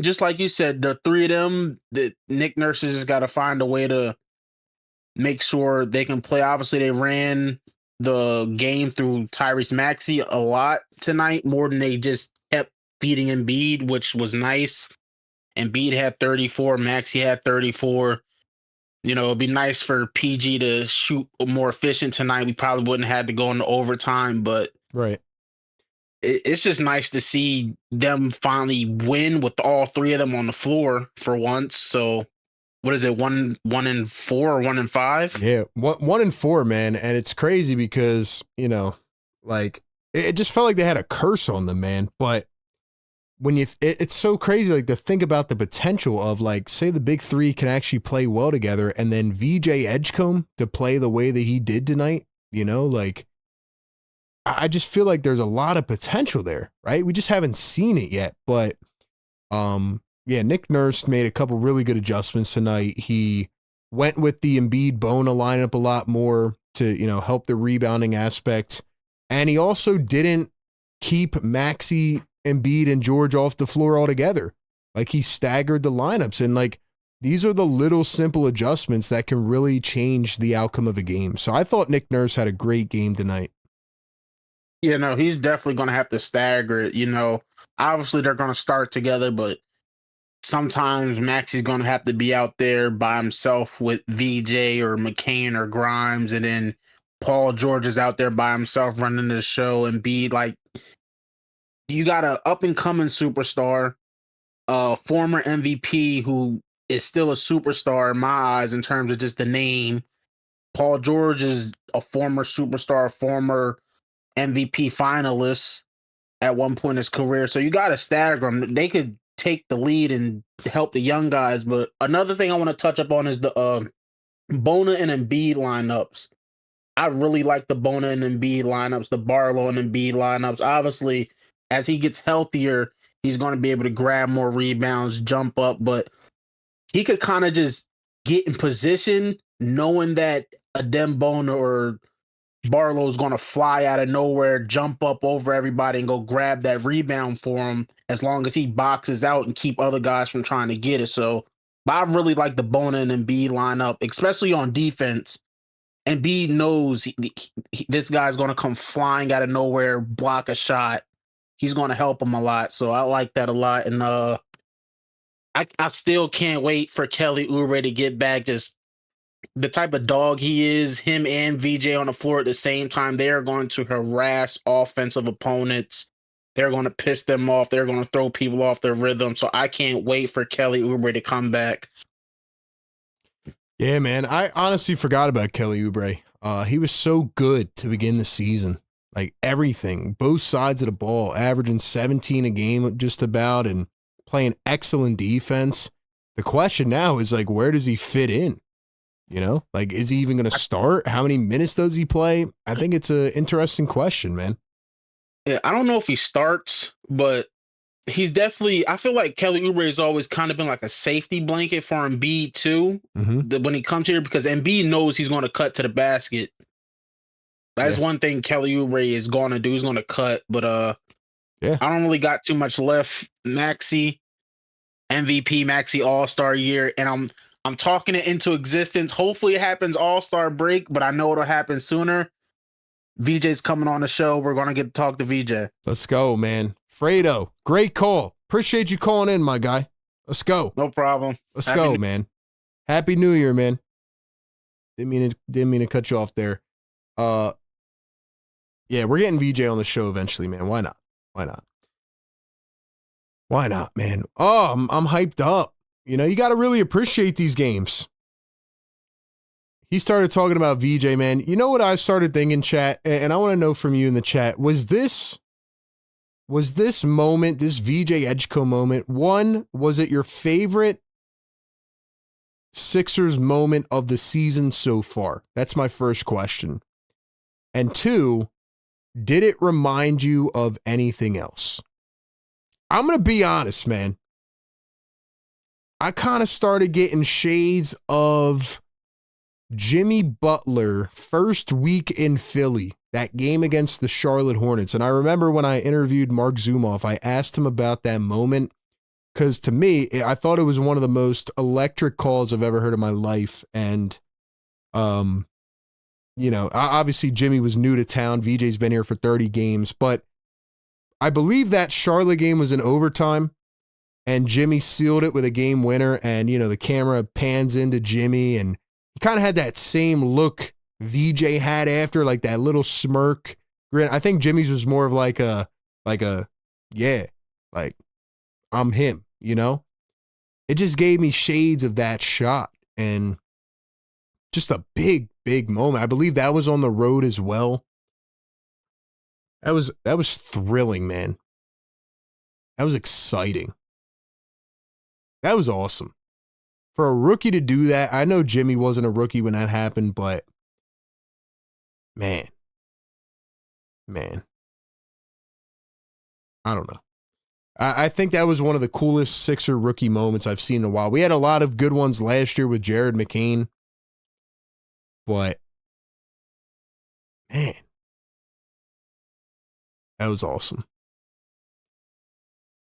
just like you said, the three of them, that Nick Nurse has got to find a way to make sure they can play. Obviously, they ran the game through Tyrese Maxey a lot tonight, more than they just kept feeding Embiid, which was nice. Embiid had 34, Maxey had 34. You know, it'd be nice for PG to shoot more efficient tonight. We probably wouldn't have had to go into overtime, but right. It's just nice to see them finally win with all three of them on the floor for once. So what is it? 1-4 or 1-5? Yeah. 1-4, man. And it's crazy because, you know, like it just felt like they had a curse on them, man. But when it's so crazy, like to think about the potential of like, say the big three can actually play well together and then VJ Edgecombe to play the way that he did tonight, you know, like, I just feel like there's a lot of potential there, right? We just haven't seen it yet, but yeah, Nick Nurse made a couple really good adjustments tonight. He went with the Embiid Bona lineup a lot more to, you know, help the rebounding aspect. And he also didn't keep Maxey, Embiid, and George off the floor altogether. Like he staggered the lineups, and like these are the little simple adjustments that can really change the outcome of a game. So I thought Nick Nurse had a great game tonight. You know, he's definitely going to have to stagger it. You know, obviously they're going to start together, but sometimes Maxey's going to have to be out there by himself with VJ or McCain or Grimes, and then Paul George is out there by himself running the show, and be like, you got an up-and-coming superstar, a former MVP who is still a superstar in my eyes in terms of just the name. Paul George is a former superstar, former MVP finalist at one point in his career. So you got to stagger them. They could take the lead and help the young guys. But another thing I want to touch up on is the Bona and Embiid lineups. I really like the Bona and Embiid lineups, the Barlow and Embiid lineups. Obviously, as he gets healthier, he's going to be able to grab more rebounds, jump up, but he could kind of just get in position knowing that a Bona or Barlow's going to fly out of nowhere, jump up over everybody, and go grab that rebound for him as long as he boxes out and keep other guys from trying to get it. So I really like the Bona and Embiid lineup, especially on defense. Embiid knows this guy's going to come flying out of nowhere, block a shot. He's going to help him a lot. So I like that a lot. And I still can't wait for Kelly Oubre to get back. Just the type of dog he is, him and VJ on the floor at the same time, they are going to harass offensive opponents. They're going to piss them off. They're going to throw people off their rhythm. So I can't wait for Kelly Oubre to come back. Yeah, man. I honestly forgot about Kelly Oubre. He was so good to begin the season. Like everything, both sides of the ball, averaging 17 a game just about and playing excellent defense. The question now is like, where does he fit in? You know, like, is he even going to start? How many minutes does he play? I think it's an interesting question, man. Yeah, I don't know if he starts, but he's definitely, I feel like Kelly Oubre has always kind of been like a safety blanket for Embiid too. When he comes here, because Embiid knows he's going to cut to the basket. That's one thing Kelly Oubre is going to do. He's going to cut, but I don't really got too much left. Maxey, MVP, Maxey All-Star year, and I'm talking it into existence. Hopefully it happens All-Star break, but I know it'll happen sooner. VJ's coming on the show. We're going to get to talk to VJ. Let's go, man. Fredo, great call. Appreciate you calling in, my guy. Let's go. No problem. Let's go, man. Happy New Year, man. Didn't mean to cut you off there. Yeah, we're getting VJ on the show eventually, man. Why not? Why not? Why not, man? Oh, I'm hyped up. You know, you got to really appreciate these games. He started talking about VJ, man. You know what I started thinking, chat? And I want to know from you in the chat. Was this moment, this VJ Edgecombe moment, one, was it your favorite Sixers moment of the season so far? That's my first question. And two, did it remind you of anything else? I'm going to be honest, man. I kind of started getting shades of Jimmy Butler first week in Philly, that game against the Charlotte Hornets. And I remember when I interviewed Mark Zumoff, I asked him about that moment because to me, I thought it was one of the most electric calls I've ever heard in my life. And, obviously Jimmy was new to town. VJ's been here for 30 games, but I believe that Charlotte game was in overtime. And Jimmy sealed it with a game winner. And, the camera pans into Jimmy and he kind of had that same look VJ had after, like that little smirk grin. I think Jimmy's was more of like I'm him, It just gave me shades of that shot and just a big, big moment. I believe that was on the road as well. That was thrilling, man. That was exciting. That was awesome. For a rookie to do that, I know Jimmy wasn't a rookie when that happened, but man, I don't know. I think that was one of the coolest Sixer rookie moments I've seen in a while. We had a lot of good ones last year with Jared McCain, but man, that was awesome.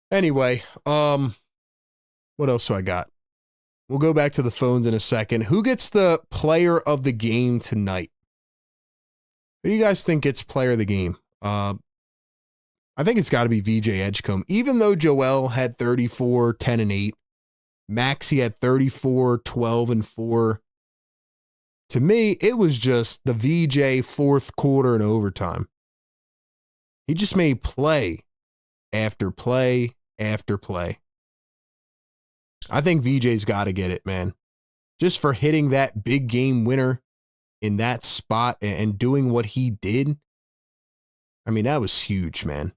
Anyway, what else do I got? We'll go back to the phones in a second. Who gets the player of the game tonight? Who do you guys think gets player of the game? I think it's got to be VJ Edgecombe. Even though Joel had 34, 10, and 8, Maxey had 34, 12, and 4. To me, it was just the VJ fourth quarter and overtime. He just made play after play after play. I think VJ's got to get it, man. Just for hitting that big game winner in that spot and doing what he did. I mean, that was huge, man.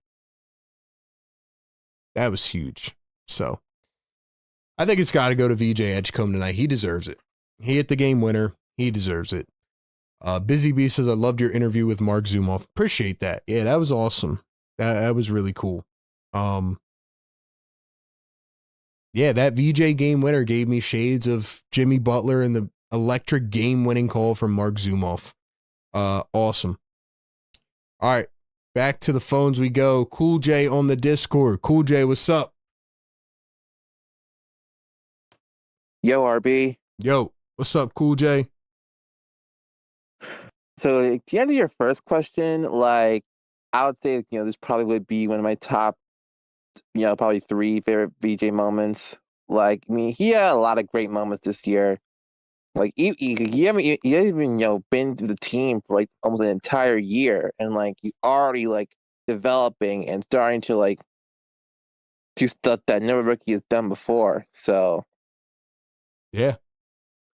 That was huge. So I think it's got to go to VJ Edgecombe tonight. He deserves it. He hit the game winner. He deserves it. Busy Bee says, I loved your interview with Mark Zumoff. Appreciate that. Yeah, that was awesome. That was really cool. Yeah, that VJ game winner gave me shades of Jimmy Butler and the electric game-winning call from Mark Zumoff. Awesome. All right, back to the phones we go. Cool J on the Discord. Cool J, what's up? Yo, RB. Yo, what's up, Cool J? So, to answer your first question, I would say, this probably would be one of my top, probably 3 favorite VJ moments. He had a lot of great moments this year. He hasn't even, been to the team for, almost an entire year. And, he already, developing and starting to, do stuff that no rookie has done before. So. Yeah.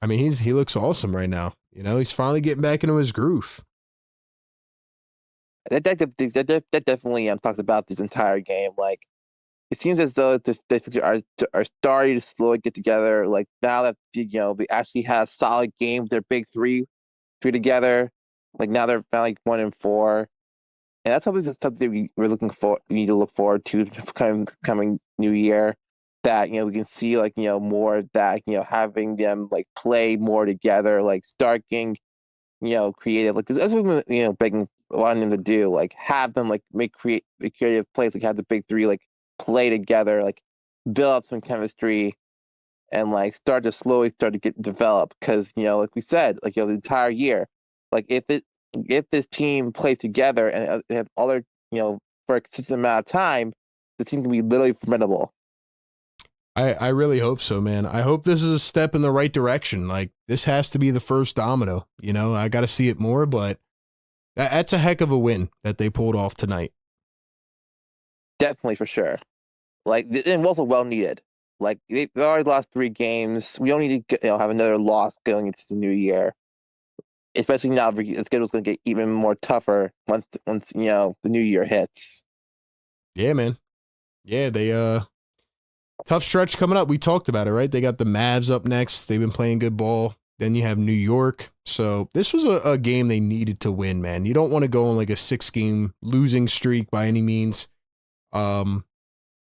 I mean, he looks awesome right now. He's finally getting back into his groove. That definitely talked about this entire game. It seems as though they are starting to slowly get together. Now that they actually had a solid game with their big three together. Now they're finally 1-4, and that's something we need to look forward to the coming new year. That we can see more of that having them play more together, start getting creative. Because that's what we've been begging wanting them to do. Have them make creative plays. Have the big three play together, build up some chemistry, and start to get developed. Because we said, the entire year, if this team plays together and have other for a consistent amount of time, the team can be literally formidable. I really hope so, man. I hope this is a step in the right direction. This has to be the first domino. I got to see it more, but that's a heck of a win that they pulled off tonight. Definitely, for sure. And also well needed. They've already lost 3 games. We don't need to have another loss going into the new year. Especially now, the schedule's going to get even more tougher once the new year hits. Yeah, man. Yeah, they tough stretch coming up. We talked about it, right? They got the Mavs up next. They've been playing good ball. Then you have New York. So this was a game they needed to win, man. You don't want to go on like a 6-game losing streak by any means. So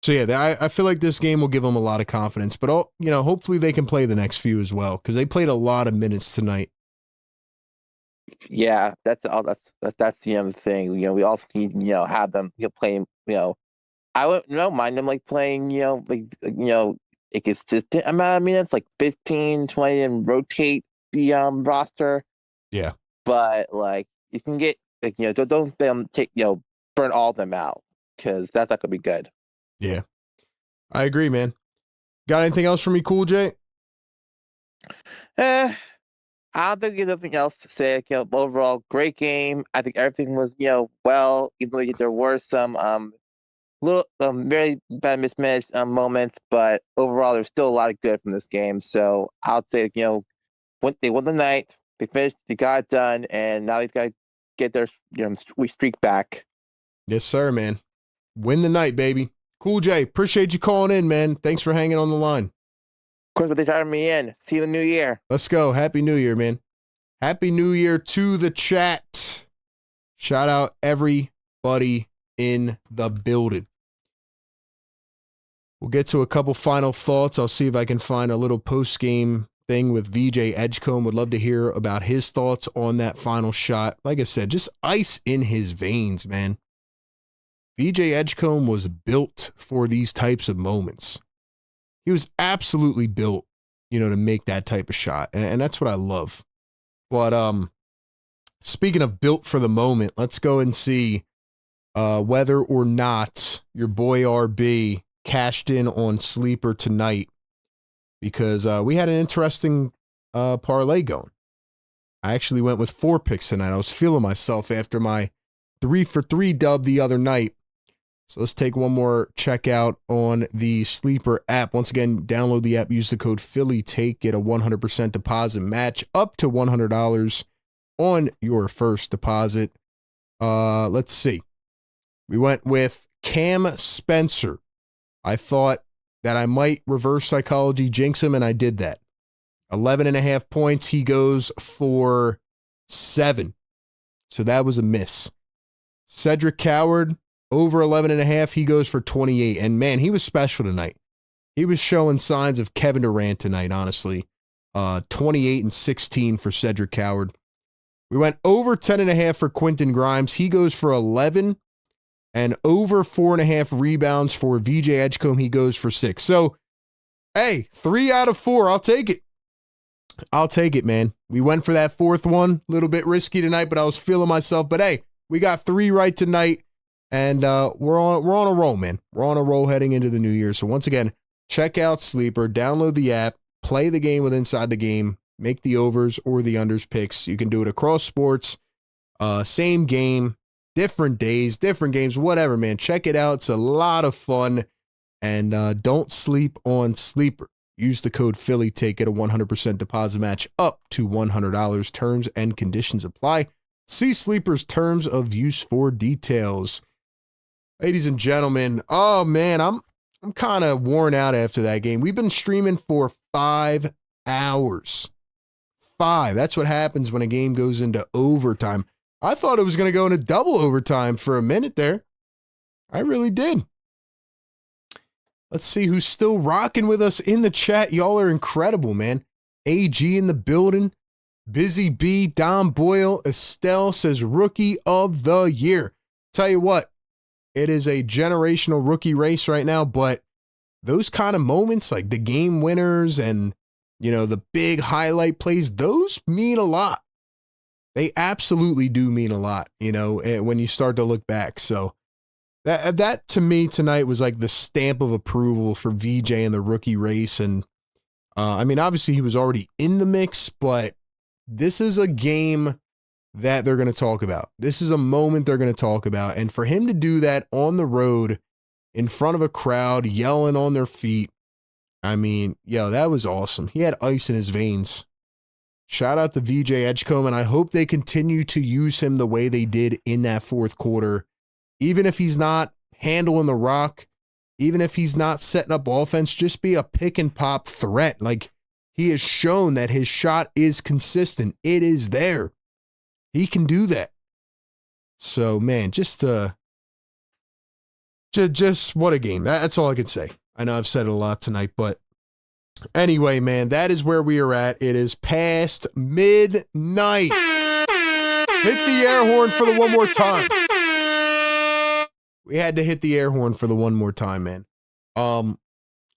yeah, I feel like this game will give them a lot of confidence, but hopefully they can play the next few as well, because they played a lot of minutes tonight. Yeah, that's the other thing. We also need have them playing. I wouldn't mind them like playing a consistent amount of minutes, like 15, 20, and rotate the roster. Yeah, but like you can get don't take burn all of them out, because that's not gonna be good. Yeah, I agree, man. Got anything else for me, Cool J? I don't think there's nothing else to say. Overall, great game. I think everything was well, even though there were some little very bad mismanaged moments, but overall there's still a lot of good from this game. So I'll say when they won the night, they finished, they got it done, and now they got to get their streak back. Yes, sir, man. Win the night, baby. Cool J, appreciate you calling in, man. Thanks for hanging on the line. Of course, but they hired me in. See you in the new year. Let's go. Happy New Year, man. Happy New Year to the chat. Shout out everybody in the building. We'll get to a couple final thoughts. I'll see if I can find a little post-game thing with VJ Edgecombe. Would love to hear about his thoughts on that final shot. Like I said, just ice in his veins, man. VJ Edgecombe was built for these types of moments. He was absolutely built, to make that type of shot. And that's what I love. But speaking of built for the moment, let's go and see whether or not your boy RB cashed in on Sleeper tonight, because we had an interesting parlay going. I actually went with 4 picks tonight. I was feeling myself after my 3-for-3 dub the other night. So let's take one more check out on the Sleeper app. Once again, download the app, use the code PhillyTake, get a 100% deposit match up to $100 on your first deposit. Let's see. We went with Cam Spencer. I thought that I might reverse psychology jinx him, and I did that. 11.5 points. He goes for 7. So that was a miss. Cedric Coward, over 11.5. He goes for 28. And man, he was special tonight. He was showing signs of Kevin Durant tonight, honestly. 28 and 16 for Cedric Coward. We went over 10.5 for Quentin Grimes. He goes for 11. And over 4.5 rebounds for VJ Edgecombe. He goes for 6. So, hey, 3 out of 4. I'll take it. I'll take it, man. We went for that 4th one. A little bit risky tonight, but I was feeling myself. But hey, we got 3 right tonight. And we're on a roll, man. We're on a roll heading into the new year. So once again, check out Sleeper, download the app, play the game with Inside the Game, make the overs or the unders picks. You can do it across sports, same game, different days, different games, whatever, man. Check it out. It's a lot of fun. And don't sleep on Sleeper. Use the code PhillyTake, get a 100% deposit match up to $100. Terms and conditions apply. See Sleeper's terms of use for details. Ladies and gentlemen, oh man, I'm kind of worn out after that game. We've been streaming for 5 hours. 5. That's what happens when a game goes into overtime. I thought it was going to go into double overtime for a minute there. I really did. Let's see who's still rocking with us in the chat. Y'all are incredible, man. AG in the building. Busy B, Don Boyle, Estelle says Rookie of the Year. Tell you what, it is a generational rookie race right now, but those kind of moments, like the game winners and, the big highlight plays, those mean a lot. They absolutely do mean a lot, when you start to look back. So that to me tonight was like the stamp of approval for VJ in the rookie race. And obviously he was already in the mix, but this is a game that they're going to talk about. This is a moment they're going to talk about. And for him to do that on the road in front of a crowd, yelling on their feet, that was awesome. He had ice in his veins. Shout out to VJ Edgecombe, and I hope they continue to use him the way they did in that 4th quarter. Even if he's not handling the rock, even if he's not setting up offense, just be a pick and pop threat. Like, He has shown that his shot is consistent. It is there. He can do that. So, man, just what a game. That's all I can say. I know I've said it a lot tonight, but anyway, man, that is where we are at. It is past midnight. Hit the air horn for the one more time. We had to hit the air horn for the one more time, man.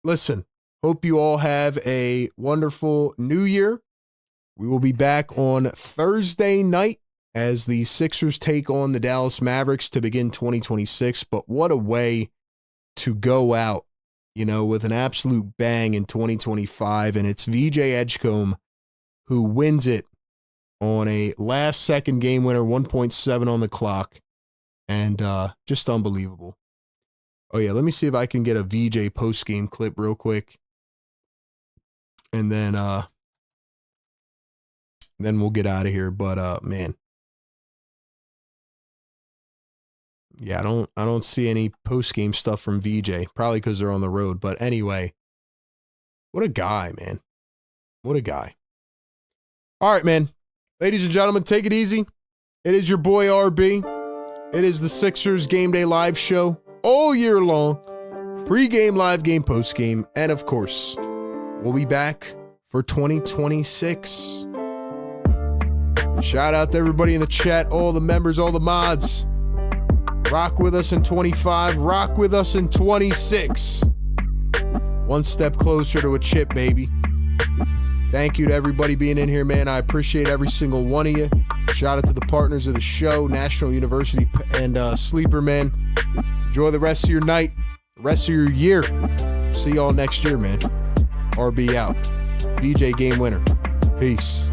Listen, hope you all have a wonderful new year. We will be back on Thursday night as the Sixers take on the Dallas Mavericks to begin 2026. But what a way to go out, with an absolute bang in 2025. And it's VJ Edgecombe who wins it on a last-second game winner, 1.7 on the clock. And just unbelievable. Oh, yeah, let me see if I can get a VJ post-game clip real quick. And then we'll get out of here. But, man. Yeah, I don't see any post-game stuff from VJ. Probably because they're on the road. But anyway, what a guy, man. What a guy. All right, man. Ladies and gentlemen, take it easy. It is your boy RB. It is the Sixers Game Day Live show all year long. Pre-game, live game, post-game. And, of course, we'll be back for 2026. Shout out to everybody in the chat, all the members, all the mods. Rock with us in 25. Rock with us in 26. One step closer to a chip, baby. Thank you to everybody being in here, man. I appreciate every single one of you. Shout out to the partners of the show, National University and Sleeper, man. Enjoy the rest of your night, the rest of your year. See y'all next year, man. RB out. VJ game winner. Peace.